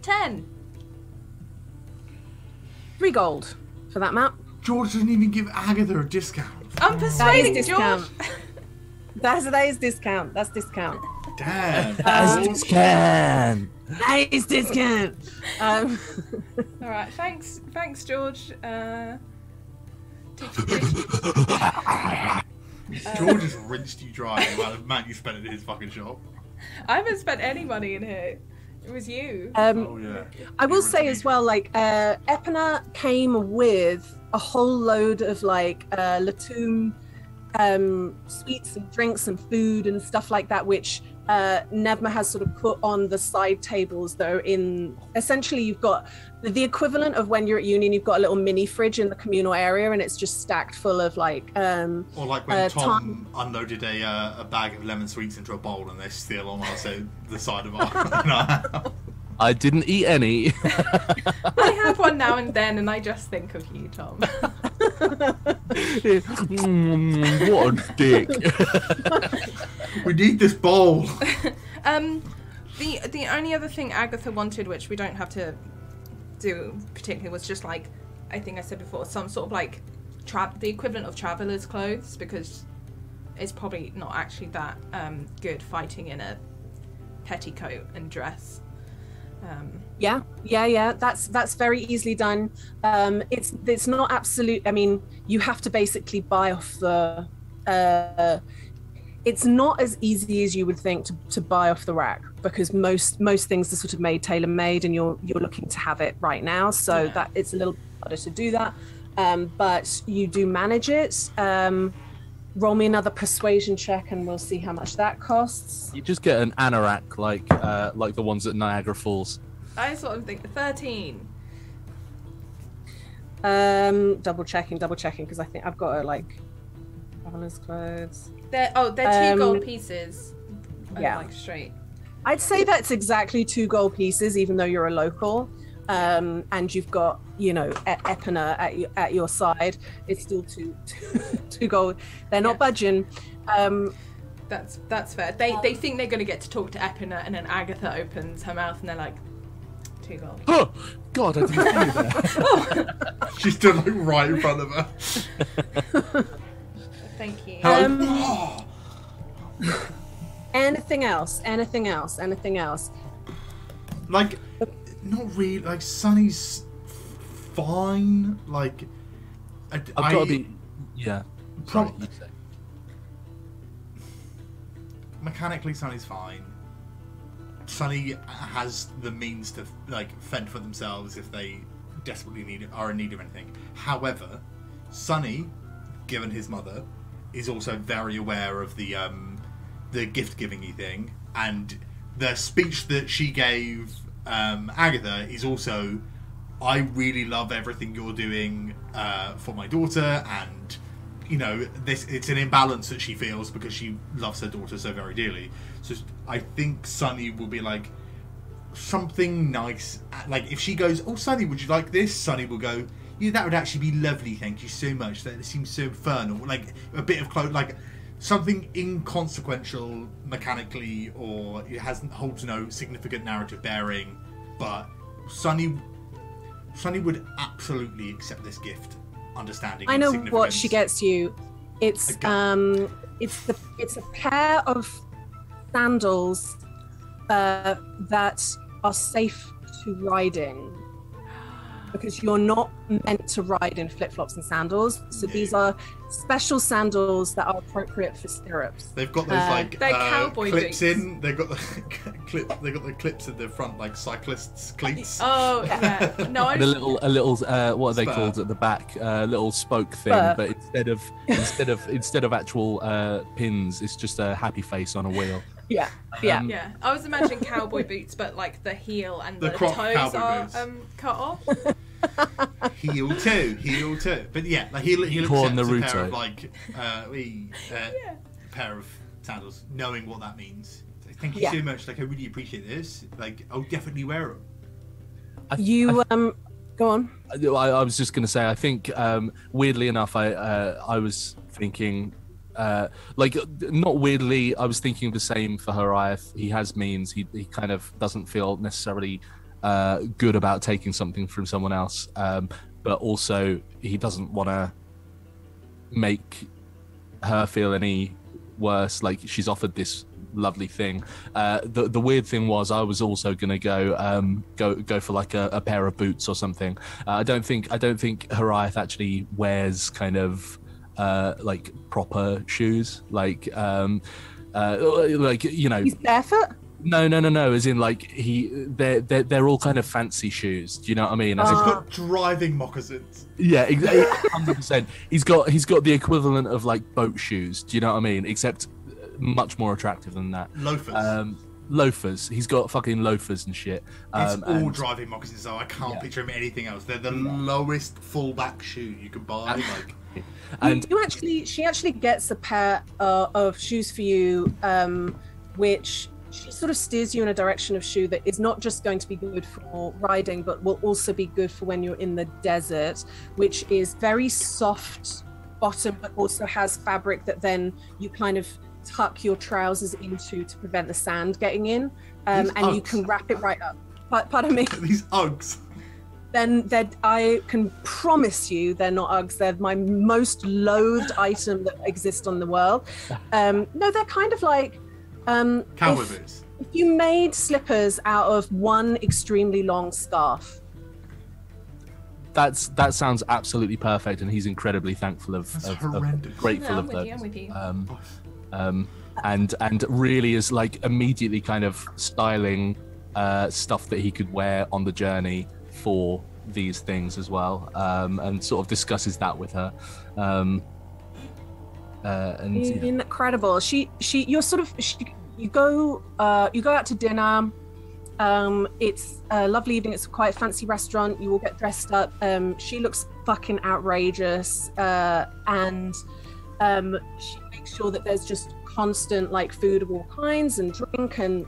10. 3 gold for that map. George doesn't even give Agatha a discount. I'm persuading George. That is discount. That's discount. Damn. That's discount. Nice discount. All right. Thanks, George. George has rinsed you dry the amount of money you spent in his fucking shop. I haven't spent any money in here. It was you. Oh yeah. I will say as well, like Epina came with a whole load of like Latoum sweets and drinks and food and stuff like that, which Nevma has sort of put on the side tables, though. In essentially, you've got the equivalent of when you're at uni and you've got a little mini fridge in the communal area, and it's just stacked full of like. Or like when Tom unloaded a bag of lemon sweets into a bowl, and they're still on the side of our. I didn't eat any. I have one now and then, and I just think of you, Tom. What a dick. We need this bowl. The only other thing Agatha wanted, which we don't have to do particularly, was just like, I think I said before, some sort of like the equivalent of traveller's clothes, because it's probably not actually that good fighting in a petticoat and dress. Yeah. That's very easily done. It's not absolute. I mean, you have to basically buy off the. It's not as easy as you would think to buy off the rack, because most things are sort of made tailor-made, and you're looking to have it right now. So that it's a little harder to do that. But you do manage it. Roll me another persuasion check, and we'll see how much that costs. You just get an anorak like the ones at Niagara Falls. I sort of think 13. Double checking, because I think I've got traveler's clothes. They're 2 gold pieces. Yeah, like straight. I'd say that's exactly 2 gold pieces, even though you're a local. And you've got, Epina at your side. It's still two gold. They're not budging. That's fair. They think they're going to get to talk to Epina, and then Agatha opens her mouth, and they're like, 2 gold. Oh God, I didn't see that. She's still like right in front of her. Thank you. Anything else? Like, not really. Like, Sunny's fine. Like, I've got to be. Yeah. Sorry, you say. Mechanically, Sunny's fine. Sunny has the means to fend for themselves if they desperately are in need of anything. However, Sunny, given his mother, is also very aware of the gift giving-y thing, and the speech that she gave Agatha is also, I really love everything you're doing for my daughter, and it's an imbalance that she feels because she loves her daughter so very dearly. So I think Sunny will be like something nice. Like if she goes, "Oh, Sunny, would you like this?" Sunny will go, "Yeah, that would actually be lovely. Thank you so much. That seems so fun." Or like a bit of like something inconsequential mechanically, or it holds no significant narrative bearing. But Sunny would absolutely accept this gift. Understanding. I know what she gets you. It's it's a pair of sandals that are safe to ride in. because you're not meant to ride in flip-flops and sandals. So these are special sandals that are appropriate for stirrups. They've got those they're cowboy clips boots. in. They've got the They've got the clips in the front, like cyclists' cleats. Oh yeah, no, A little what are they called at the back? Little spoke thing, but instead of actual pins, it's just a happy face on a wheel. Yeah. yeah. I was imagining cowboy boots, but like the heel and the crop toes cowboy are boots. Cut off. Heel too. But yeah, like he Corn accepts a Naruto. pair of pair of sandals, knowing what that means. Thank you so much. Like I really appreciate this. Like I'll definitely wear them. Go on. I was just going to say, I think weirdly enough, I was thinking, not weirdly, I was thinking the same for Horiath. He has means. He kind of doesn't feel necessarily good about taking something from someone else, but also he doesn't want to make her feel any worse. Like she's offered this lovely thing. The weird thing was I was also gonna go for like a pair of boots or something. I don't think Horiath actually wears kind of like proper shoes, like He's barefoot. No. As in, like they're all kind of fancy shoes. Do you know what I mean? He's got driving moccasins. Yeah, exactly. 100%. He's got the equivalent of like boat shoes. Do you know what I mean? Except much more attractive than that. Loafers. He's got fucking loafers and shit. It's all driving moccasins, so I can't picture him anything else. They're the lowest fullback shoe you could buy. Like, and she actually gets a pair of shoes for you, which she sort of steers you in a direction of shoe that is not just going to be good for riding, but will also be good for when you're in the desert, which is very soft bottom, but also has fabric that then you kind of tuck your trousers into to prevent the sand getting in, and you can wrap it right up. Pardon me? These Uggs. Then I can promise you they're not Uggs. They're my most loathed item that exists on the world. No, they're kind of like cowboy boots. If you made slippers out of one extremely long scarf. That sounds absolutely perfect, and he's incredibly thankful grateful of that. I'm with you. And really is like immediately kind of styling stuff that he could wear on the journey for these things as well, and sort of discusses that with her. Incredible. You go out to dinner. It's a lovely evening. It's quite a fancy restaurant. You all get dressed up. She looks fucking outrageous, and she makes sure that there's just constant like food of all kinds and drink, and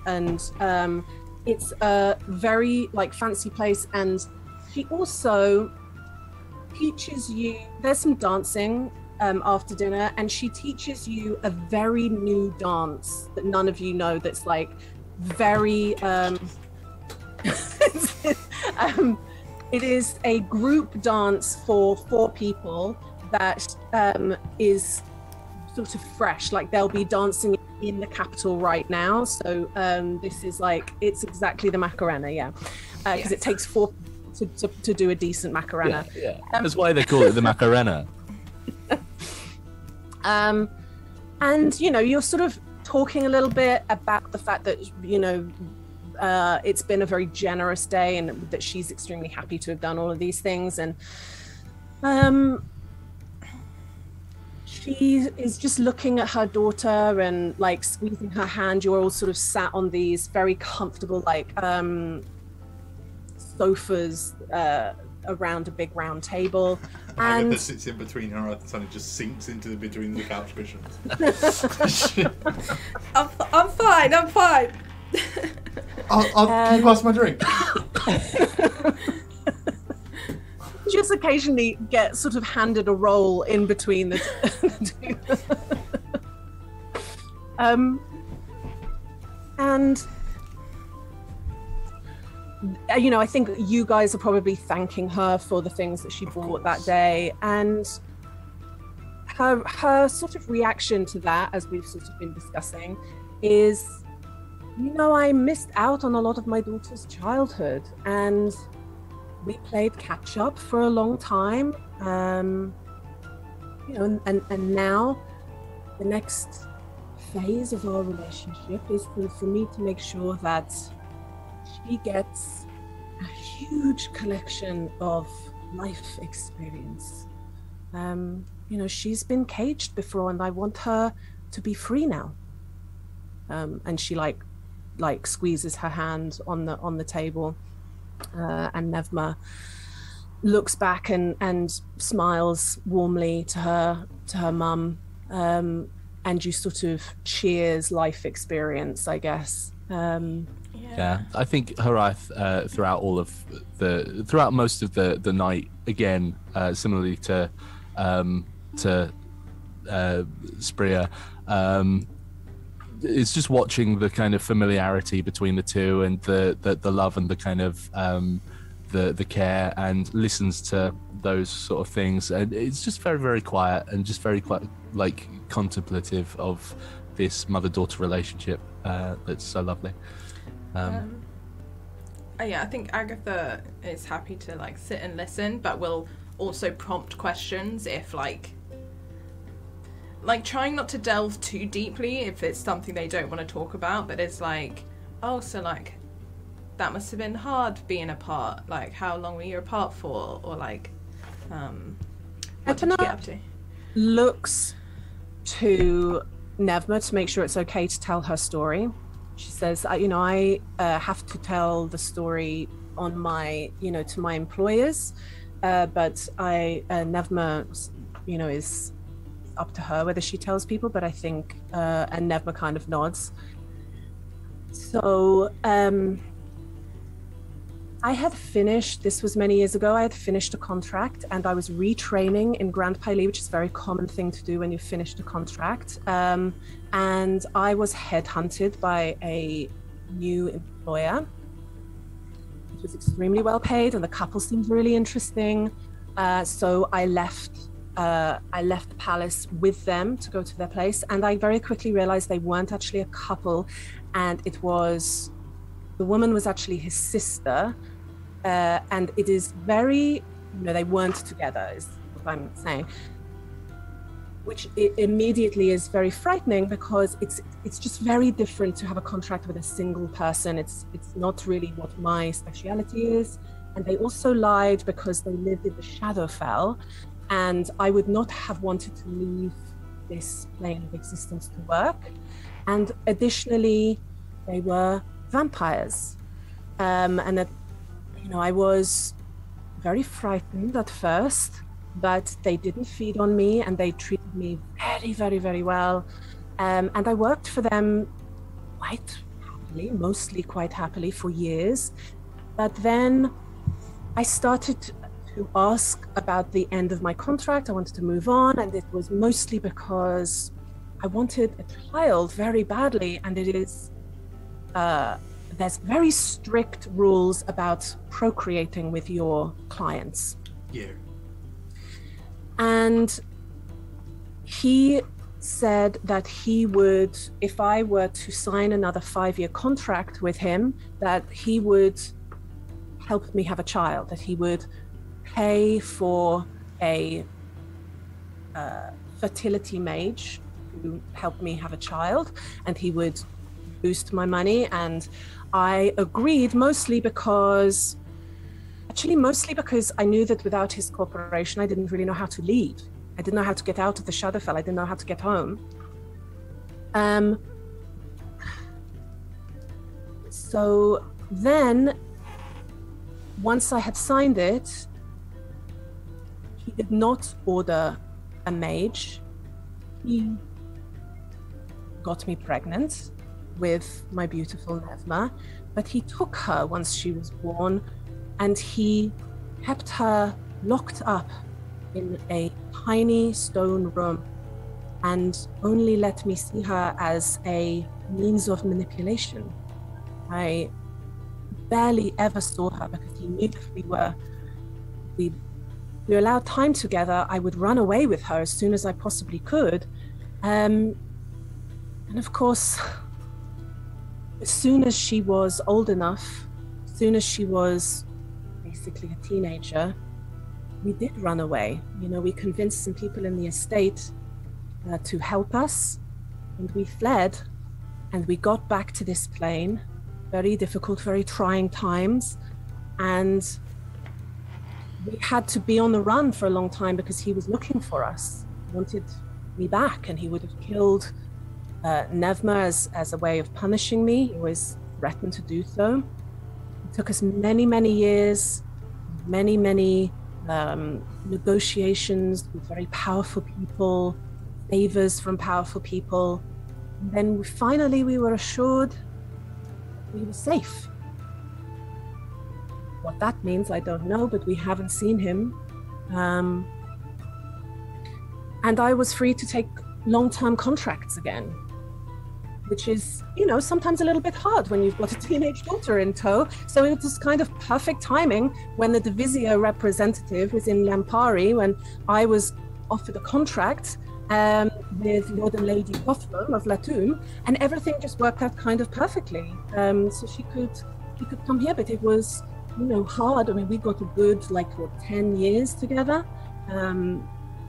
it's a very like fancy place. And she also teaches you, there's some dancing after dinner, and she teaches you a very new dance that none of you know, that's like very it is a group dance for 4 people that is sort of fresh. Like they'll be dancing in the capital right now, so this is like, it's exactly the Macarena, because it takes 4 to do a decent Macarena. That's why they call it the Macarena. And you're sort of talking a little bit about the fact that it's been a very generous day, and that she's extremely happy to have done all of these things, and she is just looking at her daughter and like squeezing her hand. You're all sort of sat on these very comfortable like sofas around a big round table, and Agatha sits in between her and suddenly just sinks into between the couch cushions. I'm fine. Can you pass my drink? Just occasionally get sort of handed a roll in between the two. And I think you guys are probably thanking her for the things that she bought that day, and her sort of reaction to that, as we've sort of been discussing, is, I missed out on a lot of my daughter's childhood, and we played catch up for a long time. You know, and now the next phase of our relationship is for me to make sure that she gets a huge collection of life experience. You know, she's been caged before, and I want her to be free now. And she like squeezes her hand on the table, and Nevma looks back and smiles warmly to her mum, and you sort of cheers life experience, I guess. Yeah, I think Harath throughout most of the night, again, similarly to Spria, it's just watching the kind of familiarity between the two, and the love and the kind of the care, and listens to those sort of things, and it's just very, very quiet and just very quite like contemplative of this mother-daughter relationship that's so lovely. Yeah, I think Agatha is happy to like sit and listen, but will also prompt questions if like trying not to delve too deeply if it's something they don't want to talk about, but it's like, oh, so like that must have been hard being apart, like how long were you apart for, or like what did you get up to? Looks to Nevma to make sure it's okay to tell her story. She says, you know, I have to tell the story on my, you know, to my employers, but Nevma, you know, is up to her whether she tells people, but I think, and Nevma kind of nods. So I had finished, this was many years ago, I had finished a contract, and I was retraining in Grand Paili, which is a very common thing to do when you've finished a contract. And I was headhunted by a new employer. It was extremely well paid, and the couple seemed really interesting. So I left the palace with them to go to their place, and I very quickly realized they weren't actually a couple, and the woman was actually his sister, and it is very, you know, they weren't together, is what I'm saying, which immediately is very frightening, because it's just very different to have a contract with a single person. It's not really what my speciality is. And they also lied because they lived in the Shadowfell, and I would not have wanted to leave this plane of existence to work. And additionally, they were vampires, and that, you know, I was very frightened at first, but they didn't feed on me, and they treated me very, very, very well. And I worked for them quite happily, mostly quite happily, for years. But then I started to ask about the end of my contract. I wanted to move on, and it was mostly because I wanted a child very badly, and it is there's very strict rules about procreating with your clients. Yeah. And he said that he would, if I were to sign another 5-year contract with him, that he would help me have a child, that he would pay for a fertility mage who helped me have a child, and he would boost my money. And I agreed, mostly because I knew that without his cooperation, I didn't really know how to leave. I didn't know how to get out of the Shadowfell. I didn't know how to get home. So then, once I had signed it, he did not order a mage. He got me pregnant with my beautiful Nevma, but he took her once she was born, and he kept her locked up in a tiny stone room and only let me see her as a means of manipulation. I barely ever saw her, because he knew if we allowed time together, I would run away with her as soon as I possibly could. And of course, as soon as she was old enough, as soon as she was basically a teenager, we did run away. You know, we convinced some people in the estate to help us, and we fled, and we got back to this plane. Very difficult, very trying times, and we had to be on the run for a long time because he was looking for us. He wanted me back, and he would have killed Nevma as a way of punishing me. He was threatened to do so. It took us many, many years, many negotiations with very powerful people, favors from powerful people. And then finally we were assured we were safe. What that means, I don't know, but we haven't seen him. And I was free to take long-term contracts again, which is, you know, sometimes a little bit hard when you've got a teenage daughter in tow. So it was kind of perfect timing when the Divisia representative was in Lampari, when I was offered a contract with Lord and Lady Gotham of Latoum, and everything just worked out kind of perfectly. So he could come here, but it was, you know, hard. I mean, we got a good, 10 years together,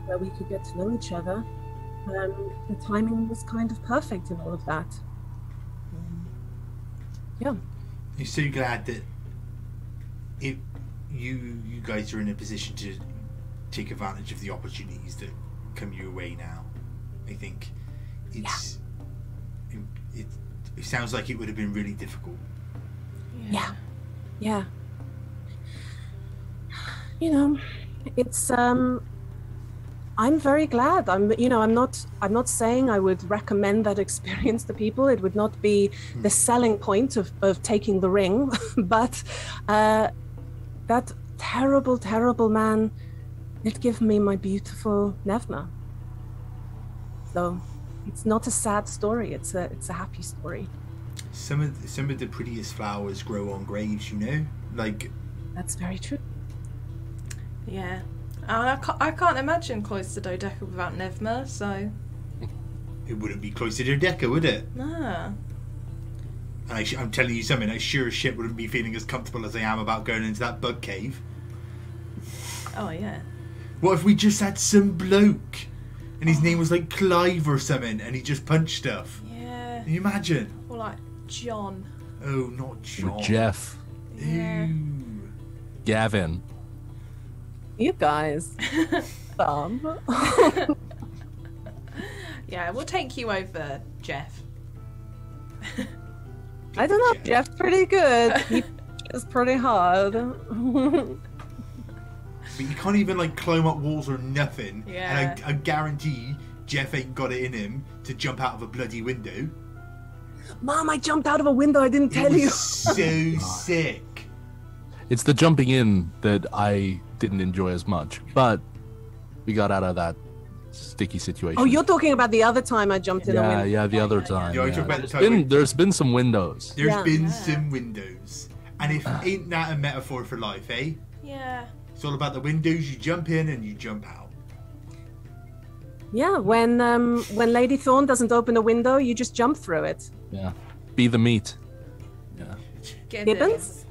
where we could get to know each other. The timing was kind of perfect in all of that. Yeah. You're so glad that you guys are in a position to take advantage of the opportunities that come your way now. I think it sounds like it would have been really difficult. Yeah. You know, it's I'm very glad. I'm not saying I would recommend that experience to people. It would not be the selling point of taking the ring, but that terrible man did give me my beautiful Nevna. So it's not a sad story. It's a happy story. Some of the prettiest flowers grow on graves, you know? That's very true. Yeah. I can't imagine cloister dodeca without Nevma, so... It wouldn't be cloister dodeca, would it? No. And I'm telling you something, I sure as shit wouldn't be feeling as comfortable as I am about going into that bug cave. Oh, yeah. What if we just had some bloke, and his name was like Clive or something, and he just punched stuff? Yeah. Can you imagine? Or like John. Oh, not John. Or Jeff. Yeah. Ew. Gavin. You guys. Yeah, we'll take you over, Jeff. I don't know. Jeff's pretty good. He is pretty hard. But you can't even climb up walls or nothing. Yeah. And I guarantee Jeff ain't got it in him to jump out of a bloody window. Mom, I jumped out of a window. I didn't tell you. So sick. It's the jumping in that I didn't enjoy as much, but we got out of that sticky situation. Oh, you're talking about the other time I jumped in a window. Yeah, the other time. Yeah, I talk about the time There's been some windows. There's been some windows. And ain't that a metaphor for life, eh? Yeah. It's all about the windows. You jump in and you jump out. Yeah, when Lady Thorne doesn't open a window, you just jump through it. Yeah. Be the meat. Yeah. Gibbons?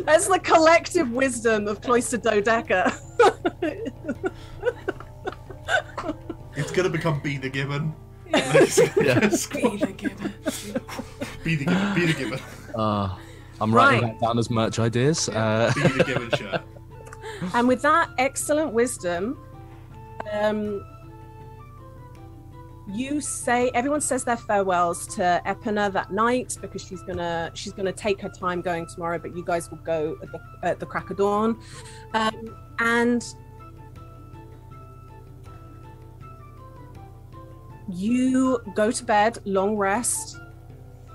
That's the collective wisdom of cloister dodeca. It's gonna become Be the Gibbon. Yeah. Be the Gibbon. Be the Gibbon. I'm writing that down as merch ideas. Be the Gibbon shirt. And with that excellent wisdom, everyone says their farewells to Epina that night because she's gonna take her time going tomorrow, but you guys will go at the crack of dawn, and you go to bed, long rest,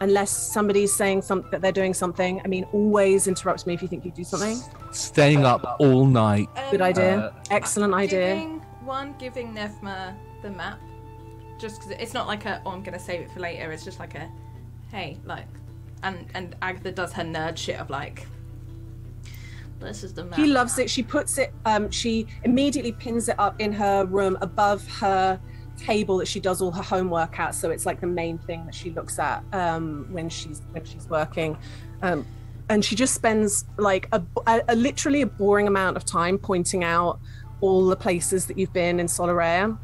unless somebody's saying that they're doing something. I mean, always interrupt me if you think you do something. Staying up all night. Good idea. Excellent idea. Giving Nevma the map. Just because it's not like I'm going to save it for later. It's just like hey, and Agatha does her nerd shit of this is the map. She loves it. She puts it, she immediately pins it up in her room above her table that she does all her homework at. So it's like the main thing that she looks at when she's working. she just spends like a literally a boring amount of time pointing out all the places that you've been in Solerea.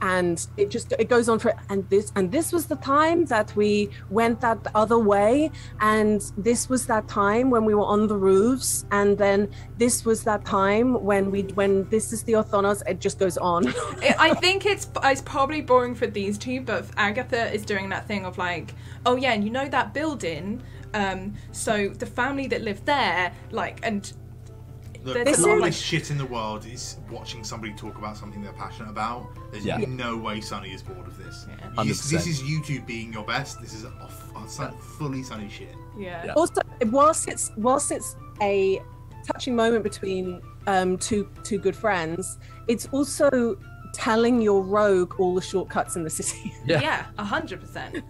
And it goes on for, and this was the time that we went that other way, and this was that time when we were on the roofs, and then this was that time when this is the Orthonos. It just goes on. I think it's probably boring for these two, but Agatha is doing that thing of like, oh yeah, and you know that building, so the family that lived there, like, and look, the longest shit in the world is watching somebody talk about something they're passionate about. There's no way Sunny is bored of this. Yeah. This is you two being your best. This is fully Sunny shit. Yeah. Also, whilst it's a touching moment between two good friends, it's also telling your rogue all the shortcuts in the city. Yeah, 100%.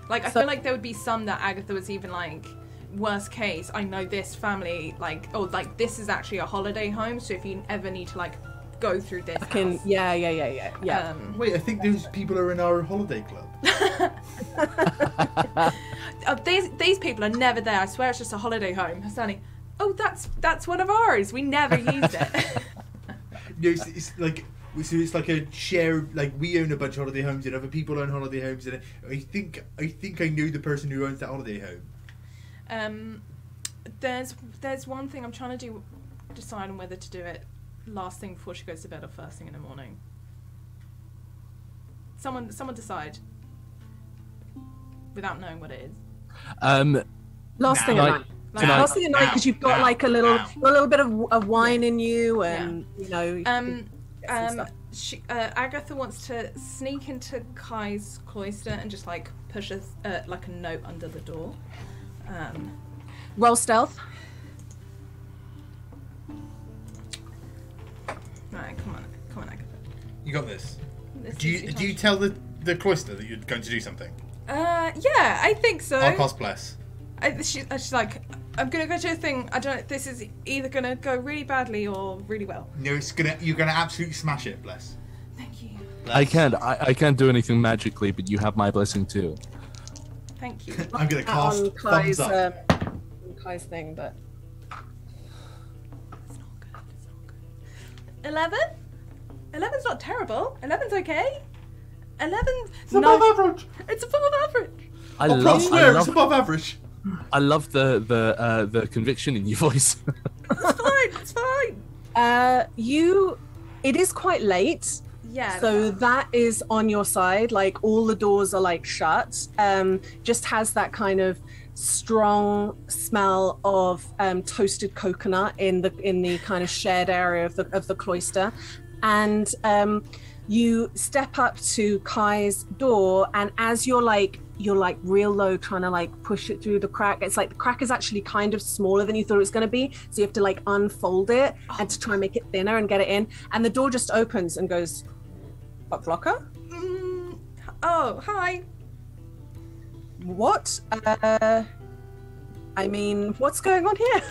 Like, I feel like there would be some that Agatha was even like, worst case, I know this family, like, oh, like, this is actually a holiday home, so if you ever need to, like, go through this house. Yeah. Wait, I think those people are in our holiday club. These people are never there. I swear it's just a holiday home. Sunny, oh, that's one of ours. We never used it. No, it's like... So it's like a share, like we own a bunch of holiday homes and other people own holiday homes, and I think I know the person who owns that holiday home. There's one thing I'm trying to decide on whether to do it last thing before she goes to bed or first thing in the morning. Someone decide without knowing what it is. Last thing at night. Last thing at night, because you've got like a little bit of wine in you, and you know. Agatha wants to sneak into Kai's cloister and just like pushes like a note under the door. Roll stealth. Right, come on, Agatha. You got this. Do you tell the cloister that you're going to do something? Yeah, I think so. I'll cost bless. She's like, I'm gonna go to a thing. I don't know. This is either gonna go really badly or really well. No, you're gonna absolutely smash it, bless. Thank you. Bless. I can't do anything magically, but you have my blessing too. Thank you. I'm gonna cast thumbs up. Kai's thing, but it's not good. 11? 11's not terrible. 11's okay. 11's above average. It's above average. It's above average. I love the conviction in your voice. It's fine. It is quite late. Yeah. So that is on your side. Like all the doors are like shut. Just has that kind of strong smell of toasted coconut in the kind of shared area of the cloister, and you step up to Kai's door, and as you're like real low trying to like push it through the crack, it's like the crack is actually kind of smaller than you thought it was going to be, so you have to like unfold it and to try and make it thinner and get it in, and the door just opens and goes, "What, Blocker? Oh, hi. What? I mean, what's going on here?"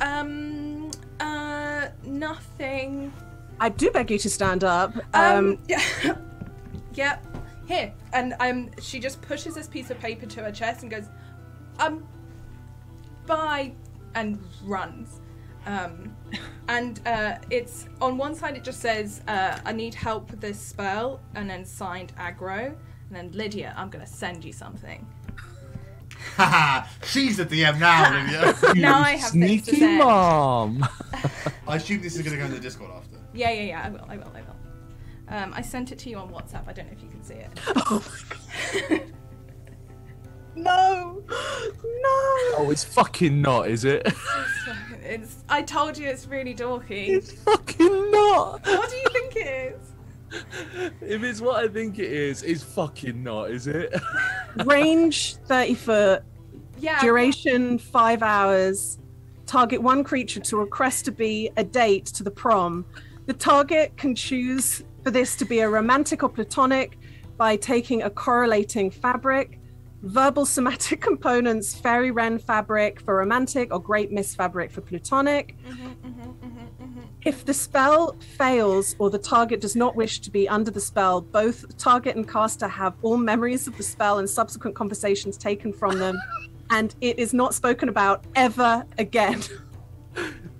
Nothing. I do beg you to stand up. Yeah. Yep. Here. And she just pushes this piece of paper to her chest and goes, bye, and runs. And it's on one side it just says, I need help with this spell, and then signed aggro, and then Lydia, I'm gonna send you something. Haha, she's the DM now, Lydia. Now I have things to Sneaky say. mom. I assume this is going to go in the Discord after. Yeah, I will. I sent it to you on WhatsApp. I don't know if you can see it. Oh my god. No. Oh, it's fucking not, is it? I told you it's really dorky. It's fucking not. What do you think it is? If it's what I think it is, it's fucking not, is it? Range 30 foot. Yeah. Duration 5 hours. Target one creature to request to be a date to the prom. The target can choose for this to be a romantic or platonic by taking a correlating fabric. Verbal somatic components, fairy wren fabric for romantic or great mist fabric for platonic. If the spell fails or the target does not wish to be under the spell, both target and caster have all memories of the spell and subsequent conversations taken from them and it is not spoken about ever again.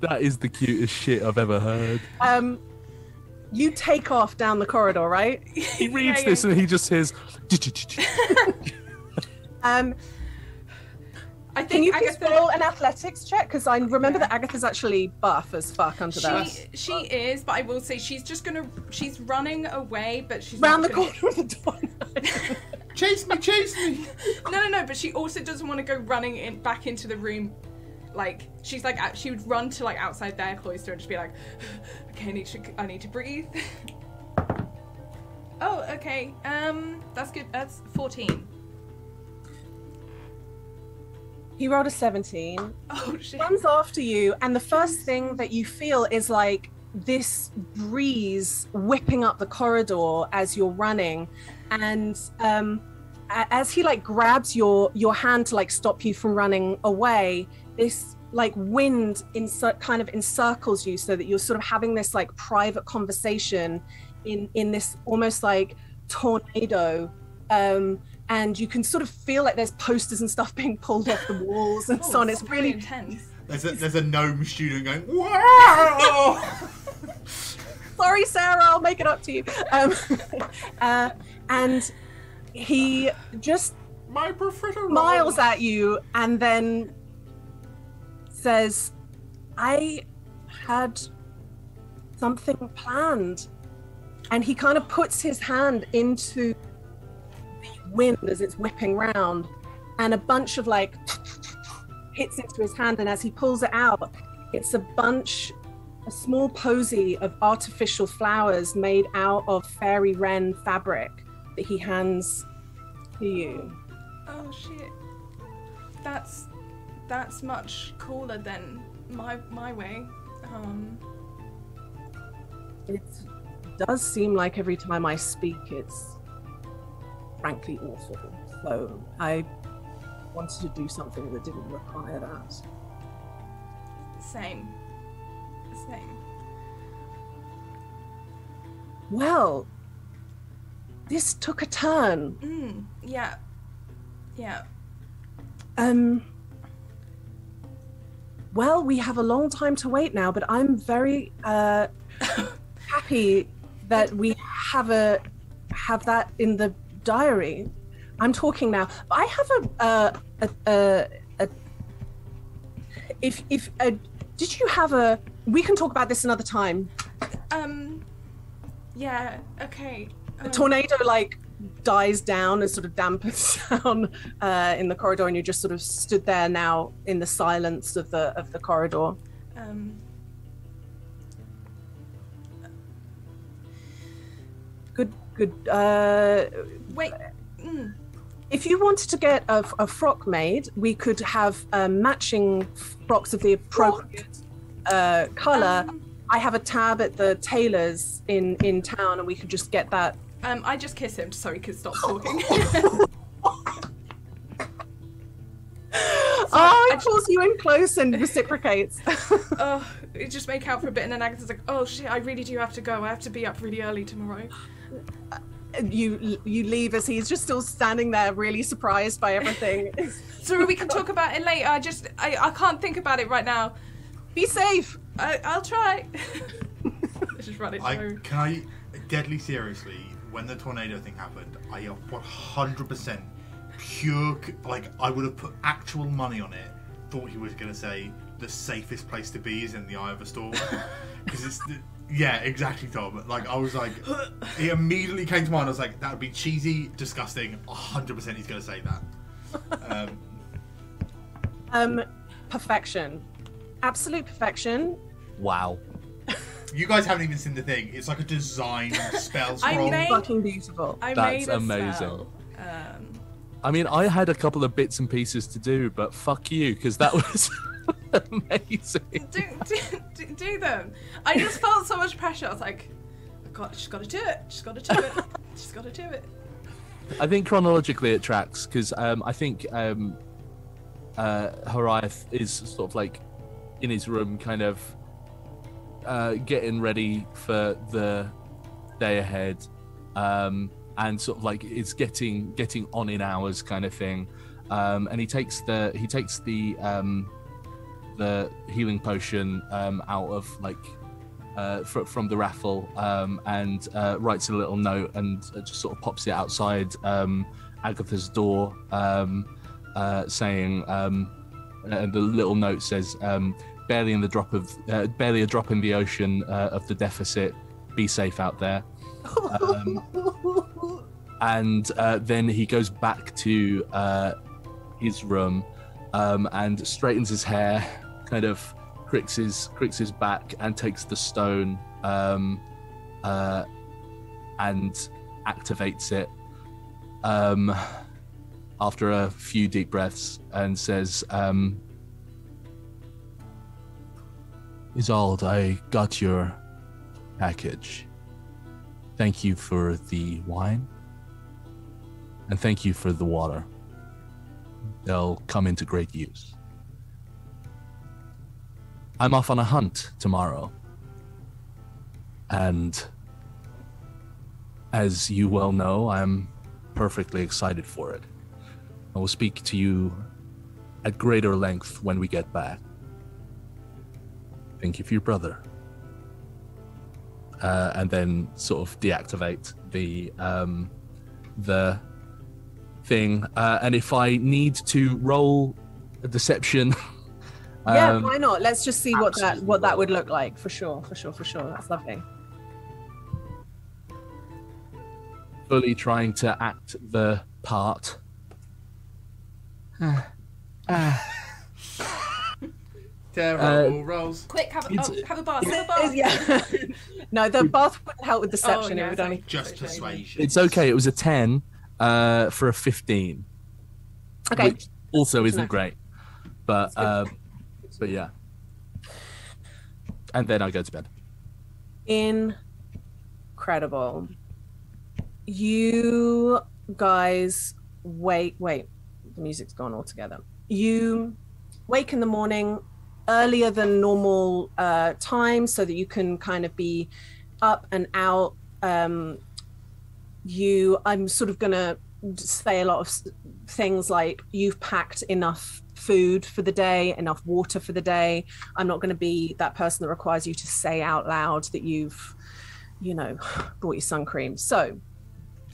That is the cutest shit I've ever heard. You take off down the corridor, right? He reads this and he just says... I think Can you please Agatha, roll an athletics check? Because I remember that Agatha's actually buff as fuck under that. she is, but I will say she's running away, but she's Round the not corner of the door. Chase me! No, but she also doesn't want to go running back into the room. Like, she's like, she would run to like outside their cloister and just be like, okay, I need to breathe. Oh, okay. That's good. That's 14. He rolled a 17. Oh shit. Runs after you, and the first thing that you feel is like this breeze whipping up the corridor as you're running, and as he like grabs your hand to like stop you from running away, this like wind kind of encircles you, so that you're sort of having this like private conversation in this almost like tornado. And you can sort of feel like there's posters and stuff being pulled off the walls and so on. It's really intense. There's a gnome student going, wow! Sorry, Sarah, I'll make it up to you. And he just My professor smiles at you and then says, I had something planned. And he kind of puts his hand into wind as it's whipping round, and a bunch of like hits into his hand, and as he pulls it out, it's a small posy of artificial flowers made out of fairy wren fabric that he hands to you. Oh shit. That's much cooler than my way. It does seem like every time I speak it's frankly awful, so I wanted to do something that didn't require that. Same. Well, this took a turn. Yeah. Well, we have a long time to wait now, but I'm very happy that we have that in the diary. I'm talking now. I have did you have a? We can talk about this another time. Yeah. Okay. The tornado like dies down and sort of dampens down in the corridor, and you just sort of stood there now in the silence of the corridor. Good. Wait. If you wanted to get a frock made, we could have matching frocks of the appropriate color. I have a tab at the tailor's in town, and we could just get that. I just kiss him so he could stop talking. He pulls you in close and reciprocates. We just make out for a bit, and then Agatha's like, "Oh shit, I really do have to go. I have to be up really early tomorrow." You leave as he's just still standing there, really surprised by everything. Sorry, we can talk about it later. I can't think about it right now. Be safe. I'll try. Let's just run it. Can I deadly seriously? When the tornado thing happened, I 100% pure, like, I would have put actual money on it. Thought he was going to say the safest place to be is in the eye of a storm. Because it's, yeah, exactly, Tom. Like, I was like, it immediately came to mind. I was like, that would be cheesy, disgusting. 100% he's going to say that. Perfection. Absolute perfection. Wow. You guys haven't even seen the thing. It's like a design spell scroll. Fucking beautiful. That's amazing. I mean, I had a couple of bits and pieces to do, but fuck you, because that was amazing. Do them. I just felt so much pressure. I was like, she's got to do it. She's got to do it. She's got to do it. I think chronologically it tracks, because I think Horiath is sort of like in his room, kind of getting ready for the day ahead, and sort of like it's getting on in hours kind of thing, and he takes the healing potion out of from the raffle, and writes a little note and just sort of pops it outside Agatha's door, saying, and the little note says, barely a drop in the ocean of the deficit. Be safe out there. And then he goes back to his room and straightens his hair, kind of cricks his back, and takes the stone and activates it after a few deep breaths, and says, Isolde, I got your package. Thank you for the wine, and thank you for the water. They'll come into great use. I'm off on a hunt tomorrow, and as you well know, I'm perfectly excited for it. I will speak to you at greater length when we get back. Thank you for your brother. And then sort of deactivate the thing. And if I need to roll a deception, yeah, why not? Let's just see what that would look like. For sure. That's lovely. Fully trying to act the part. Terrible rolls. Quick, have a bath. Yeah. No, the bath wouldn't help with deception. It would only just persuasion. It's okay. It was a 10 for a 15. Okay. Which also isn't great, but yeah. And then I go to bed. Incredible. You guys wait. The music's gone altogether. You wake in the morning earlier than normal time so that you can kind of be up and out. I'm sort of going to say a lot of things like you've packed enough food for the day, enough water for the day. I'm not going to be that person that requires you to say out loud that you've, brought your sun cream. So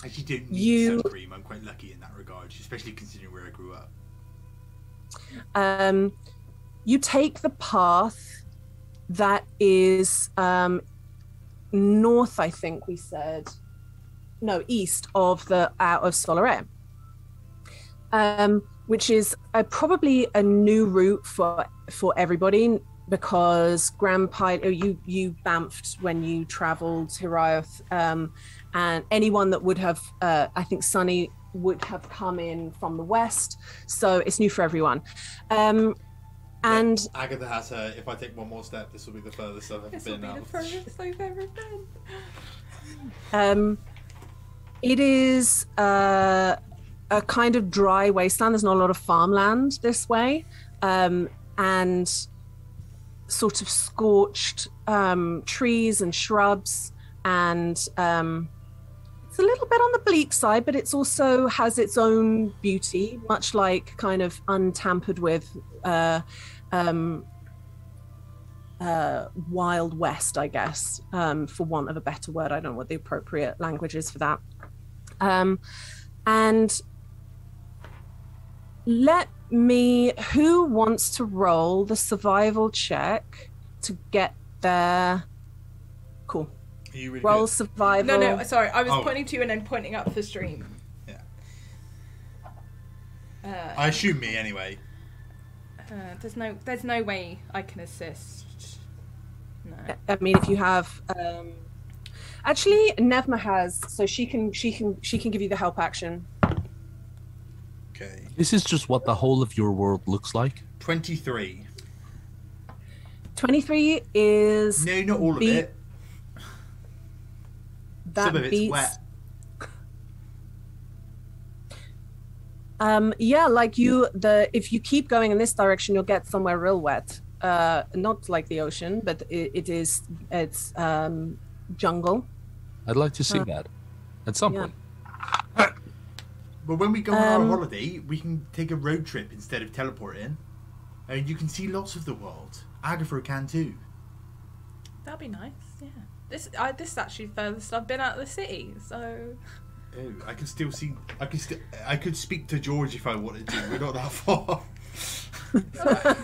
I actually don't need sun cream. I'm quite lucky in that regard, especially considering where I grew up. You take the path that is north, I think we said. No, east of out of Solerea, which is probably a new route for everybody, because Grandpa, you bamfed when you travelled Hiraeth, and anyone that would have, I think Sunny would have come in from the west, so it's new for everyone. And Agatha has her, if I take one more step, this will be the furthest I've ever been. This will be the furthest I've ever been. It is a kind of dry wasteland. There's not a lot of farmland this way, and sort of scorched trees and shrubs, and it's a little bit on the bleak side, but it's also has its own beauty, much like kind of untampered with Wild West, I guess, for want of a better word. I don't know what the appropriate language is for that. And who wants to roll the survival check to get there? Cool. Are you really roll good? Survival. No, sorry. I was pointing to you and then pointing up the stream. Yeah. I assume me anyway. There's no way I can assist. No. I mean, if you have, actually, Nevma has, so she can give you the help action. Okay. This is just what the whole of your world looks like. 23. 23 is. No, not all of it. That Some of it's beats. wet. Yeah, like if you keep going in this direction, you'll get somewhere real wet. Not like the ocean, but it's jungle. I'd like to see that at some point. But when we go on our holiday, we can take a road trip instead of teleporting. And you can see lots of the world. Agatha can too. That'd be nice, yeah. This is actually the furthest I've been out of the city, so... Oh, I can still see... I could speak to George if I wanted to. We're not that far.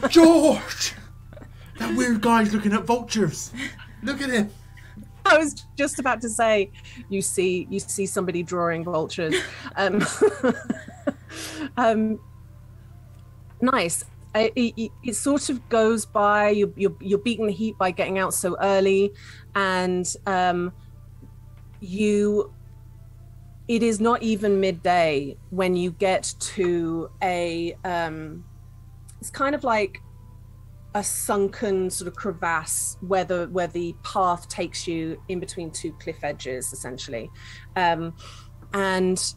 George! That weird guy's looking at vultures. Look at him. I was just about to say, you see somebody drawing vultures. Nice. It sort of goes by. You're beating the heat by getting out so early, and it is not even midday when you get to a. It's kind of like a sunken sort of crevasse where the path takes you in between two cliff edges, essentially, and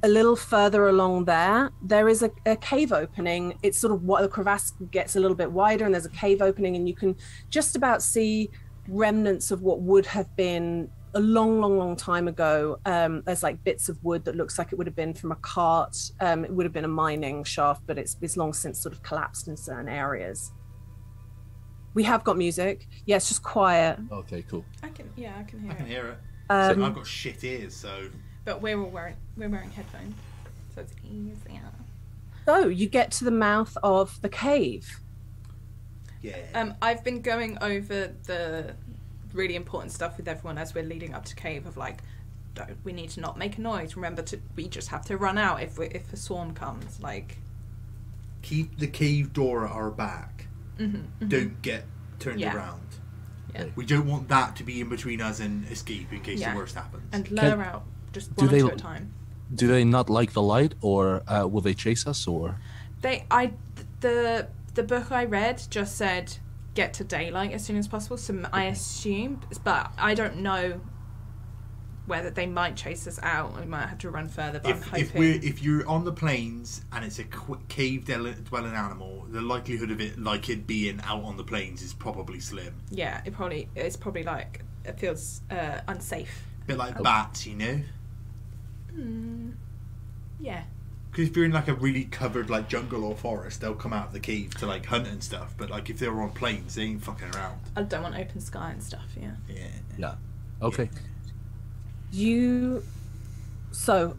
a little further along there is a cave opening. It's sort of what the crevasse gets a little bit wider, and there's a cave opening, and you can just about see remnants of what would have been a long time ago. There's like bits of wood that looks like it would have been from a cart. It would have been a mining shaft, but it's long since sort of collapsed in certain areas. We have got music. Yeah, it's just quiet. Okay, cool. I can hear I it. can hear it. So I've got shit ears, so... But we're wearing headphones, so it's easier. So you get to the mouth of the cave. Yeah. I've been going over the really important stuff with everyone as we're leading up to cave of like, we need to not make a noise. Remember, we just have to run out if a swarm comes. Like, keep the cave door at our back. Don't get turned around. Yeah. We don't want that to be in between us and escape in case the worst happens. And lure out just one or two at a time. Do they not like the light, or will they chase us, or? The book I read just said get to daylight as soon as possible, so I assume, but I don't know whether they might chase us out. We might have to run further, but I'm hoping... If you're on the plains and it's a cave dwelling animal, the likelihood of it being out on the plains is probably slim. Yeah, it's probably like, it feels unsafe. A bit like bats, you know? Yeah. Because if you're in like a really covered like jungle or forest, they'll come out of the cave to like hunt and stuff. But like if they're on plains, they ain't fucking around. I don't want open sky and stuff. Yeah. Okay. So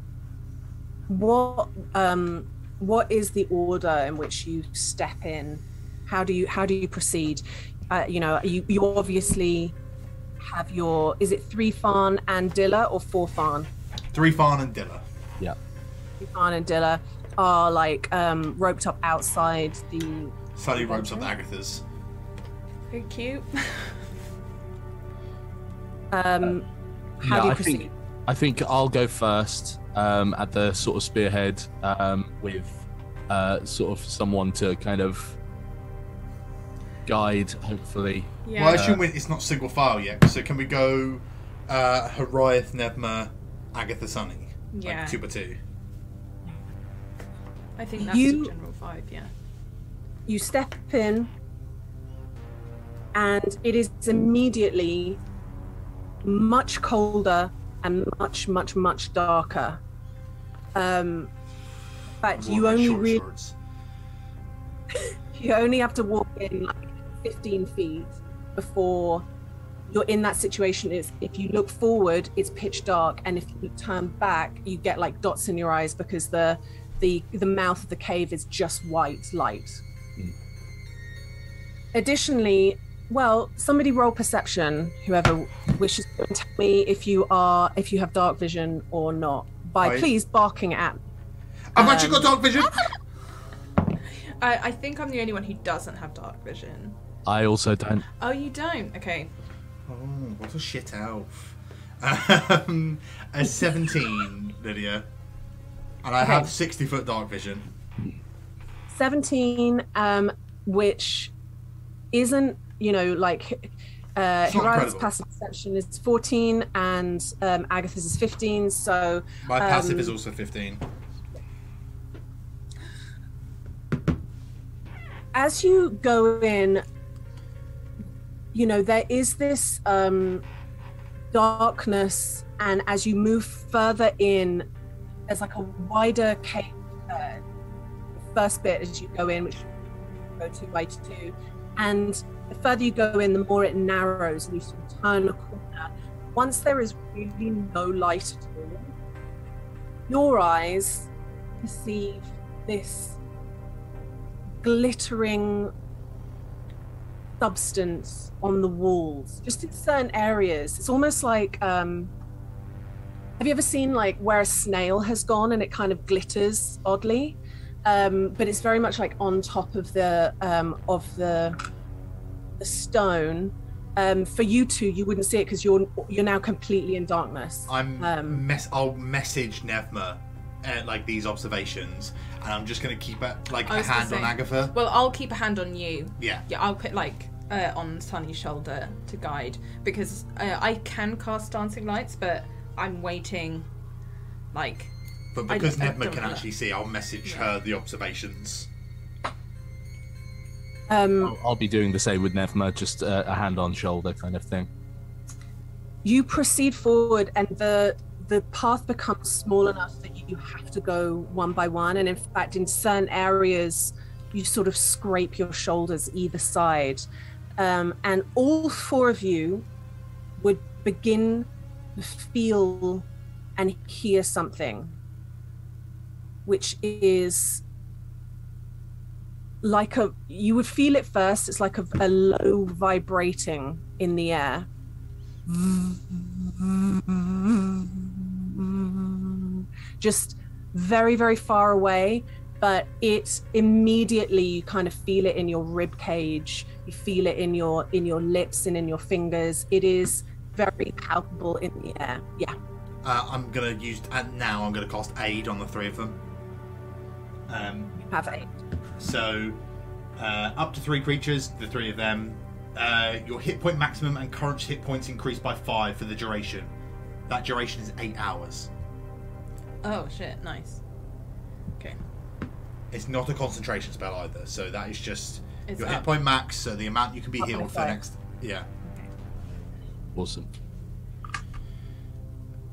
what is the order in which you step in? How do you proceed? You obviously have your, is it 3 Farn and Dilla or 4 Farn? 3 Farn and Dilla. Yeah. 3 Farn and Dilla are like roped up outside the... Sully ropes up Agatha's. Very cute. How do you proceed? I think I'll go first at the sort of spearhead with sort of someone to kind of guide, hopefully. Yeah. Well, I assume it's not single file yet, so can we go Hariath, Nebma, Agatha, Sunny? Yeah. Like 2 by 2. I think that's the general vibe, yeah. You step in, and it is immediately much colder and much darker. In fact, you only you only have to walk in like 15 feet before you're in that situation. Is if you look forward, it's pitch dark, and if you turn back, you get like dots in your eyes because the mouth of the cave is just white light. Additionally, well, somebody roll perception, whoever wishes to tell me if you have dark vision or not, by please barking at me. I've actually got dark vision. I think I'm the only one who doesn't have dark vision. I also don't. Oh, you don't? Okay. Oh, what a shit elf. A 17, Lydia. And I have 60-foot dark vision. 17, which isn't, like... Hariath's passive perception is 14 and Agatha's is 15, so... My passive is also 15. As you go in, there is this darkness, and as you move further in, there's like a wider cave there. The first bit as you go in, which you go 2 by 2, and the further you go in, the more it narrows, and you sort of turn a corner. Once there is really no light at all, your eyes perceive this glittering substance on the walls, just in certain areas. It's almost like, have you ever seen like where a snail has gone and it kind of glitters oddly? But it's very much like on top of the stone. For you two, you wouldn't see it because you're now completely in darkness. I'll message Nevma like these observations, and I'm just going to keep a hand on Agatha. Well, I'll keep a hand on you. Yeah. Yeah, I'll put on Sunny's shoulder to guide, because I can cast dancing lights, but I'm waiting. But because Nevma can actually see, I'll message her the observations. I'll be doing the same with Nevma, just a hand on shoulder kind of thing. You proceed forward, and the path becomes small enough that you have to go one by one. And in fact, in certain areas, you sort of scrape your shoulders either side. And all 4 of you would begin to feel and hear something, which is you would feel it first. It's like a low vibrating in the air. Just very, very far away, but it immediately, you kind of feel it in your rib cage. You feel it in your lips and in your fingers. It is very palpable in the air. Yeah. I'm gonna cast aid on the 3 of them. You have aid. So, up to 3 creatures, the 3 of them. Your hit point maximum and current hit points increase by 5 for the duration. That duration is 8 hours. Oh shit! Nice. Okay. It's not a concentration spell either, so that is just your up. hit point max, so the amount you can be healed for the next. Yeah. Awesome.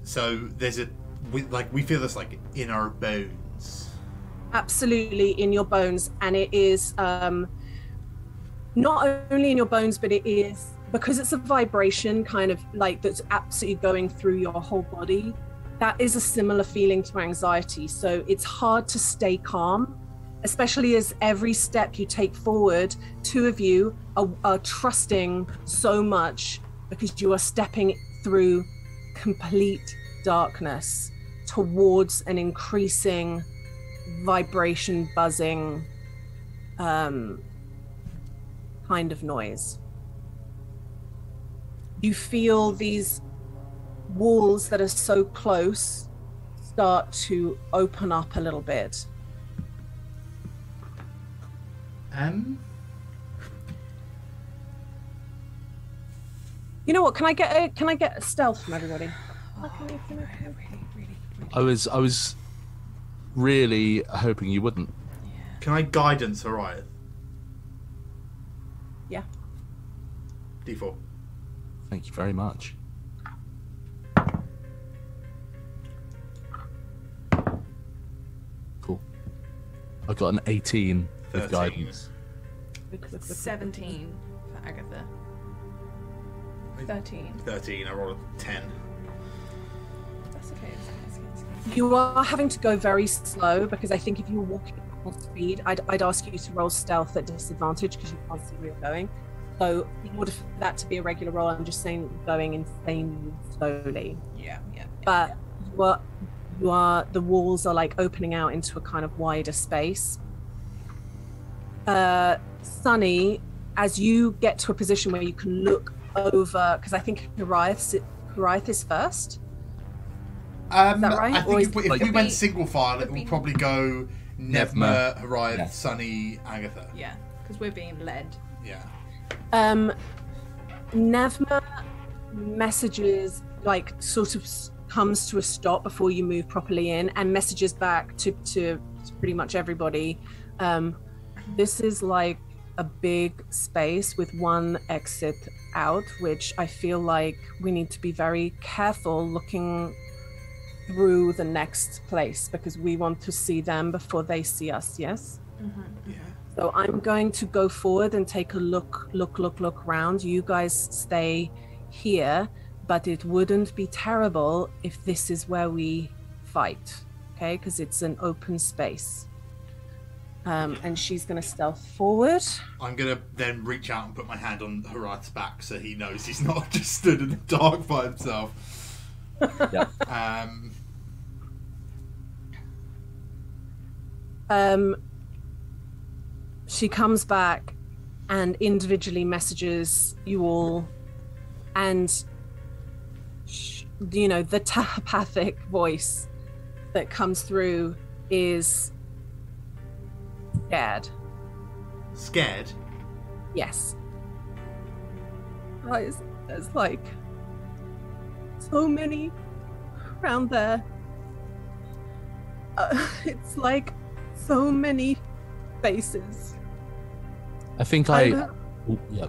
So we feel this in our bones. Absolutely in your bones, and it is not only in your bones, but it is, because it's a vibration kind of that's absolutely going through your whole body. That is a similar feeling to anxiety. So it's hard to stay calm, especially as every step you take forward, 2 of you are trusting so much, because you are stepping through complete darkness towards an increasing vibration, buzzing kind of noise. You feel these walls that are so close start to open up a little bit. You know what? Can I get a stealth from everybody? I was really hoping you wouldn't. Can I guidance Orion? Yeah. D4. Thank you very much. Cool. I got an 18 with 13. guidance. 17 for Agatha. 13. 13. I rolled a 10. That's okay. You are having to go very slow, because I think if you were walking at full speed, I'd ask you to roll stealth at disadvantage because you can't see where you're going. So in order for that to be a regular roll, I'm just saying going insanely slowly. Yeah. But the walls are opening out into a kind of wider space. Sunny, as you get to a position where you can look over, because I think Horiath is first. Is that right? I think if we went single file, it would probably go Nevma, Horiath, Yeah. Sunny, Agatha. Yeah, because we're being led. Yeah. Nevma messages, sort of comes to a stop before you move properly in, and messages back to pretty much everybody. This is a big space with one exit out, which I feel like we need to be very careful looking through the next place because we want to see them before they see us, yes? Mm-hmm. Yeah. So I'm going to go forward and take a look round. You guys stay here, but it wouldn't be terrible if this is where we fight, okay? Because it's an open space. And she's going to stealth forward. I'm going to then reach out and put my hand on Harath's back so he knows he's not just stood in the dark by himself. Yeah. She comes back and individually messages you all, and you know, the telepathic voice that comes through is scared. Scared? Yes. Guys, there's like so many around there. It's like so many faces. I think yeah,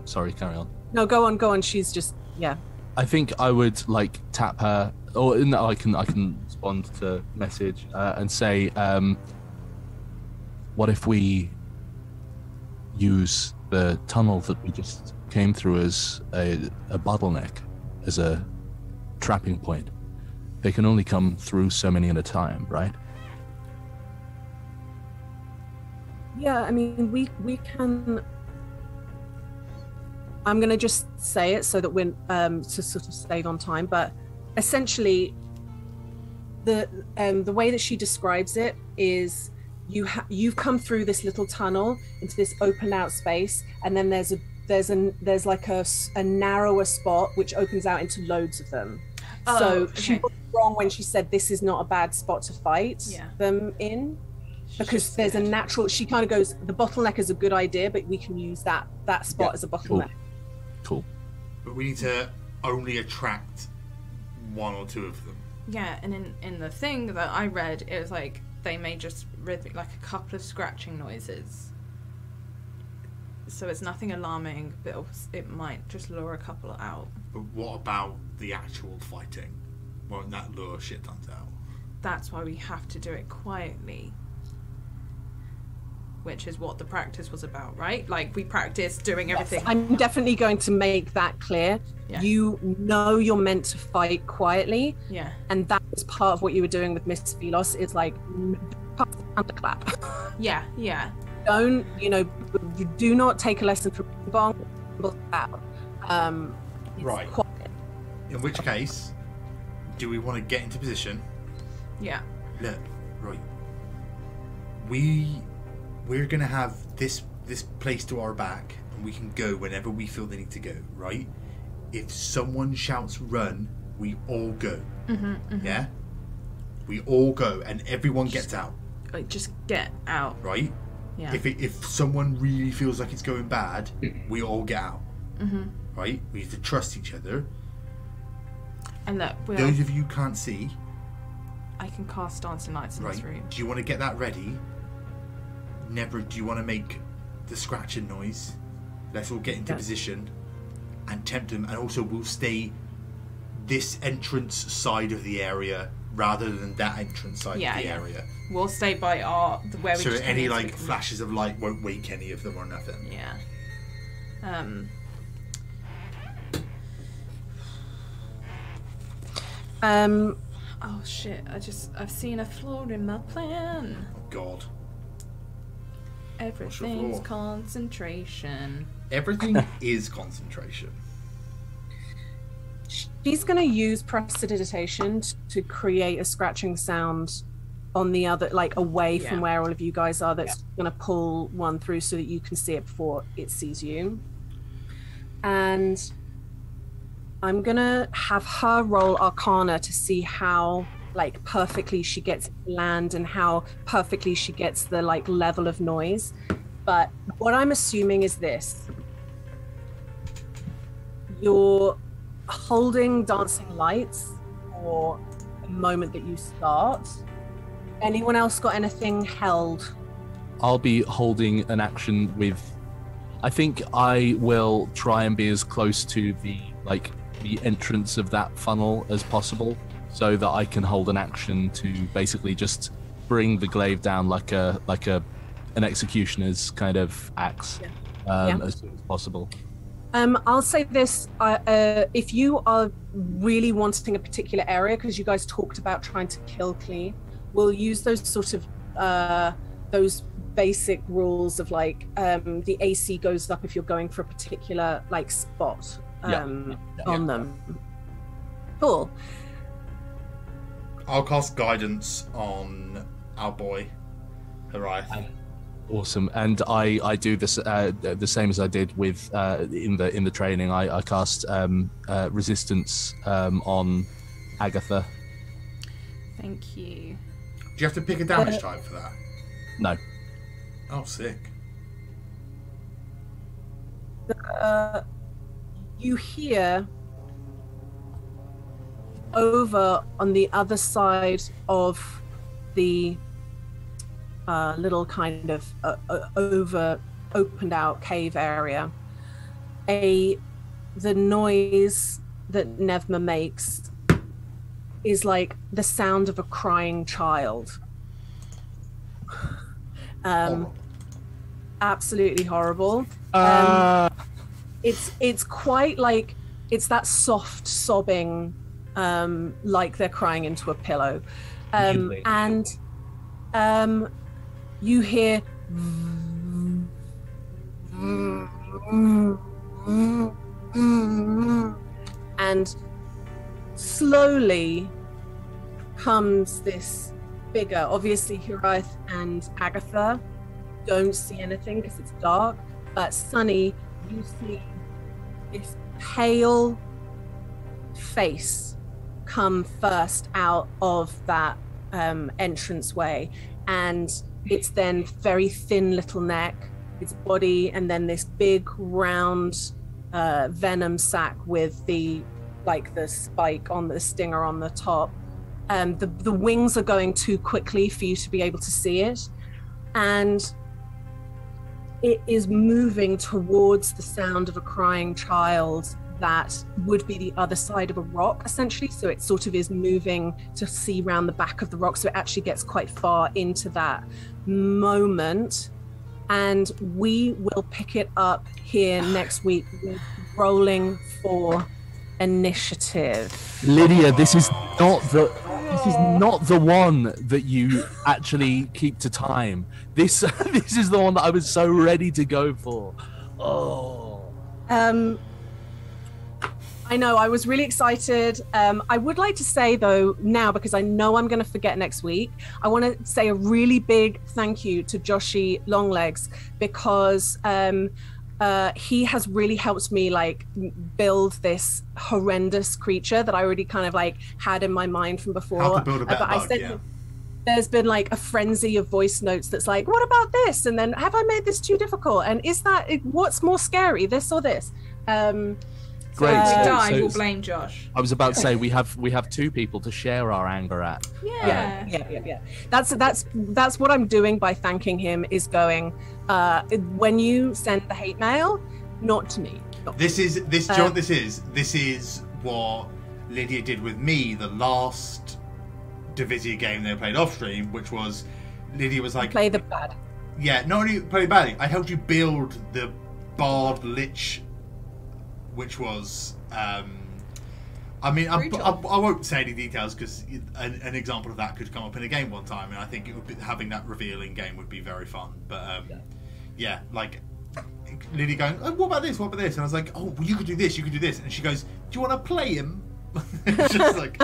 sorry, carry on. No, go on. She's just, yeah. I think I would like tap her, or no, I can respond to message and say, what if we use the tunnel that we just came through as a bottleneck, as a trapping point? They can only come through so many at a time, right? Yeah, I mean, we can. I'm gonna just say it so that we're to sort of save on time. But essentially, the way that she describes it is you've come through this little tunnel into this open out space, and then there's like a narrower spot which opens out into loads of them. Oh, so okay. she was wrong when she said this is not a bad spot to fight them in. Because there's a natural, she kind of goes, the bottleneck is a good idea, but we can use that spot as a bottleneck. Cool. But we need to only attract one or two of them. Yeah, and in the thing that I read, it was like they may just like a couple of scratching noises. So it's nothing alarming, but it might just lure a couple out. But what about the actual fighting? Won't that lure shit tons out? That's why we have to do it quietly. Which is what the practice was about, right? Like, we practiced doing everything. Yes, I'm definitely going to make that clear. Yeah. You know you're meant to fight quietly. Yeah. And that was part of what you were doing with Miss Velos. It's like, clap. Yeah, yeah. Don't, you do not take a lesson from Bong. Right. Quiet. In which case, do we want to get into position? Yeah. Look, right. We're gonna have this place to our back, and we can go whenever we feel they need to go, right? If someone shouts run, we all go. Mm-hmm. Yeah? We all go, and everyone gets out. Like, just get out. Right? Yeah. If someone really feels like it's going bad, we all get out. Mm-hmm. Right? We need to trust each other. And look, those of you who can't see, I can cast Dancing Lights in this room. Do you want to get that ready? Never. Do you want to make the scratching noise? Let's all get into position and tempt them, and also we'll stay this entrance side of the area rather than that entrance side of the area. We'll stay by where we. So just any like flashes of light won't wake any of them or nothing. Yeah. Oh shit! I've seen a flaw in my plan. Oh God. Everything's concentration. Everything is concentration. She's going to use prestidigitation to create a scratching sound on the other, like away from where all of you guys are. That's going to pull one through so that you can see it before it sees you. And I'm going to have her roll Arcana to see how like perfectly she gets land and how perfectly she gets the like level of noise. But what I'm assuming is this: you're holding dancing lights for the moment that you start. Anyone else got anything held? I'll be holding an action with, I think I will try and be as close to the entrance of that funnel as possible. so that I can hold an action to basically just bring the glaive down like an executioner's kind of axe as soon as possible. I'll say this: if you are really wanting a particular area, because you guys talked about trying to kill clean, we'll use those sort of those basic rules of like the AC goes up if you're going for a particular like spot on them. Cool. I'll cast guidance on our boy, Hariath. Awesome, and I do this the same as I did with in the training. I cast resistance on Agatha. Thank you. Do you have to pick a damage type for that? No. Oh, sick. You hear over on the other side of the little kind of over opened out cave area, the noise that Nevma makes is like the sound of a crying child. Absolutely horrible. It's quite like it's that soft sobbing, like they're crying into a pillow, and you hear and slowly comes this figure. Obviously Hariath and Agatha don't see anything because it's dark, but Sunny, you see this pale face come first out of that entranceway, and it's then very thin little neck, its body, and then this big round venom sac with the spike on the stinger on the top. The wings are going too quickly for you to be able to see it, and it is moving towards the sound of a crying child that would be the other side of a rock, essentially. So it sort of is moving to see round the back of the rock, so it actually gets quite far into that moment. And we will pick it up here next week with rolling for initiative. Lydia, this is not the one that you actually keep to time. This is the one that I was so ready to go for. I know, I was really excited. I would like to say though now, because I know I'm going to forget next week, I want to say a really big thank you to Joshi Longlegs, because he has really helped me like build this horrendous creature that I already kind of like had in my mind from before. How to build a better bug, there's been like a frenzy of voice notes that's like, what about this? And then, have I made this too difficult? And is that, what's more scary, this or this? Great. If we die, we'll blame Josh. I was about to say we have two people to share our anger at. Yeah. That's what I'm doing by thanking him, is going, when you send the hate mail, not to me. This is what Lydia did with me the last Divisia game they played off stream, which was Lydia was like, play the bad. Yeah, not only play badly, I helped you build the Bard Lich, which was I won't say any details because an example of that could come up in a game one time, and I think it would be, having that reveal in game would be very fun. But like Lydia going, oh, what about this? What about this? And I was like, oh, well, you could do this, you could do this. And she goes, do you want to play him? It's just like,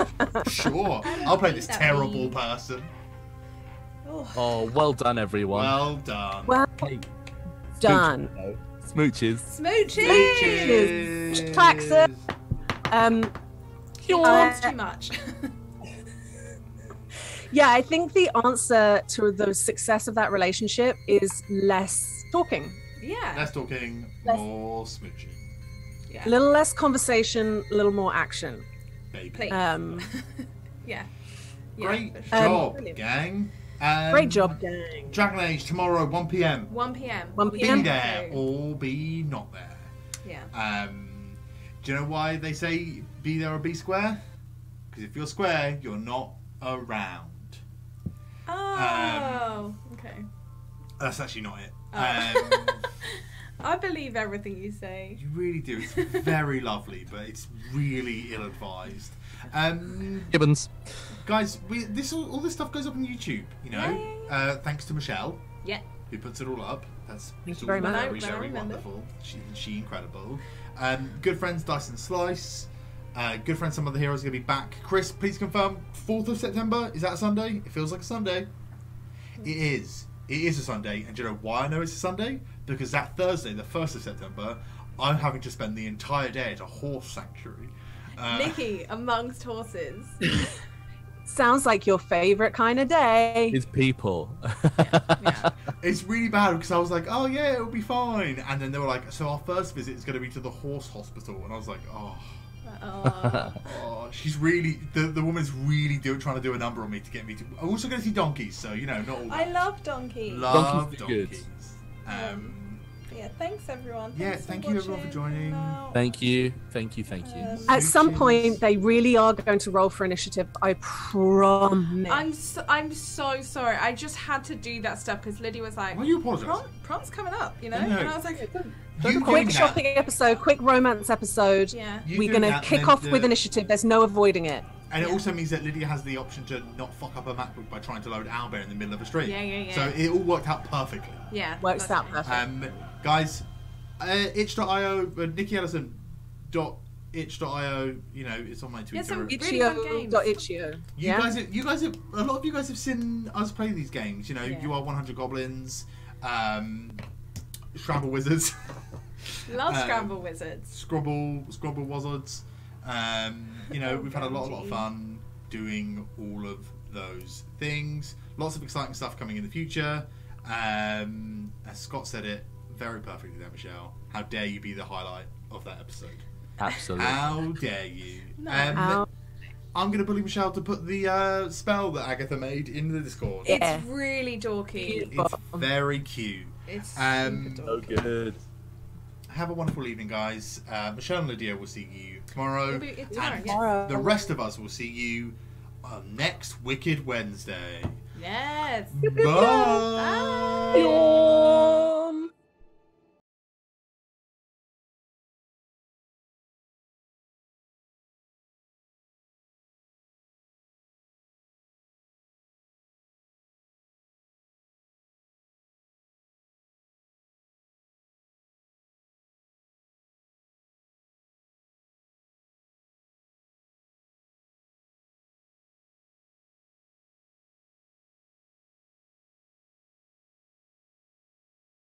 sure, I'll play this terrible person. Oh, well done, everyone. Well done. Well done. Smooches. Smooches. Klaxon. That's too much. Yeah, I think the answer to the success of that relationship is less talking. Yeah. Less talking, more smooching. Yeah. A little less conversation, a little more action. Baby. Yeah. Great job, gang. Great job, gang. Dragon Age tomorrow, 1 p.m. 1 p.m. 1 p.m. Be there or be not there. Yeah. Do you know why they say be there or be square? Because if you're square, you're not around. Oh, okay. That's actually not it. I believe everything you say. You really do. It's very lovely, but it's really ill-advised. Gibbons. Guys, all this stuff goes up on YouTube, you know. Thanks to Michelle. Yeah. Who puts it all up. That's Thank you very much. Very wonderful. She incredible. Good friends Dyson Slice. Good friends Some Other Heroes are going to be back. Chris, please confirm 4th of September. Is that a Sunday? It feels like a Sunday. It is. It is a Sunday. And do you know why I know it's a Sunday? Because that Thursday, the 1st of September, I'm having to spend the entire day at a horse sanctuary. Nikki, amongst horses. Sounds like your favourite kind of day. Is people. Yeah. It's really bad because I was like, oh yeah, it'll be fine. And then they were like, so our first visit is going to be to the horse hospital. And I was like, she's really, the woman's really trying to do a number on me to get me to. I'm also going to see donkeys, so you know, not all. I love donkeys. Love Donkeys donkeys. Yeah, thanks everyone. Thank you everyone for joining. Thank you. At some point, they really are going to roll for initiative. I promise. I'm so sorry. I just had to do that stuff because Lydia was like, Why are you apologising? Prom's coming up, you know? I know. And I was like, Quick shopping episode, quick romance episode. yeah. We're going to kick off with initiative. There's no avoiding it. And it also means that Lydia has the option to not fuck up her MacBook by trying to load Owlbear in the middle of a stream. Yeah. So it all worked out perfectly. Yeah. Works out perfect. Guys, itch.io, NikkiEllison.itch.io, you know, it's on my Twitter. Yeah, some really fun games. Itch.itch.io. You guys have, a lot of you guys have seen us play these games, you know, You Are 100 Goblins, Scramble Wizards. Love Scramble Wizards. Scrabble Wizards. You know, we've had a lot of fun doing all of those things. Lots of exciting stuff coming in the future. As Scott said it very perfectly there, Michelle. How dare you be the highlight of that episode? Absolutely. How dare you? No. I'm going to bully Michelle to put the spell that Agatha made in the Discord. Yeah. It's really dorky. It's very cute. It's super So dorky. good. Have a wonderful evening, guys. Michelle and Lydia will see you tomorrow. It's And tomorrow, the rest of us will see you next Wicked Wednesday. Yes. Bye. Bye.